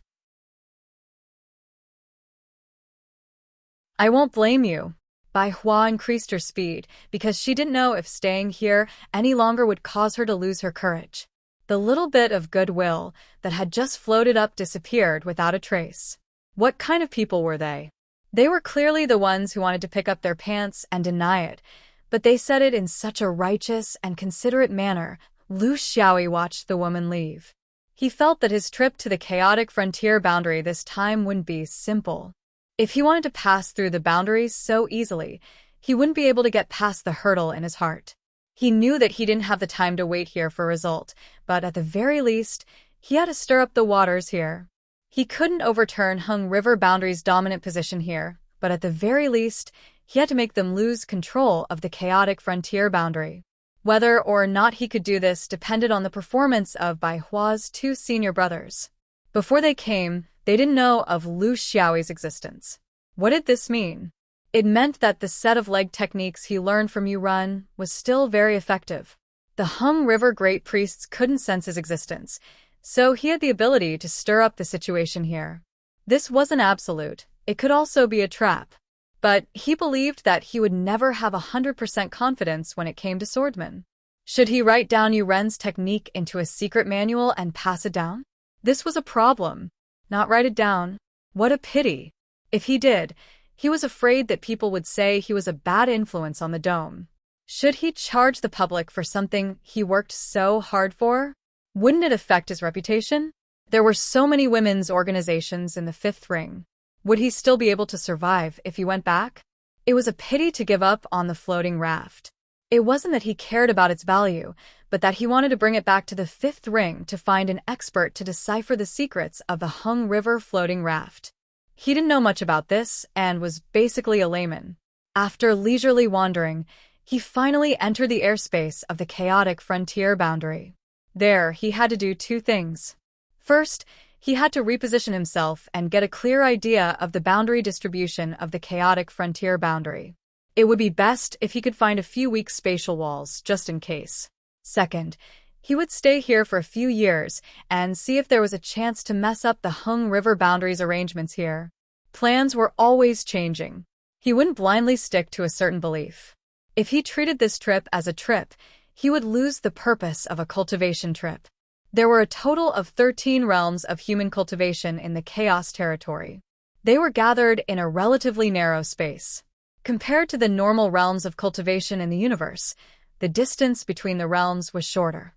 I won't blame you. Bai Hua increased her speed because she didn't know if staying here any longer would cause her to lose her courage. The little bit of goodwill that had just floated up disappeared without a trace. What kind of people were they? They were clearly the ones who wanted to pick up their pants and deny it, but they said it in such a righteous and considerate manner. Lu Xiaoyi watched the woman leave. He felt that his trip to the chaotic frontier boundary this time wouldn't be simple. If he wanted to pass through the boundaries so easily, He wouldn't be able to get past the hurdle in his heart. He knew that he didn't have the time to wait here for a result, but at the very least, he had to stir up the waters here. He couldn't overturn Hung River Boundary's dominant position here, but at the very least, he had to make them lose control of the chaotic frontier boundary. Whether or not he could do this depended on the performance of Bai Hua's two senior brothers. Before they came, they didn't know of Lu Xiaoyi's existence. What did this mean? It meant that the set of leg techniques he learned from Yu Run was still very effective. The Hung River Great Priests couldn't sense his existence, so he had the ability to stir up the situation here. This wasn't absolute. It could also be a trap. But he believed that he would never have 100% confidence when it came to swordmen. Should he write down Yu Ren's technique into a secret manual and pass it down? This was a problem. Not write it down. What a pity. If he did, he was afraid that people would say he was a bad influence on the dome. Should he charge the public for something he worked so hard for? Wouldn't it affect his reputation? There were so many women's organizations in the fifth ring. Would he still be able to survive if he went back? It was a pity to give up on the floating raft. It wasn't that he cared about its value, but that he wanted to bring it back to the fifth ring to find an expert to decipher the secrets of the Hung River floating raft. He didn't know much about this and was basically a layman. After leisurely wandering, he finally entered the airspace of the chaotic frontier boundary. There, he had to do two things. First, he had to reposition himself and get a clear idea of the boundary distribution of the chaotic frontier boundary. It would be best if he could find a few weak spatial walls, just in case. Second, he would stay here for a few years and see if there was a chance to mess up the Hung River boundaries arrangements here. Plans were always changing. He wouldn't blindly stick to a certain belief. If he treated this trip as a trip, he would lose the purpose of a cultivation trip. There were a total of 13 realms of human cultivation in the Chaos Territory. They were gathered in a relatively narrow space. Compared to the normal realms of cultivation in the universe, the distance between the realms was shorter.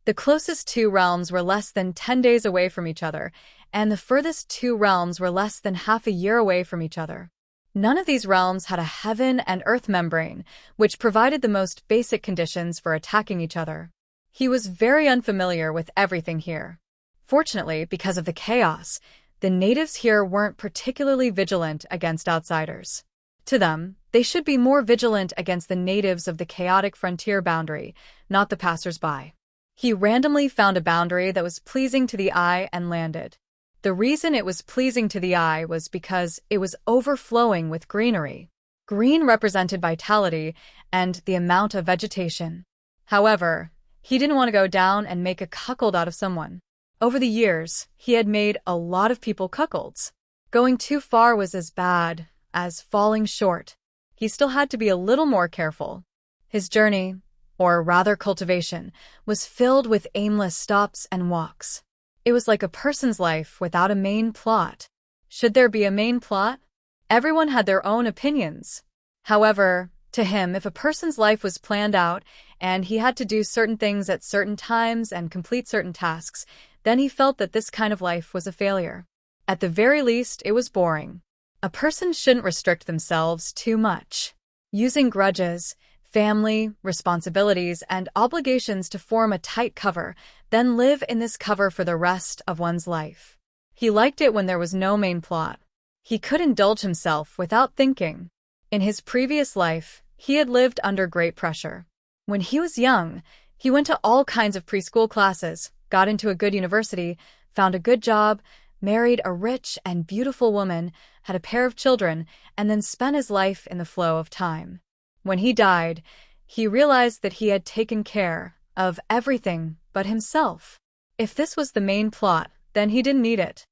The closest two realms were less than 10 days away from each other, and the furthest two realms were less than half a year away from each other. None of these realms had a heaven and earth membrane, which provided the most basic conditions for attacking each other. He was very unfamiliar with everything here. Fortunately, because of the chaos, the natives here weren't particularly vigilant against outsiders. To them, they should be more vigilant against the natives of the chaotic frontier boundary, not the passers-by. He randomly found a boundary that was pleasing to the eye and landed. The reason it was pleasing to the eye was because it was overflowing with greenery. Green represented vitality and the amount of vegetation. However, he didn't want to go down and make a cuckold out of someone. Over the years, he had made a lot of people cuckolds. Going too far was as bad as falling short. He still had to be a little more careful. His journey, or rather cultivation, was filled with aimless stops and walks. It was like a person's life without a main plot. Should there be a main plot? Everyone had their own opinions. However, to him, if a person's life was planned out and he had to do certain things at certain times and complete certain tasks, then he felt that this kind of life was a failure. At the very least, it was boring. A person shouldn't restrict themselves too much. Using grudges, family, responsibilities, and obligations to form a tight cover, then live in this cover for the rest of one's life. He liked it when there was no main plot. He could indulge himself without thinking. In his previous life, he had lived under great pressure. When he was young, he went to all kinds of preschool classes, got into a good university, found a good job, married a rich and beautiful woman, had a pair of children, and then spent his life in the flow of time. When he died, he realized that he had taken care of everything but himself. If this was the main plot, then he didn't need it.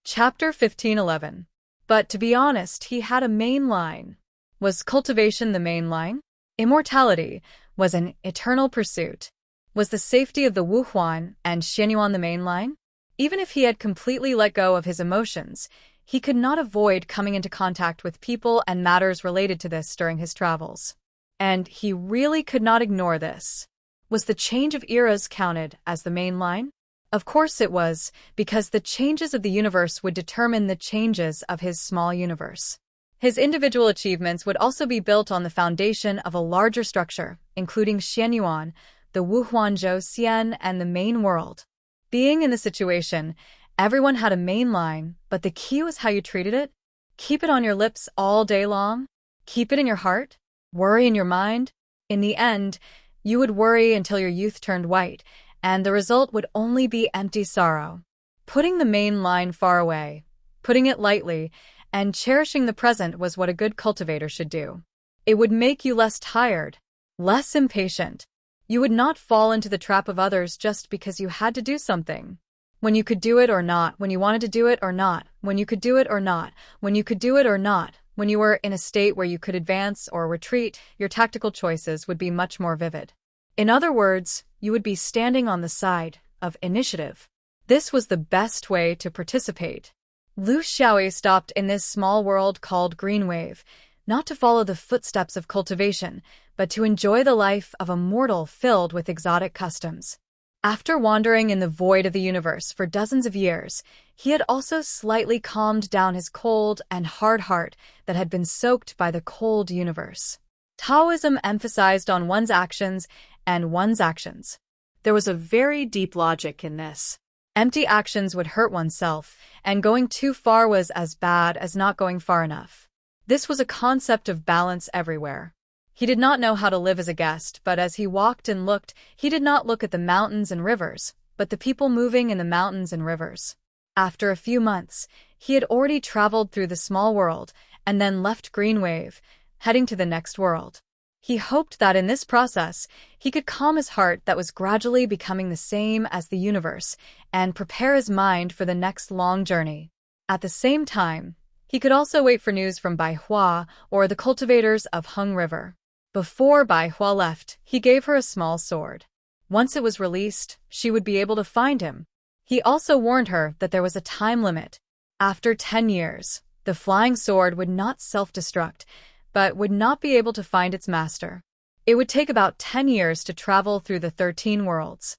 Chapter 1511. But to be honest, he had a main line. Was cultivation the main line? Immortality was an eternal pursuit. Was the safety of the Wuhuan and Xianyuan the main line? Even if he had completely let go of his emotions, he could not avoid coming into contact with people and matters related to this during his travels. And he really could not ignore this. Was the change of eras counted as the main line? Of course it was, because the changes of the universe would determine the changes of his small universe. His individual achievements would also be built on the foundation of a larger structure, including Xianyuan, the Wuhuanzhou Xian, and the main world. Being in the situation, everyone had a main line, but the key was how you treated it. Keep it on your lips all day long? Keep it in your heart? Worry in your mind? In the end, you would worry until your youth turned white, and the result would only be empty sorrow. Putting the main line far away, putting it lightly, and cherishing the present was what a good cultivator should do. It would make you less tired, less impatient. You would not fall into the trap of others just because you had to do something. When you could do it or not, when you wanted to do it or not, when you could do it or not, when you could do it or not, when you were in a state where you could advance or retreat, your tactical choices would be much more vivid. In other words, you would be standing on the side of initiative. This was the best way to participate. Lu Xiaoyi stopped in this small world called Green Wave, not to follow the footsteps of cultivation, but to enjoy the life of a mortal filled with exotic customs. After wandering in the void of the universe for dozens of years, he had also slightly calmed down his cold and hard heart that had been soaked by the cold universe. Taoism emphasized on one's actions and one's actions. There was a very deep logic in this. Empty actions would hurt oneself, and going too far was as bad as not going far enough. This was a concept of balance everywhere. He did not know how to live as a guest, but as he walked and looked, he did not look at the mountains and rivers, but the people moving in the mountains and rivers. After a few months, he had already traveled through the small world and then left Green Wave, heading to the next world. He hoped that in this process, he could calm his heart that was gradually becoming the same as the universe and prepare his mind for the next long journey. At the same time, he could also wait for news from Bai Hua or the cultivators of Hung River. Before Bai Hua left, he gave her a small sword. Once it was released, she would be able to find him. He also warned her that there was a time limit. After 10 years, the flying sword would not self-destruct, but would not be able to find its master. It would take about 10 years to travel through the 13 worlds.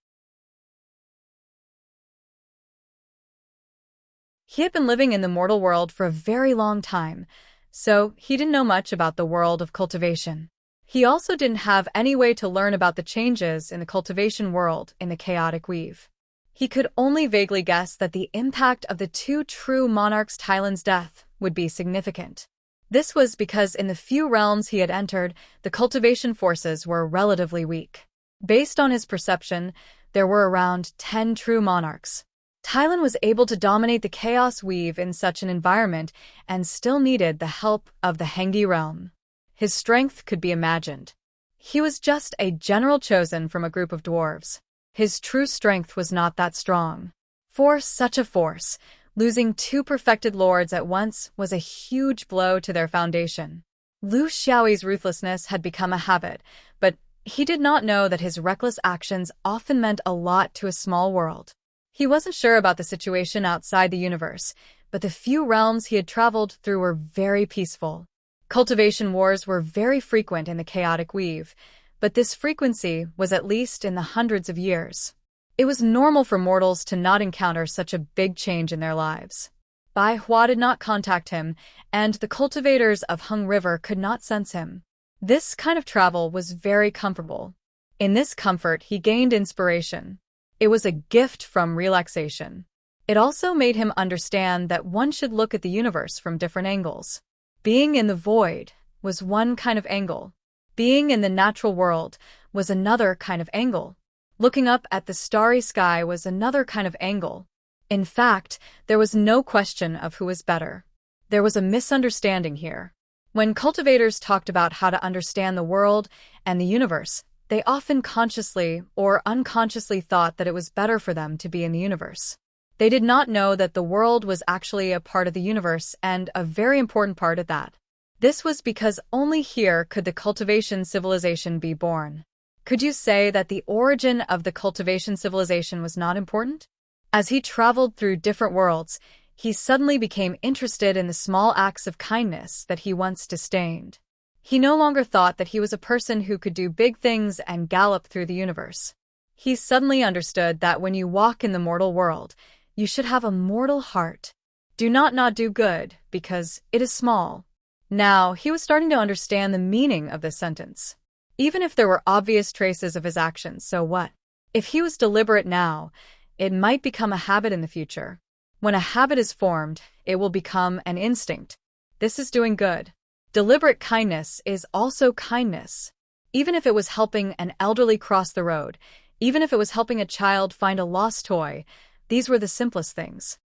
He had been living in the mortal world for a very long time, so he didn't know much about the world of cultivation. He also didn't have any way to learn about the changes in the cultivation world in the chaotic weave. He could only vaguely guess that the impact of the two true monarchs' Tylan's death would be significant. This was because in the few realms he had entered, the cultivation forces were relatively weak. Based on his perception, there were around 10 true monarchs. Tylan was able to dominate the chaos weave in such an environment and still needed the help of the Hengdi realm. His strength could be imagined. He was just a general chosen from a group of dwarves. His true strength was not that strong. For such a force, losing 2 perfected lords at once was a huge blow to their foundation. Lu Xiaoyi's ruthlessness had become a habit, but he did not know that his reckless actions often meant a lot to a small world. He wasn't sure about the situation outside the universe, but the few realms he had traveled through were very peaceful. Cultivation wars were very frequent in the chaotic weave, but this frequency was at least in the hundreds of years. It was normal for mortals to not encounter such a big change in their lives. Bai Hua did not contact him, and the cultivators of Hung River could not sense him. This kind of travel was very comfortable. In this comfort, he gained inspiration. It was a gift from relaxation. It also made him understand that one should look at the universe from different angles. Being in the void was one kind of angle. Being in the natural world was another kind of angle. Looking up at the starry sky was another kind of angle. In fact, there was no question of who was better. There was a misunderstanding here. When cultivators talked about how to understand the world and the universe, they often consciously or unconsciously thought that it was better for them to be in the universe. They did not know that the world was actually a part of the universe and a very important part at that. This was because only here could the cultivation civilization be born. Could you say that the origin of the cultivation civilization was not important? As he traveled through different worlds, he suddenly became interested in the small acts of kindness that he once disdained. He no longer thought that he was a person who could do big things and gallop through the universe. He suddenly understood that when you walk in the mortal world, you should have a mortal heart. Do not do good, because it is small. Now, he was starting to understand the meaning of this sentence. Even if there were obvious traces of his actions, so what? If he was deliberate now, it might become a habit in the future. When a habit is formed, it will become an instinct. This is doing good. Deliberate kindness is also kindness. Even if it was helping an elderly cross the road, even if it was helping a child find a lost toy, these were the simplest things.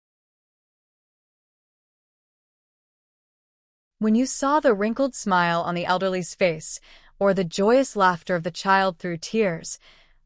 When you saw the wrinkled smile on the elderly's face, or the joyous laughter of the child through tears,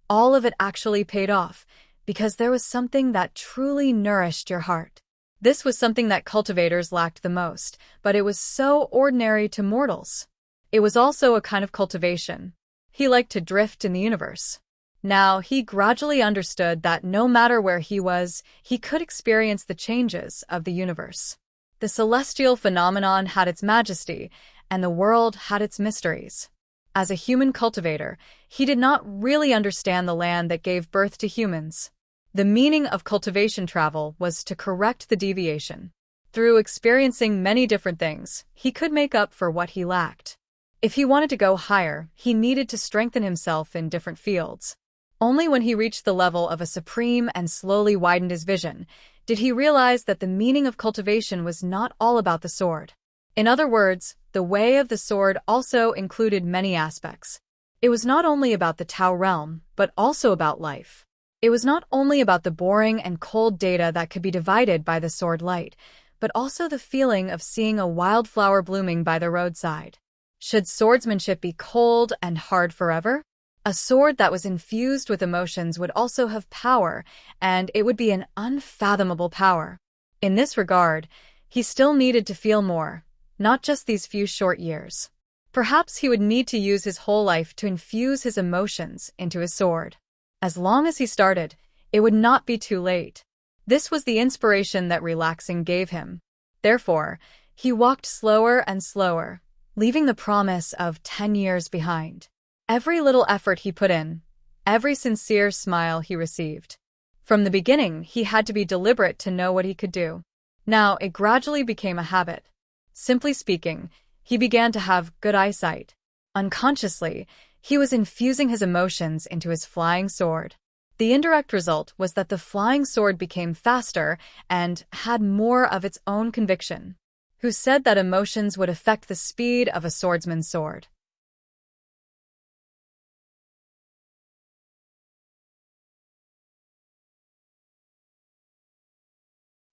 all of it actually paid off, because there was something that truly nourished your heart. This was something that cultivators lacked the most, but it was so ordinary to mortals. It was also a kind of cultivation. He liked to drift in the universe. Now, he gradually understood that no matter where he was, he could experience the changes of the universe. The celestial phenomenon had its majesty, and the world had its mysteries. As a human cultivator, he did not really understand the land that gave birth to humans. The meaning of cultivation travel was to correct the deviation. Through experiencing many different things, he could make up for what he lacked. If he wanted to go higher, he needed to strengthen himself in different fields. Only when he reached the level of a supreme and slowly widened his vision, did he realize that the meaning of cultivation was not all about the sword. In other words, the way of the sword also included many aspects. It was not only about the Tao realm, but also about life. It was not only about the boring and cold data that could be divided by the sword light, but also the feeling of seeing a wildflower blooming by the roadside. Should swordsmanship be cold and hard forever? A sword that was infused with emotions would also have power, and it would be an unfathomable power. In this regard, he still needed to feel more, not just these few short years. Perhaps he would need to use his whole life to infuse his emotions into his sword. As long as he started, it would not be too late. This was the inspiration that relaxing gave him. Therefore, he walked slower and slower, leaving the promise of 10 years behind. Every little effort he put in, every sincere smile he received. From the beginning, he had to be deliberate to know what he could do. Now, it gradually became a habit. Simply speaking, he began to have good eyesight. Unconsciously, he was infusing his emotions into his flying sword. The indirect result was that the flying sword became faster and had more of its own conviction. Who said that emotions would affect the speed of a swordsman's sword?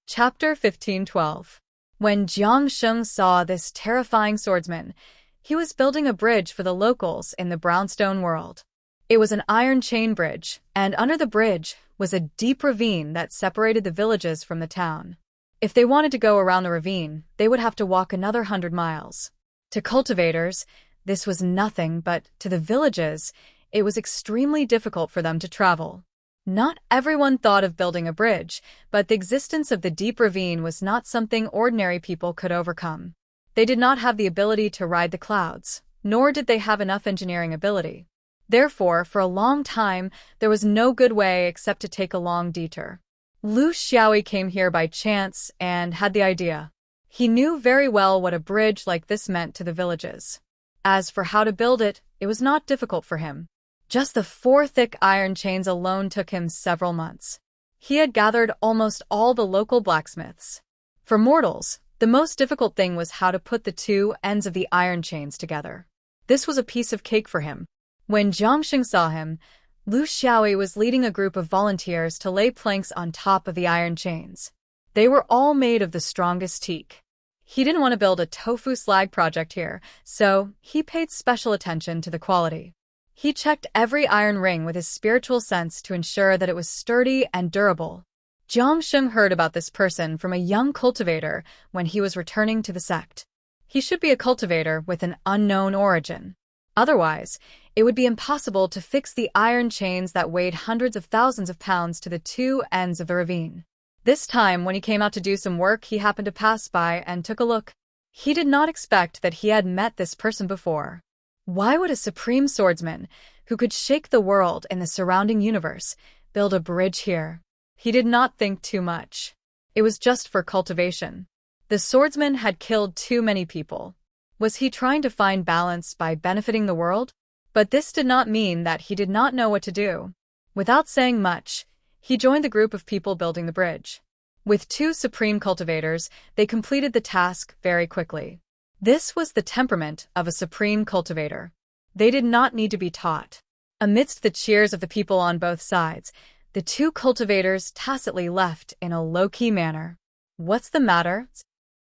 Chapter 15:12. When Jiang Sheng saw this terrifying swordsman, he was building a bridge for the locals in the brownstone world. It was an iron chain bridge, and under the bridge was a deep ravine that separated the villages from the town. If they wanted to go around the ravine, they would have to walk another 100 miles. To cultivators, this was nothing, but to the villages, it was extremely difficult for them to travel. Not everyone thought of building a bridge, but the existence of the deep ravine was not something ordinary people could overcome. They did not have the ability to ride the clouds, nor did they have enough engineering ability. Therefore, for a long time, there was no good way except to take a long detour. Lu Xiaoyi came here by chance and had the idea. He knew very well what a bridge like this meant to the villages. As for how to build it, it was not difficult for him. Just the 4 thick iron chains alone took him several months. He had gathered almost all the local blacksmiths. For mortals, the most difficult thing was how to put the 2 ends of the iron chains together. This was a piece of cake for him. When Jiangxing saw him, Lu Xiaoyi was leading a group of volunteers to lay planks on top of the iron chains. They were all made of the strongest teak. He didn't want to build a tofu slag project here, so he paid special attention to the quality. He checked every iron ring with his spiritual sense to ensure that it was sturdy and durable. Jiangsheng heard about this person from a young cultivator when he was returning to the sect. He should be a cultivator with an unknown origin. Otherwise, it would be impossible to fix the iron chains that weighed hundreds of thousands of pounds to the 2 ends of the ravine. This time, when he came out to do some work, he happened to pass by and took a look. He did not expect that he had met this person before. Why would a supreme swordsman, who could shake the world and the surrounding universe, build a bridge here? He did not think too much. It was just for cultivation. The swordsman had killed too many people. Was he trying to find balance by benefiting the world? But this did not mean that he did not know what to do. Without saying much, he joined the group of people building the bridge. With 2 supreme cultivators, they completed the task very quickly. This was the temperament of a supreme cultivator. They did not need to be taught. Amidst the cheers of the people on both sides, the 2 cultivators tacitly left in a low-key manner. "What's the matter?"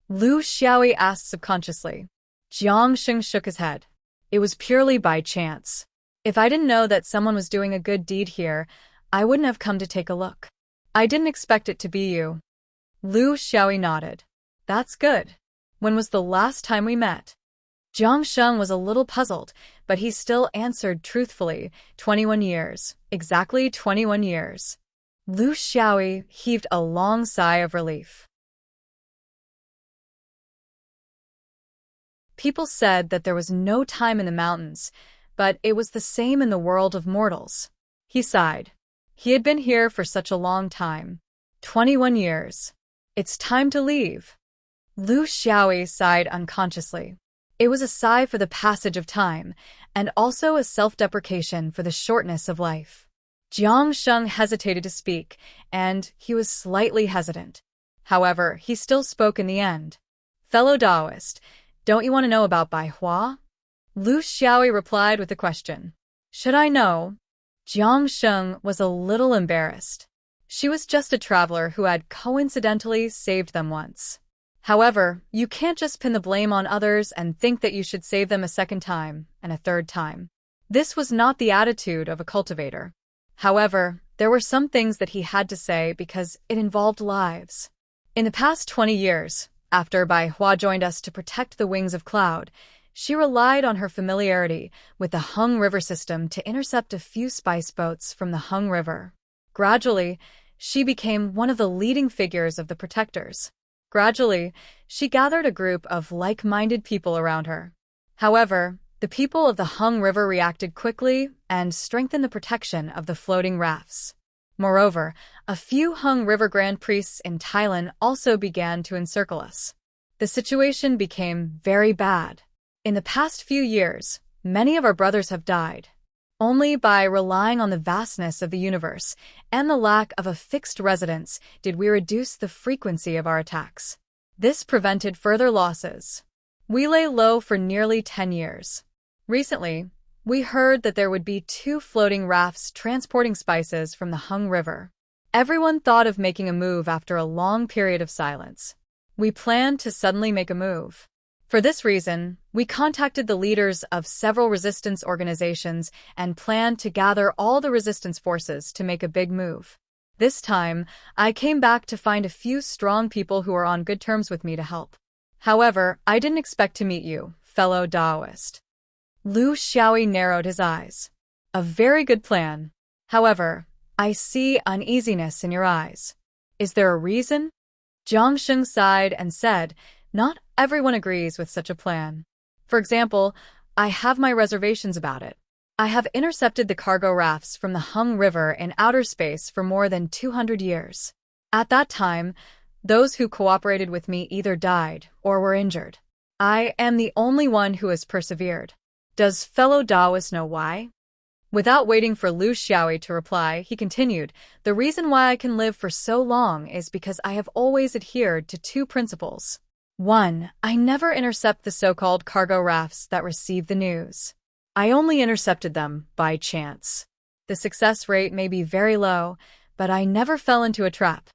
Lu Xiaoyi asked subconsciously. Jiang Sheng shook his head. "It was purely by chance. If I didn't know that someone was doing a good deed here, I wouldn't have come to take a look. I didn't expect it to be you." Lu Xiaoyi nodded. "That's good. When was the last time we met?" Jiang Sheng was a little puzzled, but he still answered truthfully, 21 years. Exactly 21 years. Lu Xiaoyi heaved a long sigh of relief. People said that there was no time in the mountains, but it was the same in the world of mortals. He sighed. He had been here for such a long time. 21 years. It's time to leave. Lu Xiaoyi sighed unconsciously. It was a sigh for the passage of time, and also a self-deprecation for the shortness of life. Jiang Sheng hesitated to speak, and he was slightly hesitant. However, he still spoke in the end. "Fellow Taoist, don't you want to know about Bai Hua?" Lu Xiaoyi replied with a question. "Should I know?" Jiang Sheng was a little embarrassed. She was just a traveler who had coincidentally saved them once. However, you can't just pin the blame on others and think that you should save them a second time and a third time. This was not the attitude of a cultivator. However, there were some things that he had to say because it involved lives. In the past 20 years, after Bai Hua joined us to protect the wings of cloud, she relied on her familiarity with the Hung River system to intercept a few spice boats from the Hung River. Gradually, she became one of the leading figures of the protectors. Gradually, she gathered a group of like-minded people around her. However, the people of the Hung River reacted quickly and strengthened the protection of the floating rafts. Moreover, a few Hung River Grand Priests in Thailand also began to encircle us. The situation became very bad. In the past few years, many of our brothers have died. Only by relying on the vastness of the universe and the lack of a fixed residence did we reduce the frequency of our attacks. This prevented further losses. We lay low for nearly 10 years. Recently, we heard that there would be 2 floating rafts transporting spices from the Hung River. Everyone thought of making a move after a long period of silence. We planned to suddenly make a move. For this reason, we contacted the leaders of several resistance organizations and planned to gather all the resistance forces to make a big move. This time, I came back to find a few strong people who are on good terms with me to help. However, I didn't expect to meet you, fellow Taoist. Lu Xiaoyi narrowed his eyes. A very good plan. However, I see uneasiness in your eyes. Is there a reason? Jiang Sheng sighed and said, "Not everyone agrees with such a plan. For example, I have my reservations about it. I have intercepted the cargo rafts from the Hung River in outer space for more than 200 years. At that time, those who cooperated with me either died or were injured. I am the only one who has persevered. Does fellow Taoist know why?" Without waiting for Lu Xiaoyi to reply, he continued, "The reason why I can live for so long is because I have always adhered to 2 principles. 1. I never intercept the so-called cargo rafts that receive the news. I only intercepted them by chance. The success rate may be very low, but I never fell into a trap.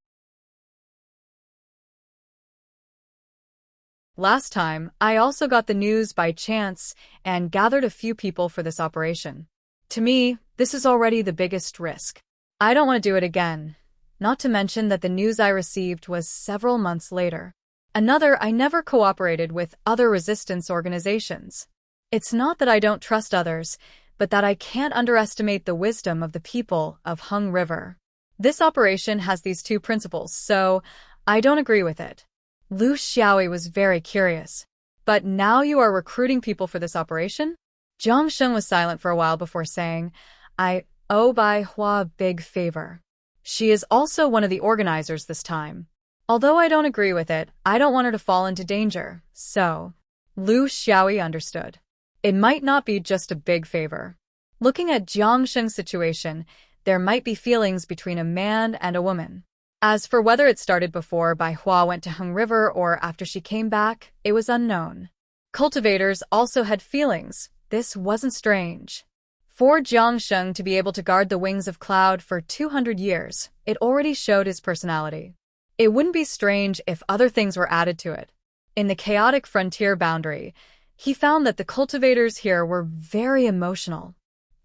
Last time, I also got the news by chance and gathered a few people for this operation. To me, this is already the biggest risk. I don't want to do it again, not to mention that the news I received was several months later. Another, I never cooperated with other resistance organizations. It's not that I don't trust others, but that I can't underestimate the wisdom of the people of Hung River. This operation has these 2 principles, so I don't agree with it." Lu Xiaoyi was very curious. But now you are recruiting people for this operation? Jiang Sheng was silent for a while before saying, I owe Bai Hua a big favor. She is also one of the organizers this time. Although I don't agree with it, I don't want her to fall into danger, so… Lu Xiaoyi understood. It might not be just a big favor. Looking at Jiang Sheng's situation, there might be feelings between a man and a woman. As for whether it started before Bai Hua went to Hung River or after she came back, it was unknown. Cultivators also had feelings. This wasn't strange. For Jiang Sheng to be able to guard the wings of cloud for 200 years, it already showed his personality. It wouldn't be strange if other things were added to it. In the chaotic frontier boundary, he found that the cultivators here were very emotional.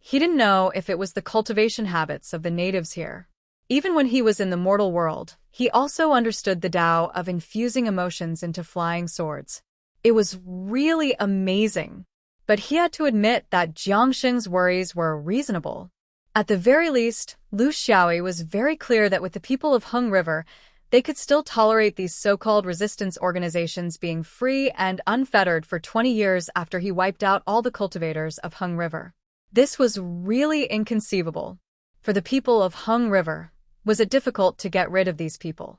He didn't know if it was the cultivation habits of the natives here. Even when he was in the mortal world, he also understood the Tao of infusing emotions into flying swords. It was really amazing. But he had to admit that Jiang Sheng's worries were reasonable. At the very least, Lu Xiaoyi was very clear that with the people of Hung River, they could still tolerate these so-called resistance organizations being free and unfettered for 20 years after he wiped out all the cultivators of Hung River. This was really inconceivable. For the people of Hung River, was it difficult to get rid of these people?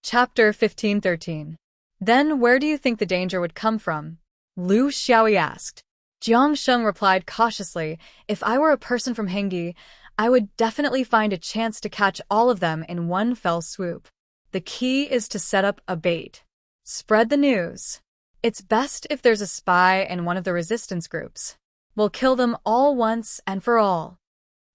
Chapter 1513. Then where do you think the danger would come from? Lu Xiaoyi asked. Jiang Sheng replied cautiously, if I were a person from Hengyi, I would definitely find a chance to catch all of them in one fell swoop. The key is to set up a bait. Spread the news. It's best if there's a spy in one of the resistance groups. We'll kill them all once and for all.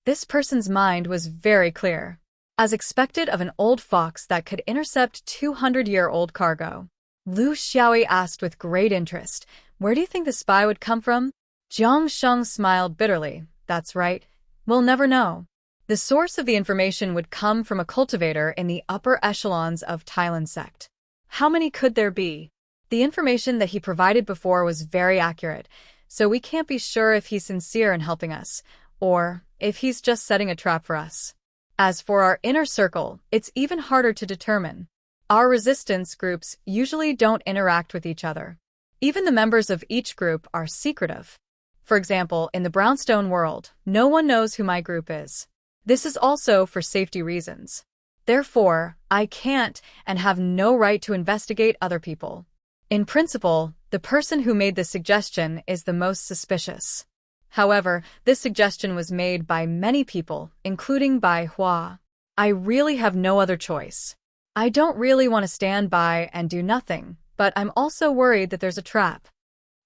This person's mind was very clear. As expected of an old fox that could intercept 200-year-old cargo. Lu Xiaoyi asked with great interest, where do you think the spy would come from? Jiang Sheng smiled bitterly. That's right. We'll never know. The source of the information would come from a cultivator in the upper echelons of Thailand sect. How many could there be? The information that he provided before was very accurate, so we can't be sure if he's sincere in helping us, or if he's just setting a trap for us. As for our inner circle, it's even harder to determine. Our resistance groups usually don't interact with each other. Even the members of each group are secretive. For example, in the Brownstone world, no one knows who my group is. This is also for safety reasons. Therefore, I can't and have no right to investigate other people. In principle, the person who made this suggestion is the most suspicious. However, this suggestion was made by many people, including Bai Hua. I really have no other choice. I don't really want to stand by and do nothing, but I'm also worried that there's a trap.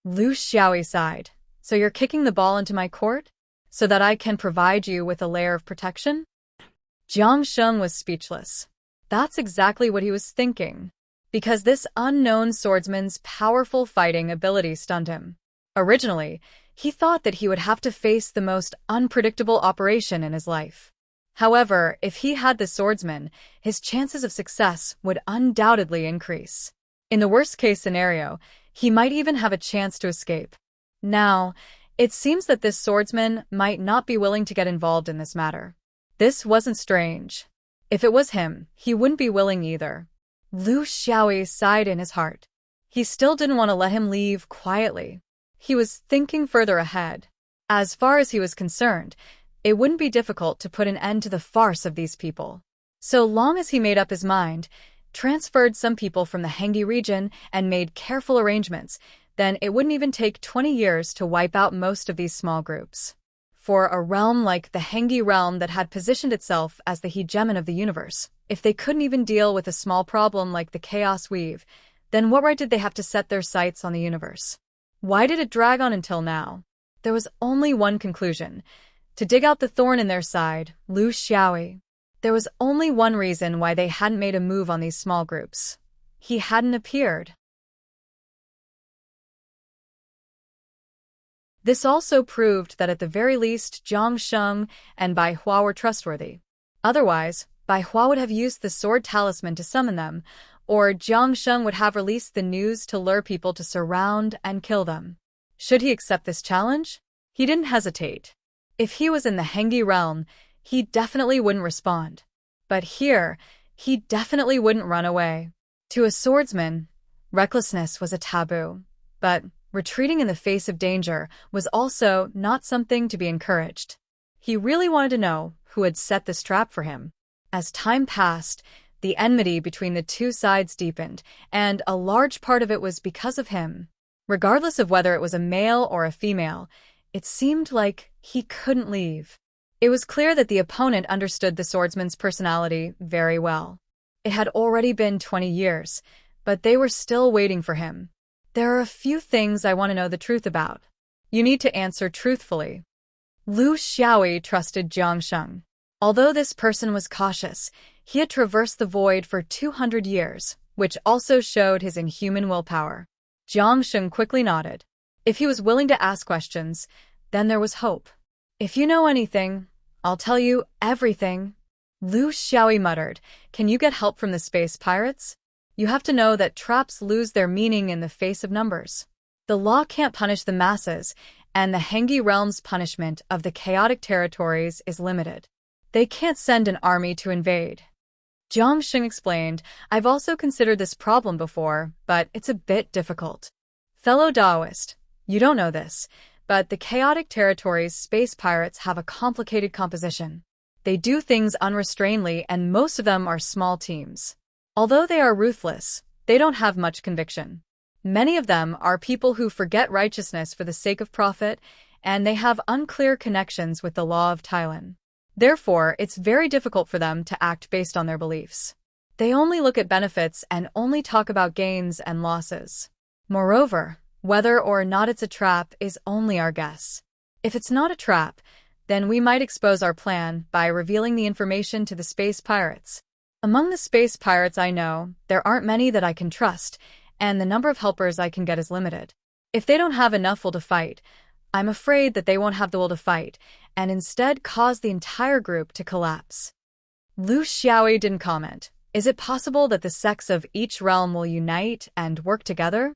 Lu Xiaoyi sighed. So you're kicking the ball into my court? So that I can provide you with a layer of protection? Jiang Sheng was speechless. That's exactly what he was thinking. Because this unknown swordsman's powerful fighting ability stunned him. Originally, he thought that he would have to face the most unpredictable operation in his life. However, if he had the swordsman, his chances of success would undoubtedly increase. In the worst-case scenario, he might even have a chance to escape. Now, it seems that this swordsman might not be willing to get involved in this matter. This wasn't strange. If it was him, he wouldn't be willing either. Lu Xiaoyi sighed in his heart. He still didn't want to let him leave quietly. He was thinking further ahead. As far as he was concerned, it wouldn't be difficult to put an end to the farce of these people. So long as he made up his mind, transferred some people from the Hengyi region, and made careful arrangements, then it wouldn't even take 20 years to wipe out most of these small groups. For a realm like the Hengyi realm that had positioned itself as the hegemon of the universe, if they couldn't even deal with a small problem like the chaos weave, then what right did they have to set their sights on the universe? Why did it drag on until now? There was only one conclusion. To dig out the thorn in their side, Lu Xiaoyi. There was only one reason why they hadn't made a move on these small groups. He hadn't appeared. This also proved that at the very least Jiang Sheng and Bai Hua were trustworthy. Otherwise, Bai Hua would have used the sword talisman to summon them, or Jiang Sheng would have released the news to lure people to surround and kill them. Should he accept this challenge? He didn't hesitate. If he was in the Hengyi realm, he definitely wouldn't respond. But here, he definitely wouldn't run away. To a swordsman, recklessness was a taboo, but retreating in the face of danger was also not something to be encouraged. He really wanted to know who had set this trap for him. As time passed, the enmity between the two sides deepened, and a large part of it was because of him. Regardless of whether it was a male or a female, it seemed like he couldn't leave. It was clear that the opponent understood the swordsman's personality very well. It had already been 20 years, but they were still waiting for him. There are a few things I want to know the truth about. You need to answer truthfully. Lu Xiaoyi trusted Jiang Sheng. Although this person was cautious, he had traversed the void for 200 years, which also showed his inhuman willpower. Jiang Sheng quickly nodded. If he was willing to ask questions, then there was hope. If you know anything, I'll tell you everything. Lu Xiaoyi muttered, can you get help from the space pirates? You have to know that traps lose their meaning in the face of numbers. The law can't punish the masses, and the Hengi realm's punishment of the chaotic territories is limited. They can't send an army to invade. Jiang Sheng explained, I've also considered this problem before, but it's a bit difficult. Fellow Daoist, you don't know this, but the chaotic territories' space pirates have a complicated composition. They do things unrestrainedly, and most of them are small teams. Although they are ruthless, they don't have much conviction. Many of them are people who forget righteousness for the sake of profit, and they have unclear connections with the law of Thailand. Therefore, it's very difficult for them to act based on their beliefs. They only look at benefits and only talk about gains and losses. Moreover, whether or not it's a trap is only our guess. If it's not a trap, then we might expose our plan by revealing the information to the space pirates. Among the space pirates I know, there aren't many that I can trust, and the number of helpers I can get is limited. If they don't have enough will to fight, I'm afraid that they won't have the will to fight, and instead cause the entire group to collapse. Lu Xiaoyi didn't comment. Is it possible that the sects of each realm will unite and work together?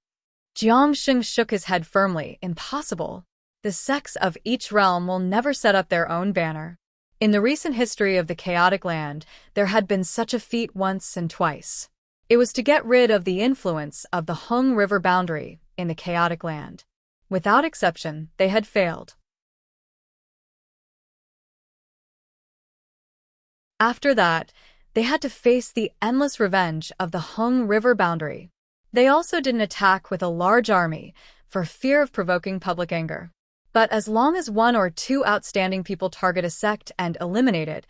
Jiang Sheng shook his head firmly. Impossible. The sects of each realm will never set up their own banner. In the recent history of the chaotic land, there had been such a feat once and twice. It was to get rid of the influence of the Hung River boundary in the chaotic land. Without exception, they had failed. After that, they had to face the endless revenge of the Hung River boundary. They also didn't attack with a large army for fear of provoking public anger. But as long as one or two outstanding people target a sect and eliminate it,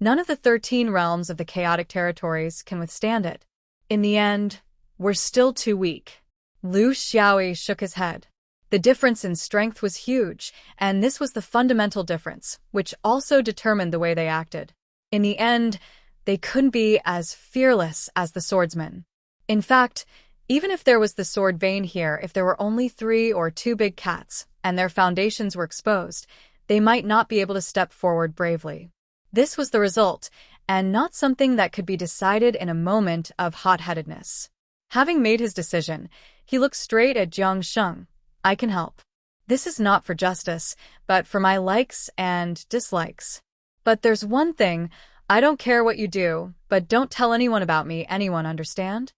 none of the 13 realms of the chaotic territories can withstand it. In the end, we're still too weak. Lu Xiaoyi shook his head. The difference in strength was huge, and this was the fundamental difference, which also determined the way they acted. In the end, they couldn't be as fearless as the swordsman. In fact, even if there was the sword vein here, if there were only 3 or 2 big cats, and their foundations were exposed, they might not be able to step forward bravely. This was the result, and not something that could be decided in a moment of hot-headedness. Having made his decision, he looked straight at Jiang Sheng. I can help. This is not for justice, but for my likes and dislikes. But there's one thing, I don't care what you do, but don't tell anyone about me, anyone understand?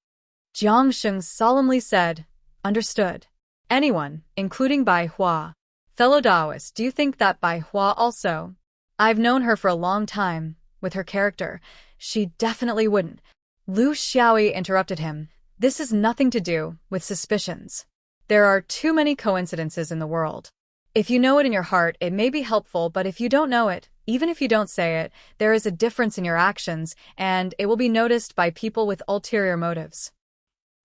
Jiang Sheng solemnly said, understood. Anyone, including Bai Hua. Fellow Daoist, do you think that Bai Hua also? I've known her for a long time. With her character, she definitely wouldn't. Lu Xiaoyi interrupted him. This has nothing to do with suspicions. There are too many coincidences in the world. If you know it in your heart, it may be helpful, but if you don't know it, even if you don't say it, there is a difference in your actions, and it will be noticed by people with ulterior motives.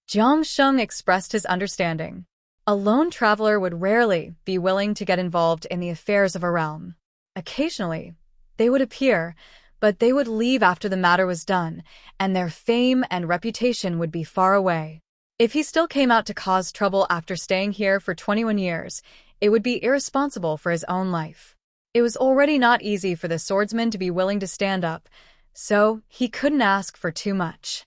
Jiang Sheng expressed his understanding. A lone traveler would rarely be willing to get involved in the affairs of a realm. Occasionally, they would appear, but they would leave after the matter was done, and their fame and reputation would be far away. If he still came out to cause trouble after staying here for 21 years, it would be irresponsible for his own life. It was already not easy for the swordsman to be willing to stand up, so he couldn't ask for too much.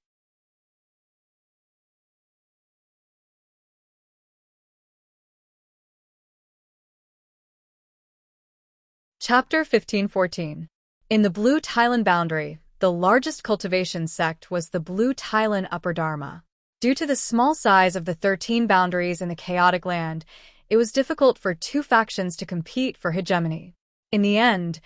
Chapter 15-14. In the Blue Thailand boundary, the largest cultivation sect was the Blue Thailand Upper Dharma. Due to the small size of the 13 boundaries in the chaotic land, it was difficult for two factions to compete for hegemony. In the end,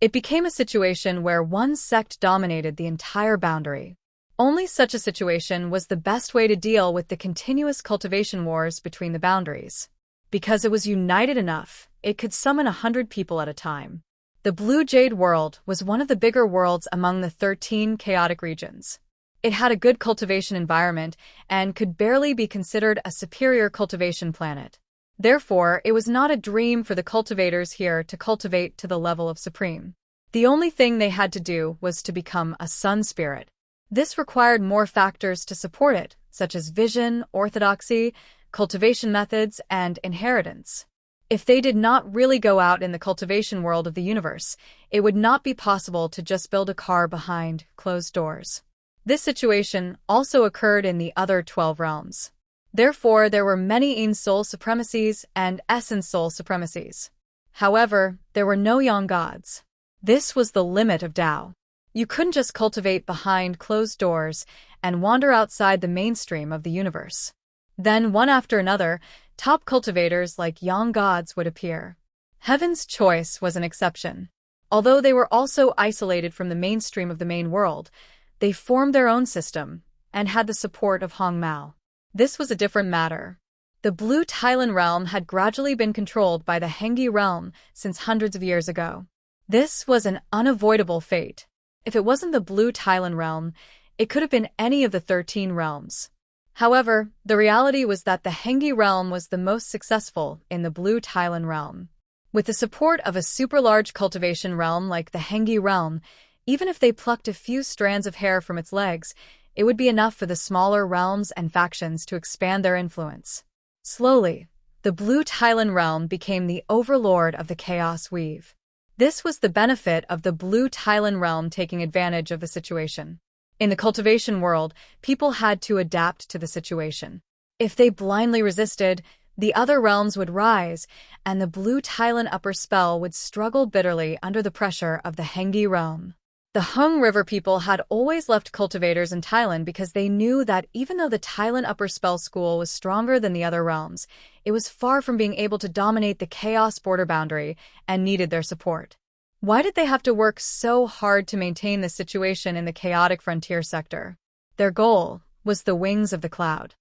it became a situation where one sect dominated the entire boundary. Only such a situation was the best way to deal with the continuous cultivation wars between the boundaries. Because it was united enough, it could summon 100 people at a time. The Blue Jade world was one of the bigger worlds among the 13 chaotic regions. It had a good cultivation environment and could barely be considered a superior cultivation planet. Therefore, it was not a dream for the cultivators here to cultivate to the level of supreme. The only thing they had to do was to become a sun spirit. This required more factors to support it, such as vision, orthodoxy, cultivation methods, and inheritance. If they did not really go out in the cultivation world of the universe, it would not be possible to just build a car behind closed doors. This situation also occurred in the other 12 realms. Therefore, there were many in-soul supremacies and essence-soul supremacies. However, there were no yang gods. This was the limit of Tao. You couldn't just cultivate behind closed doors and wander outside the mainstream of the universe. Then, one after another, top cultivators like yang gods would appear. Heaven's Choice was an exception. Although they were also isolated from the mainstream of the main world, they formed their own system and had the support of Hong Mao. This was a different matter. The Blue Thailand realm had gradually been controlled by the Hengi realm since hundreds of years ago. This was an unavoidable fate. If it wasn't the Blue Thailand realm, it could have been any of the 13 realms. However, the reality was that the Hengi realm was the most successful in the Blue Thailand realm. With the support of a super-large cultivation realm like the Hengi realm, even if they plucked a few strands of hair from its legs, it would be enough for the smaller realms and factions to expand their influence. Slowly, the Blue Thailand realm became the overlord of the Chaos Weave. This was the benefit of the Blue Thailand realm taking advantage of the situation. In the cultivation world, people had to adapt to the situation. If they blindly resisted, the other realms would rise, and the Blue Thailand upper spell would struggle bitterly under the pressure of the Hengi realm. The Hung River people had always left cultivators in Thailand because they knew that even though the Thailand upper spell school was stronger than the other realms, it was far from being able to dominate the chaos border boundary and needed their support. Why did they have to work so hard to maintain this situation in the chaotic frontier sector? Their goal was the wings of the cloud.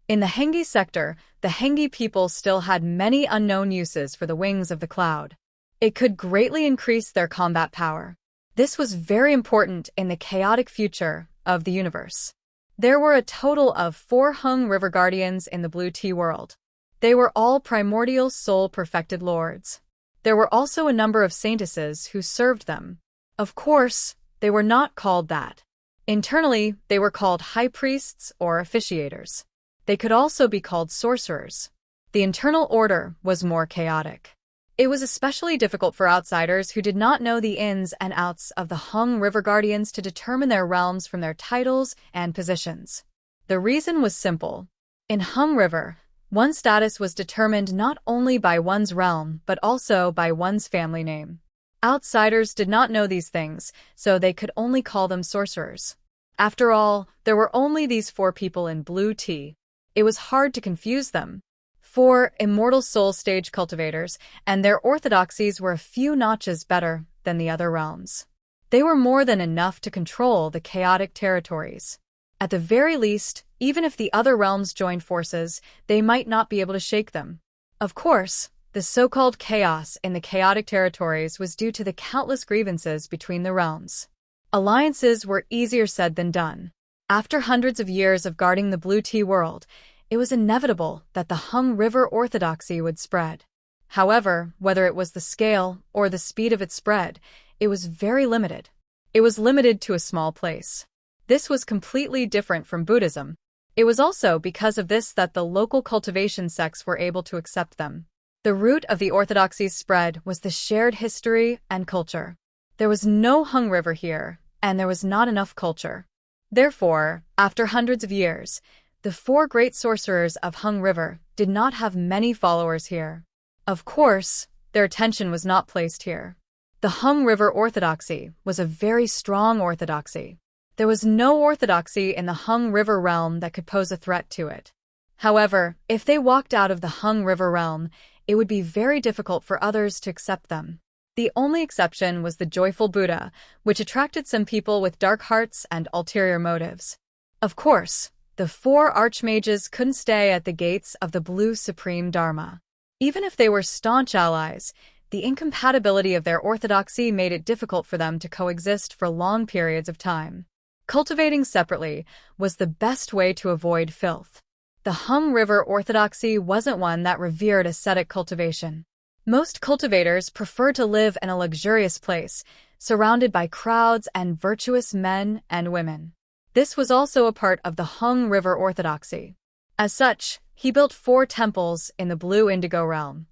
In the Hengi sector, the Hengi people still had many unknown uses for the wings of the cloud. It could greatly increase their combat power. This was very important in the chaotic future of the universe. There were a total of 4 Hung River Guardians in the Blue Tea world. They were all primordial soul-perfected lords. There were also a number of saintesses who served them. Of course, they were not called that. Internally, they were called high priests or officiators. They could also be called sorcerers. The internal order was more chaotic. It was especially difficult for outsiders who did not know the ins and outs of the Hung River Guardians to determine their realms from their titles and positions. The reason was simple. In Hung River, one's status was determined not only by one's realm, but also by one's family name. Outsiders did not know these things, so they could only call them sorcerers. After all, there were only these 4 people in Blue Tea. It was hard to confuse them. 4 immortal soul stage cultivators, and their orthodoxies were a few notches better than the other realms. They were more than enough to control the chaotic territories. At the very least, even if the other realms joined forces, they might not be able to shake them. Of course, the so-called chaos in the chaotic territories was due to the countless grievances between the realms. Alliances were easier said than done. After hundreds of years of guarding the Blue Tea world, it was inevitable that the Hung River orthodoxy would spread. However, whether it was the scale or the speed of its spread, it was very limited. It was limited to a small place. This was completely different from Buddhism. It was also because of this that the local cultivation sects were able to accept them. The root of the orthodoxy's spread was the shared history and culture. There was no Hung River here, and there was not enough culture. Therefore, after hundreds of years, the 4 great sorcerers of Hung River did not have many followers here. Of course, their attention was not placed here. The Hung River orthodoxy was a very strong orthodoxy. There was no orthodoxy in the Hung River realm that could pose a threat to it. However, if they walked out of the Hung River realm, it would be very difficult for others to accept them. The only exception was the joyful Buddha, which attracted some people with dark hearts and ulterior motives. Of course, the 4 archmages couldn't stay at the gates of the Blue Supreme Dharma. Even if they were staunch allies, the incompatibility of their orthodoxy made it difficult for them to coexist for long periods of time. Cultivating separately was the best way to avoid filth. The Hung River orthodoxy wasn't one that revered ascetic cultivation. Most cultivators preferred to live in a luxurious place, surrounded by crowds and virtuous men and women. This was also a part of the Hung River orthodoxy. As such, he built 4 temples in the Blue Indigo realm.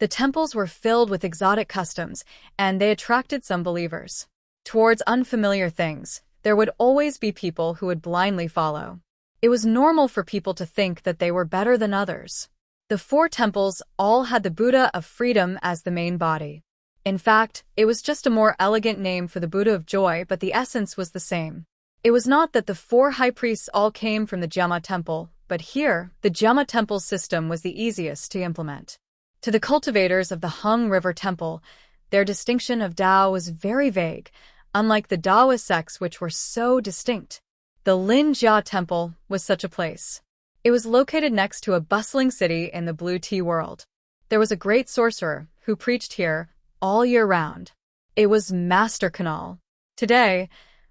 The temples were filled with exotic customs, and they attracted some believers. Towards unfamiliar things, there would always be people who would blindly follow. It was normal for people to think that they were better than others. The 4 temples all had the Buddha of freedom as the main body. In fact, it was just a more elegant name for the Buddha of joy, but the essence was the same. It was not that the 4 high priests all came from the Jama temple, but here, the Jama temple system was the easiest to implement. To the cultivators of the Hung River Temple, their distinction of Tao was very vague, unlike the Taoist sects which were so distinct. The Lin Jia Temple was such a place. It was located next to a bustling city in the Blue Tea world. There was a great sorcerer who preached here all year round. It was Master Kunal. Today,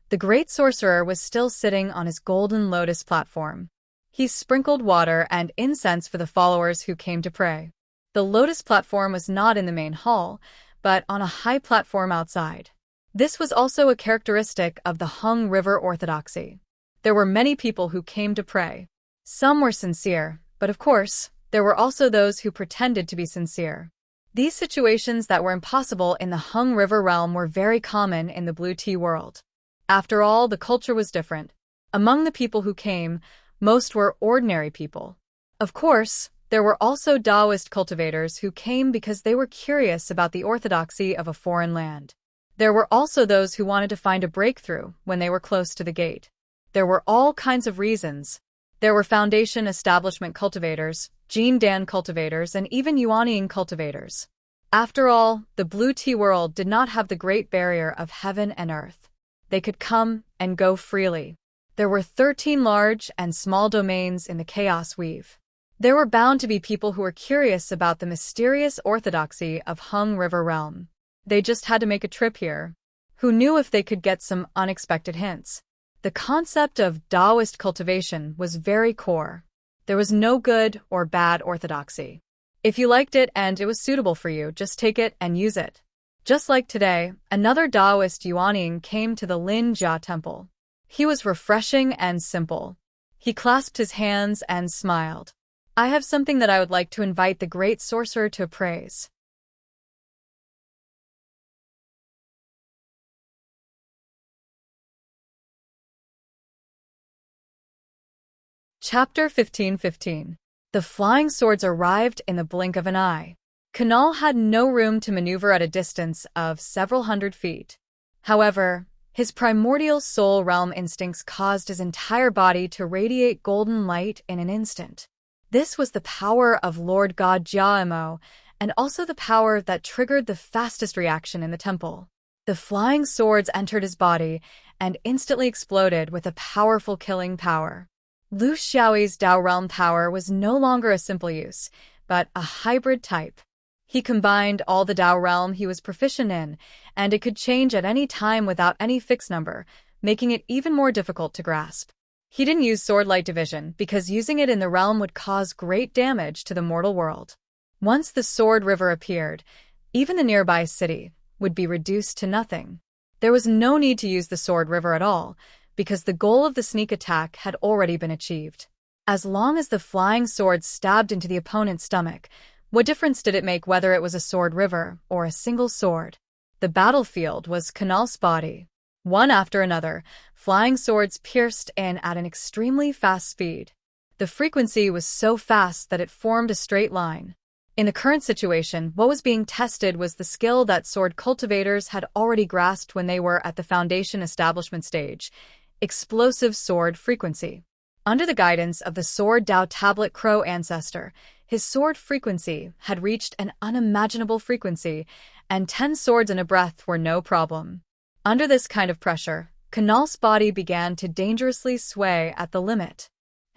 the great sorcerer was still sitting on his golden lotus platform. He sprinkled water and incense for the followers who came to pray. The lotus platform was not in the main hall, but on a high platform outside. This was also a characteristic of the Hung River orthodoxy. There were many people who came to pray. Some were sincere, but of course, there were also those who pretended to be sincere. These situations that were impossible in the Hung River realm were very common in the Blue Tea world. After all, the culture was different. Among the people who came, most were ordinary people. Of course, there were also Taoist cultivators who came because they were curious about the orthodoxy of a foreign land. There were also those who wanted to find a breakthrough when they were close to the gate. There were all kinds of reasons. There were foundation establishment cultivators, Jin Dan cultivators, and even Yuanying cultivators. After all, the Blue Tea world did not have the great barrier of heaven and earth. They could come and go freely. There were 13 large and small domains in the chaos weave. There were bound to be people who were curious about the mysterious orthodoxy of Hung River realm. They just had to make a trip here. Who knew if they could get some unexpected hints? The concept of Taoist cultivation was very core. There was no good or bad orthodoxy. If you liked it and it was suitable for you, just take it and use it. Just like today, another Taoist Yuanying came to the Lin Jia temple. He was refreshing and simple. He clasped his hands and smiled. I have something that I would like to invite the great sorcerer to appraise. Chapter 15:15. The flying swords arrived in the blink of an eye. Kunal had no room to maneuver at a distance of several hundred feet. However, his primordial soul realm instincts caused his entire body to radiate golden light in an instant. This was the power of Lord God Jiaemo, and also the power that triggered the fastest reaction in the temple. The flying swords entered his body and instantly exploded with a powerful killing power. Lu Xiaoyi's Dao realm power was no longer a simple use, but a hybrid type. He combined all the Dao realm he was proficient in, and it could change at any time without any fixed number, making it even more difficult to grasp. He didn't use sword light division because using it in the realm would cause great damage to the mortal world. Once the sword river appeared, even the nearby city would be reduced to nothing. There was no need to use the sword river at all, because the goal of the sneak attack had already been achieved. As long as the flying swords stabbed into the opponent's stomach, what difference did it make whether it was a sword river or a single sword? The battlefield was Kunal's body. One after another, flying swords pierced in at an extremely fast speed. The frequency was so fast that it formed a straight line. In the current situation, what was being tested was the skill that sword cultivators had already grasped when they were at the foundation establishment stage: explosive sword frequency. Under the guidance of the Sword Dao Tablet Crow ancestor, his sword frequency had reached an unimaginable frequency, and 10 swords in a breath were no problem. Under this kind of pressure, Kunal's body began to dangerously sway at the limit.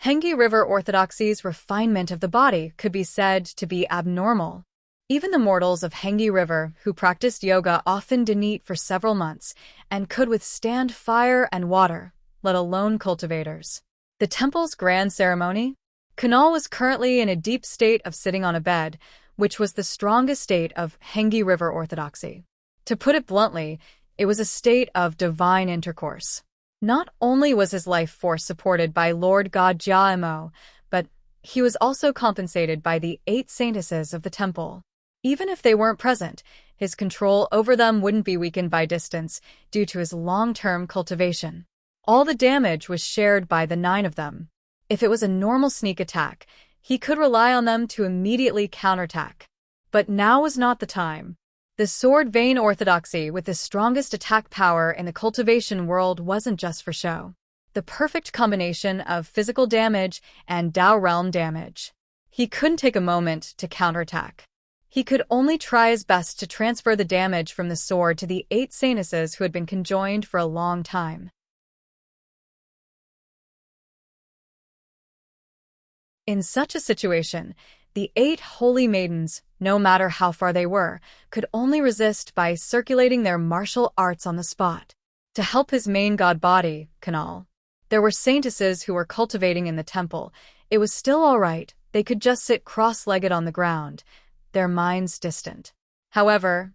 Hengi River Orthodoxy's refinement of the body could be said to be abnormal. Even the mortals of Hengi River who practiced yoga often didn't eat for several months and could withstand fire and water, let alone cultivators. The temple's grand ceremony? Kunal was currently in a deep state of sitting on a bed, which was the strongest state of Hengi River Orthodoxy. To put it bluntly, it was a state of divine intercourse. Not only was his life force supported by Lord God Jia, but he was also compensated by the 8 saintesses of the temple. Even if they weren't present, his control over them wouldn't be weakened by distance due to his long-term cultivation. All the damage was shared by the 9 of them. If it was a normal sneak attack, he could rely on them to immediately counterattack. But now was not the time. The Sword Vein Orthodoxy with the strongest attack power in the cultivation world wasn't just for show. The perfect combination of physical damage and Dao realm damage. He couldn't take a moment to counterattack. He could only try his best to transfer the damage from the sword to the 8 saintesses who had been conjoined for a long time. In such a situation, the 8 holy maidens, no matter how far they were, could only resist by circulating their martial arts on the spot. To help his main god body, Kunal, there were saintesses who were cultivating in the temple. It was still all right, they could just sit cross-legged on the ground, their minds distant. However,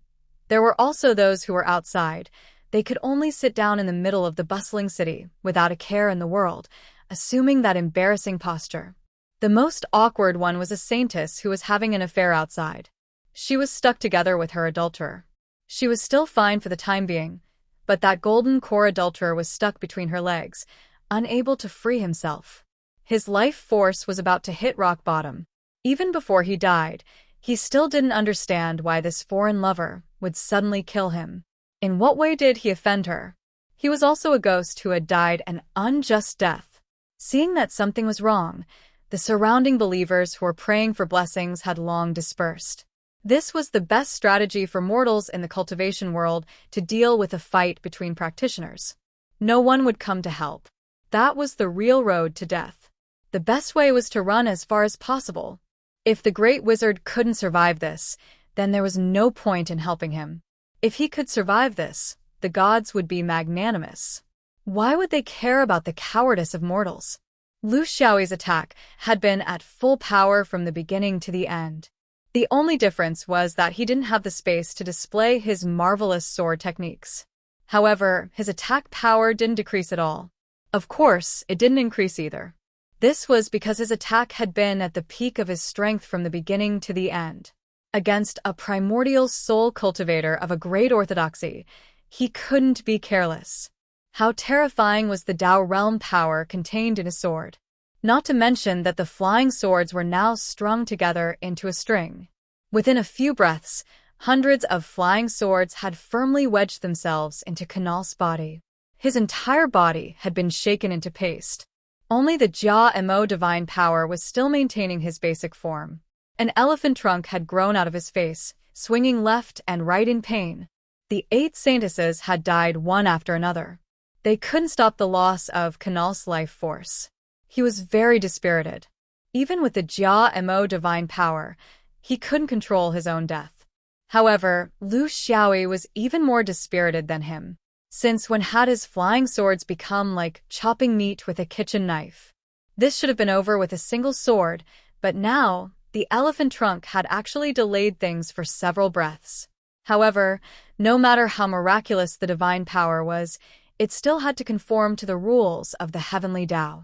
there were also those who were outside. They could only sit down in the middle of the bustling city, without a care in the world, assuming that embarrassing posture. The most awkward one was a saintess who was having an affair outside. She was stuck together with her adulterer. She was still fine for the time being, but that golden core adulterer was stuck between her legs, unable to free himself. His life force was about to hit rock bottom. Even before he died, he still didn't understand why this foreign lover would suddenly kill him. In what way did he offend her? He was also a ghost who had died an unjust death. Seeing that something was wrong, the surrounding believers who were praying for blessings had long dispersed. This was the best strategy for mortals in the cultivation world to deal with a fight between practitioners. No one would come to help. That was the real road to death. The best way was to run as far as possible. If the great wizard couldn't survive this, then there was no point in helping him. If he could survive this, the gods would be magnanimous. Why would they care about the cowardice of mortals? Lu Xiaoyi's attack had been at full power from the beginning to the end. The only difference was that he didn't have the space to display his marvelous sword techniques. However, his attack power didn't decrease at all. Of course, it didn't increase either. This was because his attack had been at the peak of his strength from the beginning to the end. Against a primordial soul cultivator of a great orthodoxy, he couldn't be careless. How terrifying was the Dao realm power contained in a sword. Not to mention that the flying swords were now strung together into a string. Within a few breaths, hundreds of flying swords had firmly wedged themselves into Kunal's body. His entire body had been shaken into paste. Only the Jia Mo divine power was still maintaining his basic form. An elephant trunk had grown out of his face, swinging left and right in pain. The 8 saintesses had died one after another. They couldn't stop the loss of Kunal's life force. He was very dispirited. Even with the Jia Mo divine power, he couldn't control his own death. However, Lu Xiaoyi was even more dispirited than him, since when had his flying swords become like chopping meat with a kitchen knife? This should have been over with a single sword, but now, the elephant trunk had actually delayed things for several breaths. However, no matter how miraculous the divine power was, it still had to conform to the rules of the heavenly Tao.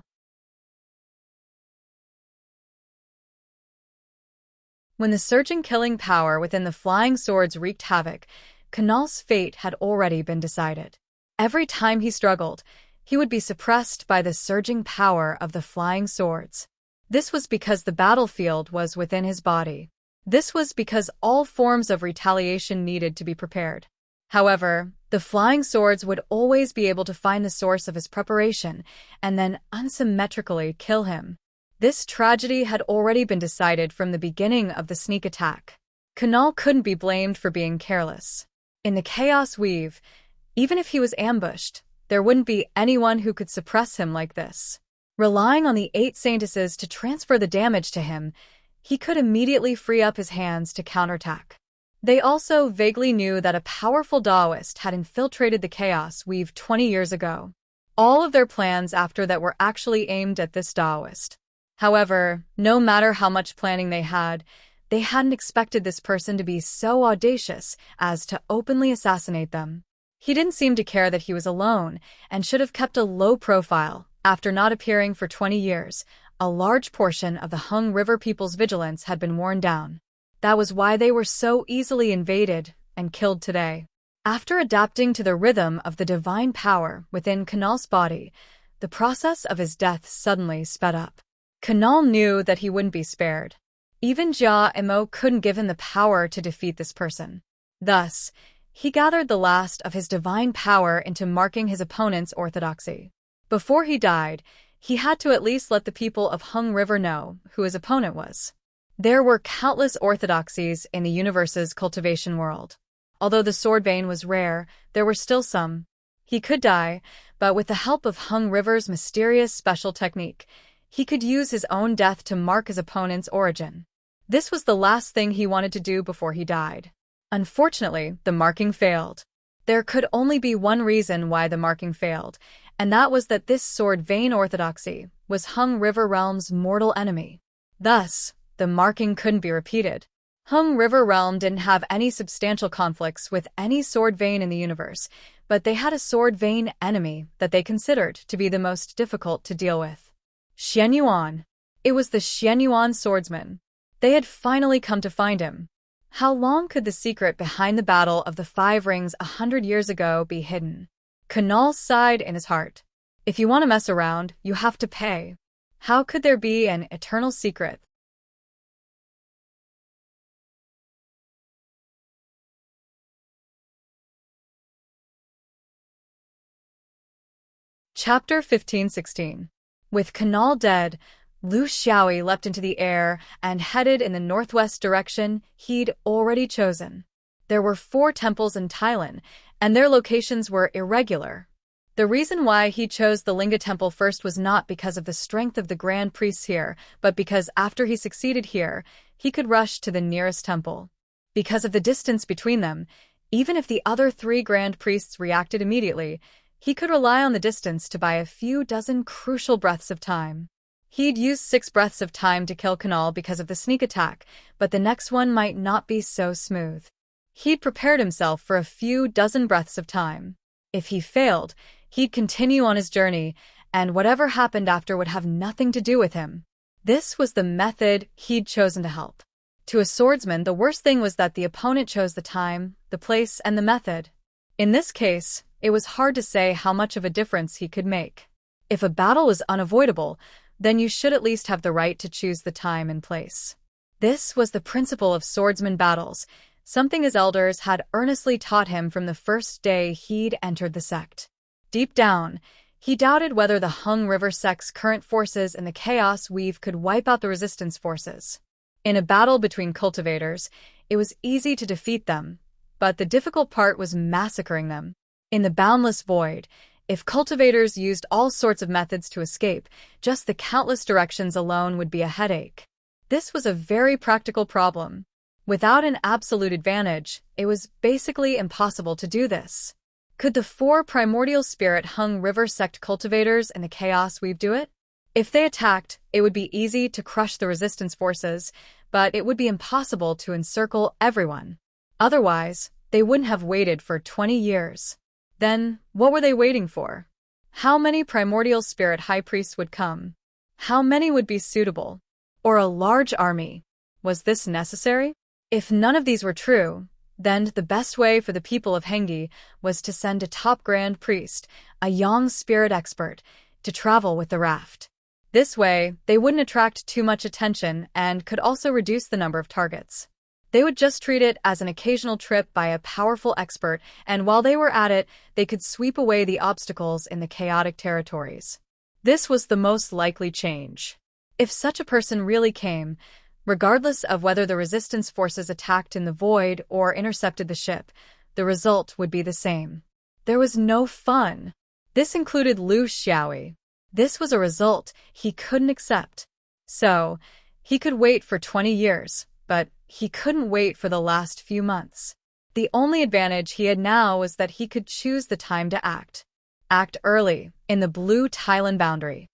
When the surging killing power within the flying swords wreaked havoc, Kunal's fate had already been decided. Every time he struggled, he would be suppressed by the surging power of the flying swords. This was because the battlefield was within his body. This was because all forms of retaliation needed to be prepared. However, the flying swords would always be able to find the source of his preparation and then unsymmetrically kill him. This tragedy had already been decided from the beginning of the sneak attack. Kunal couldn't be blamed for being careless. In the chaos weave, even if he was ambushed, there wouldn't be anyone who could suppress him like this. Relying on the 8 Saintesses to transfer the damage to him, he could immediately free up his hands to counterattack. They also vaguely knew that a powerful Taoist had infiltrated the chaos weave 20 years ago. All of their plans after that were actually aimed at this Taoist. However, no matter how much planning they hadn't expected this person to be so audacious as to openly assassinate them. He didn't seem to care that he was alone and should have kept a low profile. After not appearing for 20 years, a large portion of the Hung River people's vigilance had been worn down. That was why they were so easily invaded and killed today. After adapting to the rhythm of the divine power within Kunal's body, the process of his death suddenly sped up. Kunal knew that he wouldn't be spared. Even Jia Imo couldn't give him the power to defeat this person. Thus, he gathered the last of his divine power into marking his opponent's orthodoxy. Before he died, he had to at least let the people of Hung River know who his opponent was. There were countless orthodoxies in the universe's cultivation world. Although the sword vein was rare, there were still some. He could die, but with the help of Hung River's mysterious special technique, he could use his own death to mark his opponent's origin. This was the last thing he wanted to do before he died. Unfortunately, the marking failed. There could only be one reason why the marking failed, and that was that this sword vein orthodoxy was Hung River Realm's mortal enemy. Thus, the marking couldn't be repeated. Hung River Realm didn't have any substantial conflicts with any sword vein in the universe, but they had a sword vein enemy that they considered to be the most difficult to deal with. Xianyuan. It was the Xianyuan swordsman. They had finally come to find him. How long could the secret behind the Battle of the 5 Rings 100 years ago be hidden? Kunal sighed in his heart. If you want to mess around, you have to pay. How could there be an eternal secret? Chapter 15-16. With Kunal dead, Lu Xiaoyi leapt into the air and headed in the northwest direction he'd already chosen. There were 4 temples in Thailand, and their locations were irregular. The reason why he chose the Linga Temple first was not because of the strength of the grand priests here, but because after he succeeded here, he could rush to the nearest temple. Because of the distance between them, even if the other 3 grand priests reacted immediately, he could rely on the distance to buy a few dozen crucial breaths of time. He'd used 6 breaths of time to kill Kunal because of the sneak attack, but the next one might not be so smooth. He'd prepared himself for a few dozen breaths of time. If he failed, he'd continue on his journey, and whatever happened after would have nothing to do with him. This was the method he'd chosen to help. To a swordsman, the worst thing was that the opponent chose the time, the place, and the method. In this case, it was hard to say how much of a difference he could make. If a battle was unavoidable, then you should at least have the right to choose the time and place. This was the principle of swordsman battles, something his elders had earnestly taught him from the first day he'd entered the sect. Deep down, he doubted whether the Hung River sect's current forces in the Chaos Weave could wipe out the resistance forces. In a battle between cultivators, it was easy to defeat them, but the difficult part was massacring them. In the boundless void, if cultivators used all sorts of methods to escape, just the countless directions alone would be a headache. This was a very practical problem. Without an absolute advantage, it was basically impossible to do this. Could the 4 primordial spirit Hung River sect cultivators in the Chaos Weave do it? If they attacked, it would be easy to crush the resistance forces, but it would be impossible to encircle everyone. Otherwise, they wouldn't have waited for 20 years. Then, what were they waiting for? How many primordial spirit high priests would come? How many would be suitable? Or a large army? Was this necessary? If none of these were true, then the best way for the people of Hengi was to send a top grand priest, a young spirit expert, to travel with the raft. This way, they wouldn't attract too much attention and could also reduce the number of targets. They would just treat it as an occasional trip by a powerful expert, and while they were at it, they could sweep away the obstacles in the chaotic territories. This was the most likely change. If such a person really came, regardless of whether the resistance forces attacked in the void or intercepted the ship, the result would be the same. There was no fun. This included Lu Xiaoyi. This was a result he couldn't accept. So, he could wait for 20 years, but he couldn't wait for the last few months. The only advantage he had now was that he could choose the time to act. Act early, in the blue Thailand boundary.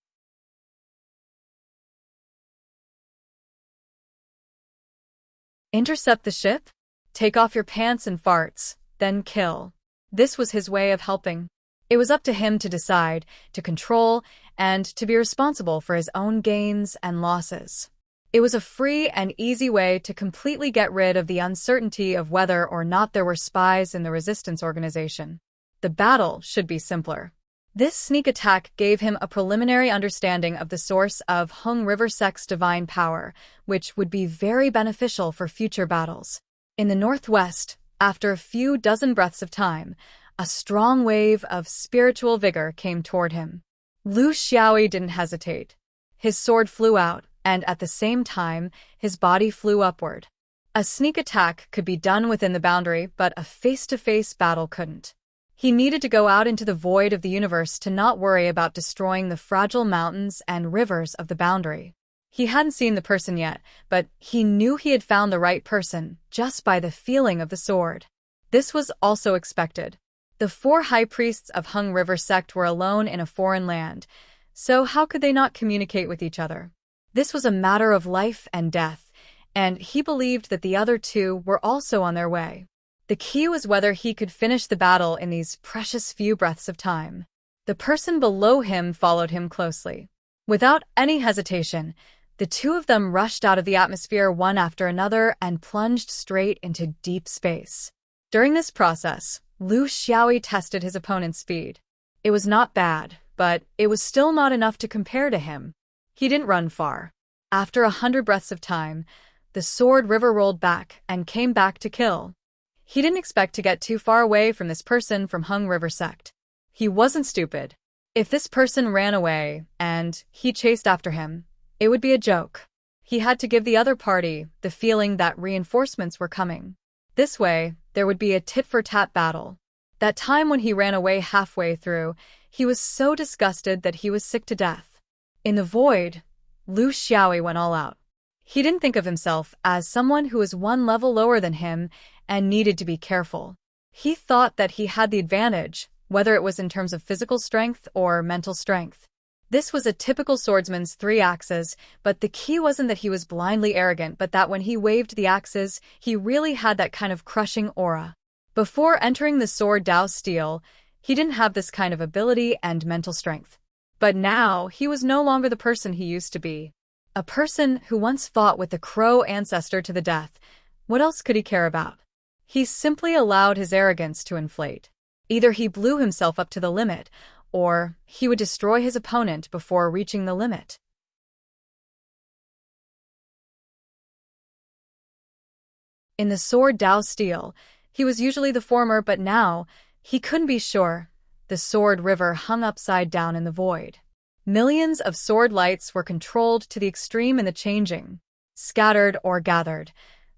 Intercept the ship? Take off your pants and farts, then kill. This was his way of helping. It was up to him to decide, to control, and to be responsible for his own gains and losses. It was a free and easy way to completely get rid of the uncertainty of whether or not there were spies in the resistance organization. The battle should be simpler. This sneak attack gave him a preliminary understanding of the source of Hung River Sect's divine power, which would be very beneficial for future battles. In the northwest, after a few dozen breaths of time, a strong wave of spiritual vigor came toward him. Lu Xiaoyi didn't hesitate. His sword flew out, and at the same time, his body flew upward. A sneak attack could be done within the boundary, but a face-to-face battle couldn't. He needed to go out into the void of the universe to not worry about destroying the fragile mountains and rivers of the boundary. He hadn't seen the person yet, but he knew he had found the right person just by the feeling of the sword. This was also expected. The 4 high priests of Hung River Sect were alone in a foreign land, so how could they not communicate with each other? This was a matter of life and death, and he believed that the other 2 were also on their way. The key was whether he could finish the battle in these precious few breaths of time. The person below him followed him closely. Without any hesitation, the 2 of them rushed out of the atmosphere one after another and plunged straight into deep space. During this process, Lu Xiaoyi tested his opponent's speed. It was not bad, but it was still not enough to compare to him. He didn't run far. After 100 breaths of time, the sword river rolled back and came back to kill. He didn't expect to get too far away from this person from Hung River Sect. He wasn't stupid. If this person ran away and he chased after him, it would be a joke. He had to give the other party the feeling that reinforcements were coming. This way, there would be a tit-for-tat battle. That time when he ran away halfway through, he was so disgusted that he was sick to death. In the void, Lu Xiaoyi went all out. He didn't think of himself as someone who was 1 level lower than him and needed to be careful. He thought that he had the advantage, whether it was in terms of physical strength or mental strength. This was a typical swordsman's 3 axes, but the key wasn't that he was blindly arrogant, but that when he waved the axes, he really had that kind of crushing aura. Before entering the sword Dao steel, he didn't have this kind of ability and mental strength. But now, he was no longer the person he used to be. A person who once fought with the crow ancestor to the death. What else could he care about? He simply allowed his arrogance to inflate. Either he blew himself up to the limit, or he would destroy his opponent before reaching the limit. In the sword Dao steel, he was usually the former, but now, he couldn't be sure. The sword river hung upside down in the void. Millions of sword lights were controlled to the extreme in the changing. Scattered or gathered,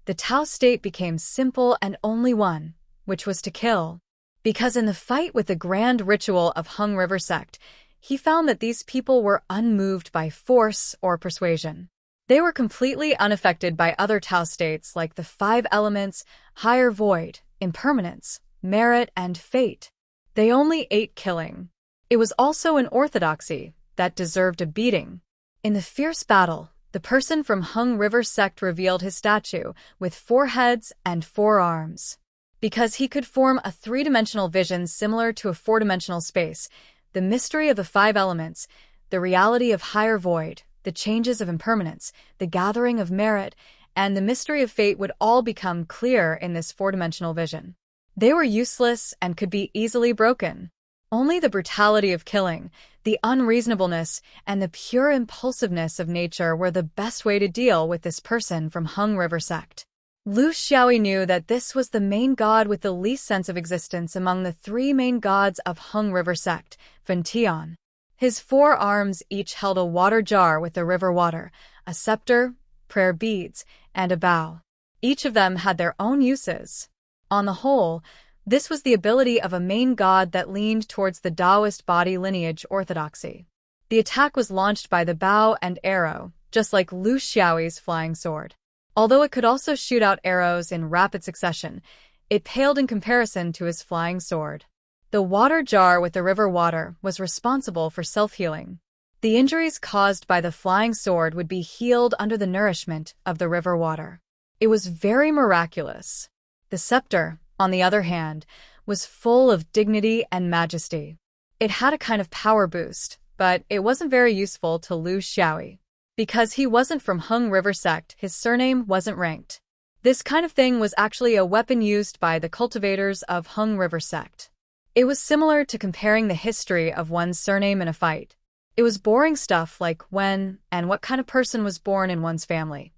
the Tao state became simple and only one, which was to kill. Because in the fight with the grand ritual of Hung River Sect, he found that these people were unmoved by force or persuasion. They were completely unaffected by other Tao states like the 5 elements, higher void, impermanence, merit, and fate. They only ate killing. It was also an orthodoxy that deserved a beating. In the fierce battle, the person from Hung River Sect revealed his statue with 4 heads and 4 arms. Because he could form a 3-dimensional vision similar to a 4-dimensional space, the mystery of the 5 elements, the reality of higher void, the changes of impermanence, the gathering of merit, and the mystery of fate would all become clear in this 4-dimensional vision. They were useless and could be easily broken. Only the brutality of killing, the unreasonableness, and the pure impulsiveness of nature were the best way to deal with this person from Hung River sect. Lu Xiaoyi knew that this was the main god with the least sense of existence among the three main gods of Hung River sect, Fentian. His 4 arms each held a water jar with the river water, a scepter, prayer beads, and a bow. Each of them had their own uses. On the whole, this was the ability of a main god that leaned towards the Taoist body lineage orthodoxy. The attack was launched by the bow and arrow, just like Lu Xiaoyi's flying sword. Although it could also shoot out arrows in rapid succession, it paled in comparison to his flying sword. The water jar with the river water was responsible for self-healing. The injuries caused by the flying sword would be healed under the nourishment of the river water. It was very miraculous. The scepter, on the other hand, was full of dignity and majesty. It had a kind of power boost, but it wasn't very useful to Lu Xiaoyi. Because he wasn't from Hung River sect, his surname wasn't ranked. This kind of thing was actually a weapon used by the cultivators of Hung River sect. It was similar to comparing the history of one's surname in a fight. It was boring stuff like when and what kind of person was born in one's family.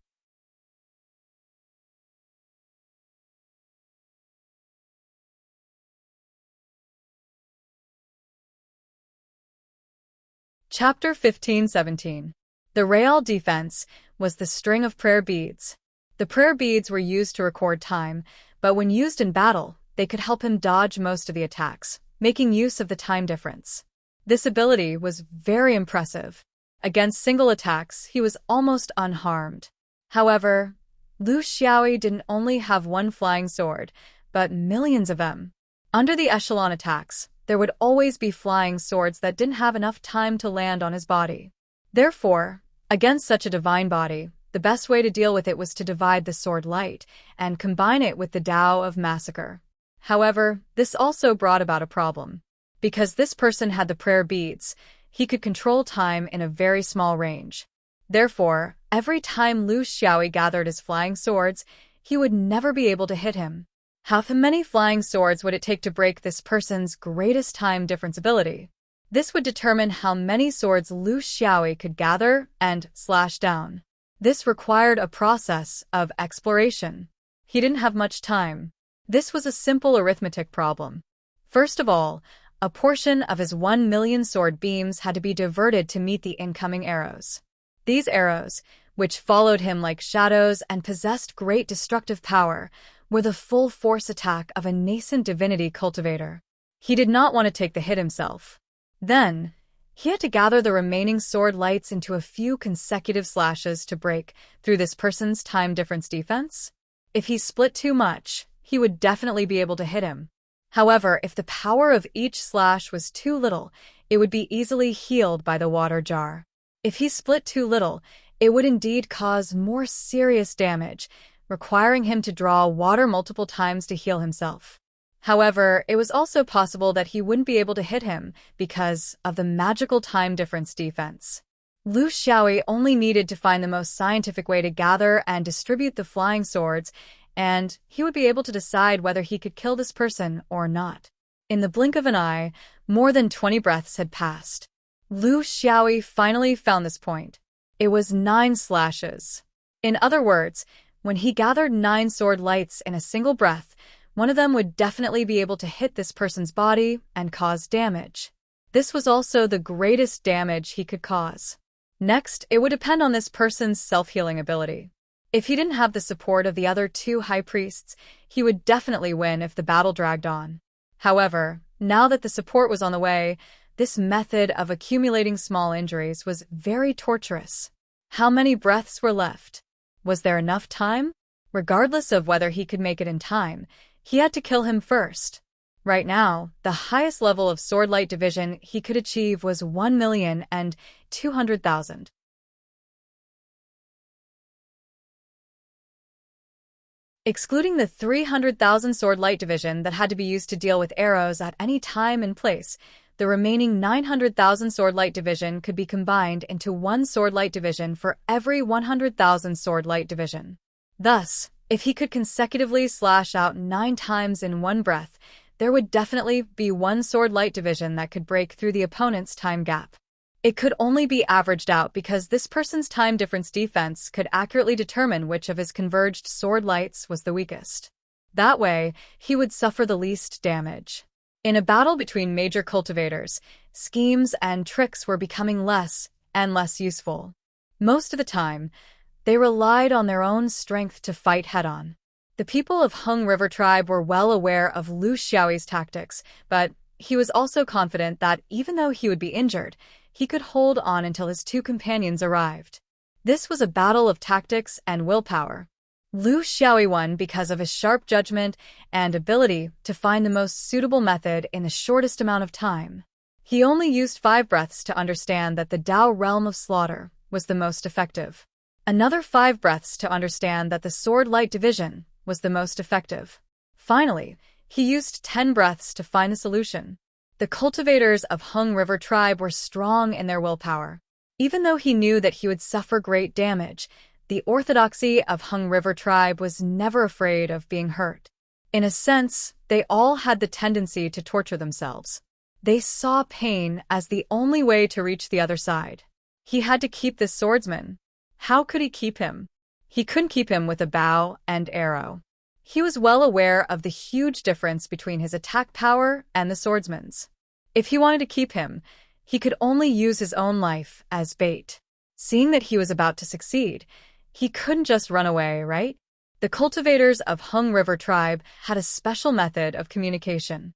Chapter 15-17. The Real Defense was the string of prayer beads. The prayer beads were used to record time, but when used in battle, they could help him dodge most of the attacks, making use of the time difference. This ability was very impressive. Against single attacks, he was almost unharmed. However, Lu Xiaoyi didn't only have one flying sword, but millions of them. Under the echelon attacks, there would always be flying swords that didn't have enough time to land on his body. Therefore, against such a divine body, the best way to deal with it was to divide the sword light and combine it with the Tao of massacre. However, this also brought about a problem. Because this person had the prayer beads, he could control time in a very small range. Therefore, every time Lu Xiaoyi gathered his flying swords, he would never be able to hit him. How many flying swords would it take to break this person's greatest time difference ability? This would determine how many swords Lu Xiaoyi could gather and slash down. This required a process of exploration. He didn't have much time. This was a simple arithmetic problem. First of all, a portion of his 1 million sword beams had to be diverted to meet the incoming arrows. These arrows, which followed him like shadows and possessed great destructive power, were the full force attack of a nascent divinity cultivator. He did not want to take the hit himself. Then, he had to gather the remaining sword lights into a few consecutive slashes to break through this person's time difference defense. If he split too much, he would definitely be able to hit him. However, if the power of each slash was too little, it would be easily healed by the water jar. If he split too little, it would indeed cause more serious damage, requiring him to draw water multiple times to heal himself. However, it was also possible that he wouldn't be able to hit him because of the magical time difference defense. Lu Xiaoyi only needed to find the most scientific way to gather and distribute the flying swords, and he would be able to decide whether he could kill this person or not. In the blink of an eye, more than 20 breaths had passed. Lu Xiaoyi finally found this point. It was 9 slashes. In other words, when he gathered 9 sword lights in a single breath, one of them would definitely be able to hit this person's body and cause damage. This was also the greatest damage he could cause. Next, it would depend on this person's self-healing ability. If he didn't have the support of the other 2 high priests, he would definitely win if the battle dragged on. However, now that the support was on the way, this method of accumulating small injuries was very torturous. How many breaths were left? Was there enough time? Regardless of whether he could make it in time, he had to kill him first. Right now, the highest level of sword light division he could achieve was 1,200,000. Excluding the 300,000 sword light division that had to be used to deal with arrows at any time and place, the remaining 900,000 sword light division could be combined into 1 sword light division for every 100,000 sword light division. Thus, if he could consecutively slash out 9 times in one breath, there would definitely be one sword light division that could break through the opponent's time gap. It could only be averaged out because this person's time difference defense could accurately determine which of his converged sword lights was the weakest. That way, he would suffer the least damage. In a battle between major cultivators, schemes and tricks were becoming less and less useful. Most of the time, they relied on their own strength to fight head-on. The people of Hung River Tribe were well aware of Lu Xiaoyi's tactics, but he was also confident that even though he would be injured, he could hold on until his two companions arrived. This was a battle of tactics and willpower. Lu Xiaoyi won because of his sharp judgment and ability to find the most suitable method in the shortest amount of time. He only used 5 breaths to understand that the Dao realm of slaughter was the most effective. Another 5 breaths to understand that the sword light division was the most effective. Finally, he used 10 breaths to find the solution. The cultivators of Hung River Tribe were strong in their willpower. Even though he knew that he would suffer great damage, the orthodoxy of Hung River Tribe was never afraid of being hurt. In a sense, they all had the tendency to torture themselves. They saw pain as the only way to reach the other side. He had to keep this swordsman. How could he keep him? He couldn't keep him with a bow and arrow. He was well aware of the huge difference between his attack power and the swordsman's. If he wanted to keep him, he could only use his own life as bait. Seeing that he was about to succeed, he couldn't just run away, right? The cultivators of Hung River Tribe had a special method of communication.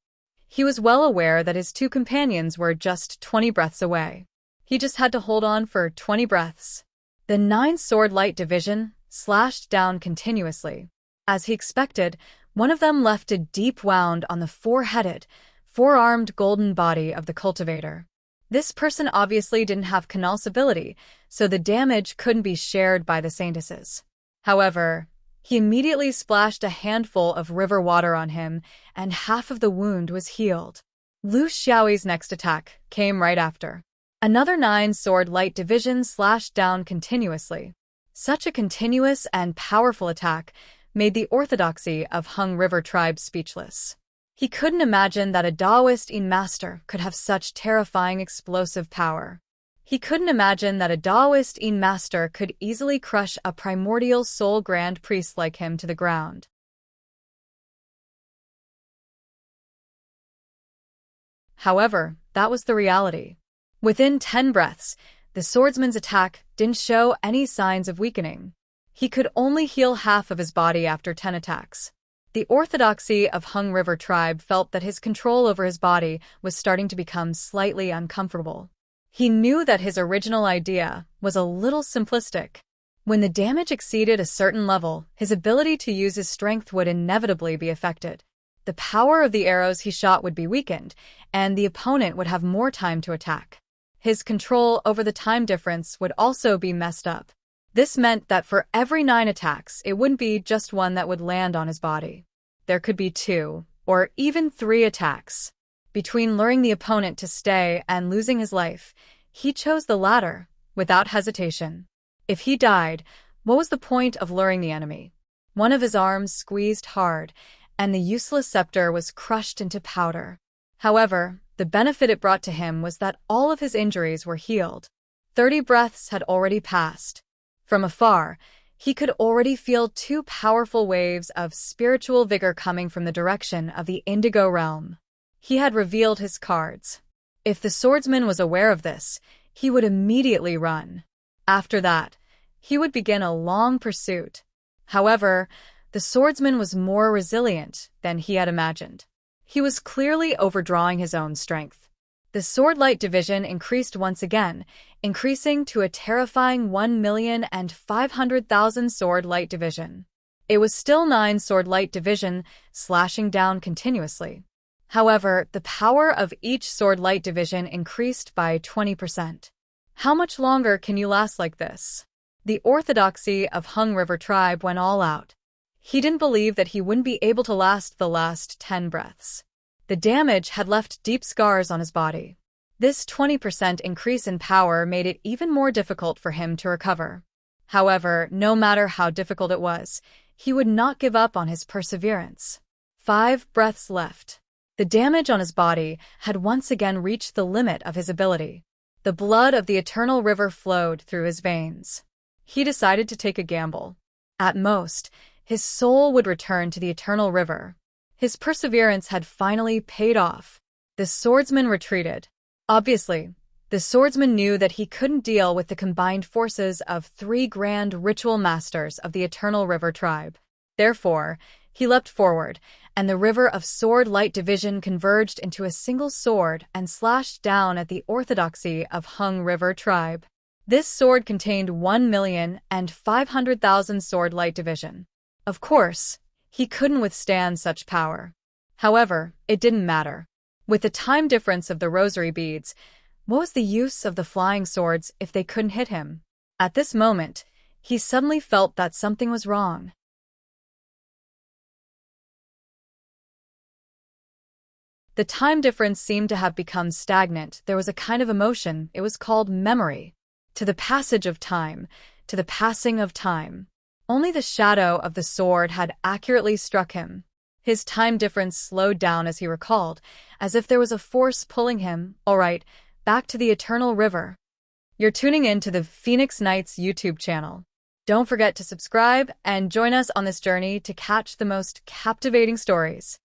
He was well aware that his two companions were just 20 breaths away. He just had to hold on for 20 breaths. The 9 sword light division slashed down continuously. As he expected, one of them left a deep wound on the 4-headed, 4-armed golden body of the cultivator. This person obviously didn't have Canal's ability, so the damage couldn't be shared by the Saintesses. However, he immediately splashed a handful of river water on him, and half of the wound was healed. Lu Xiaoyi's next attack came right after. Another 9 sword light division slashed down continuously. Such a continuous and powerful attack made the orthodoxy of Hung River Tribe speechless. He couldn't imagine that a Daoist master could have such terrifying explosive power. He couldn't imagine that a Daoist master could easily crush a primordial soul grand priest like him to the ground. However, that was the reality. Within 10 breaths, the swordsman's attack didn't show any signs of weakening. He could only heal half of his body after 10 attacks. The orthodoxy of Hung River Tribe felt that his control over his body was starting to become slightly uncomfortable. He knew that his original idea was a little simplistic. When the damage exceeded a certain level, his ability to use his strength would inevitably be affected. The power of the arrows he shot would be weakened, and the opponent would have more time to attack. His control over the time difference would also be messed up. This meant that for every 9 attacks, it wouldn't be just one that would land on his body. There could be 2, or even 3 attacks. Between luring the opponent to stay and losing his life, he chose the latter, without hesitation. If he died, what was the point of luring the enemy? One of his arms squeezed hard, and the useless scepter was crushed into powder. However, the benefit it brought to him was that all of his injuries were healed. 30 breaths had already passed. From afar, he could already feel 2 powerful waves of spiritual vigor coming from the direction of the Indigo Realm. He had revealed his cards. If the swordsman was aware of this, he would immediately run. After that, he would begin a long pursuit. However, the swordsman was more resilient than he had imagined. He was clearly overdrawing his own strength. The sword light division increased once again, increasing to a terrifying 1,500,000 sword light division. It was still 9 sword light division, slashing down continuously. However, the power of each sword light division increased by 20%. How much longer can you last like this? The orthodoxy of Hung River Tribe went all out. He didn't believe that he wouldn't be able to last the last 10 breaths. The damage had left deep scars on his body. This 20% increase in power made it even more difficult for him to recover. However, no matter how difficult it was, he would not give up on his perseverance. 5 breaths left. The damage on his body had once again reached the limit of his ability. The blood of the eternal river flowed through his veins. He decided to take a gamble. At most, his soul would return to the eternal river. His perseverance had finally paid off. The swordsman retreated. Obviously, the swordsman knew that he couldn't deal with the combined forces of 3 grand ritual masters of the Eternal River tribe. Therefore, he leapt forward, and the river of sword light division converged into a single sword and slashed down at the orthodoxy of Hung River tribe. This sword contained 1,500,000 sword light division. Of course, he couldn't withstand such power. However, it didn't matter. With the time difference of the rosary beads, what was the use of the flying swords if they couldn't hit him? At this moment, he suddenly felt that something was wrong. The time difference seemed to have become stagnant. There was a kind of emotion. It was called memory. To the passage of time, to the passing of time. Only the shadow of the sword had accurately struck him. His time difference slowed down as he recalled, as if there was a force pulling him, all right, back to the eternal river. You're tuning in to the Phoenix Knights YouTube channel. Don't forget to subscribe and join us on this journey to catch the most captivating stories.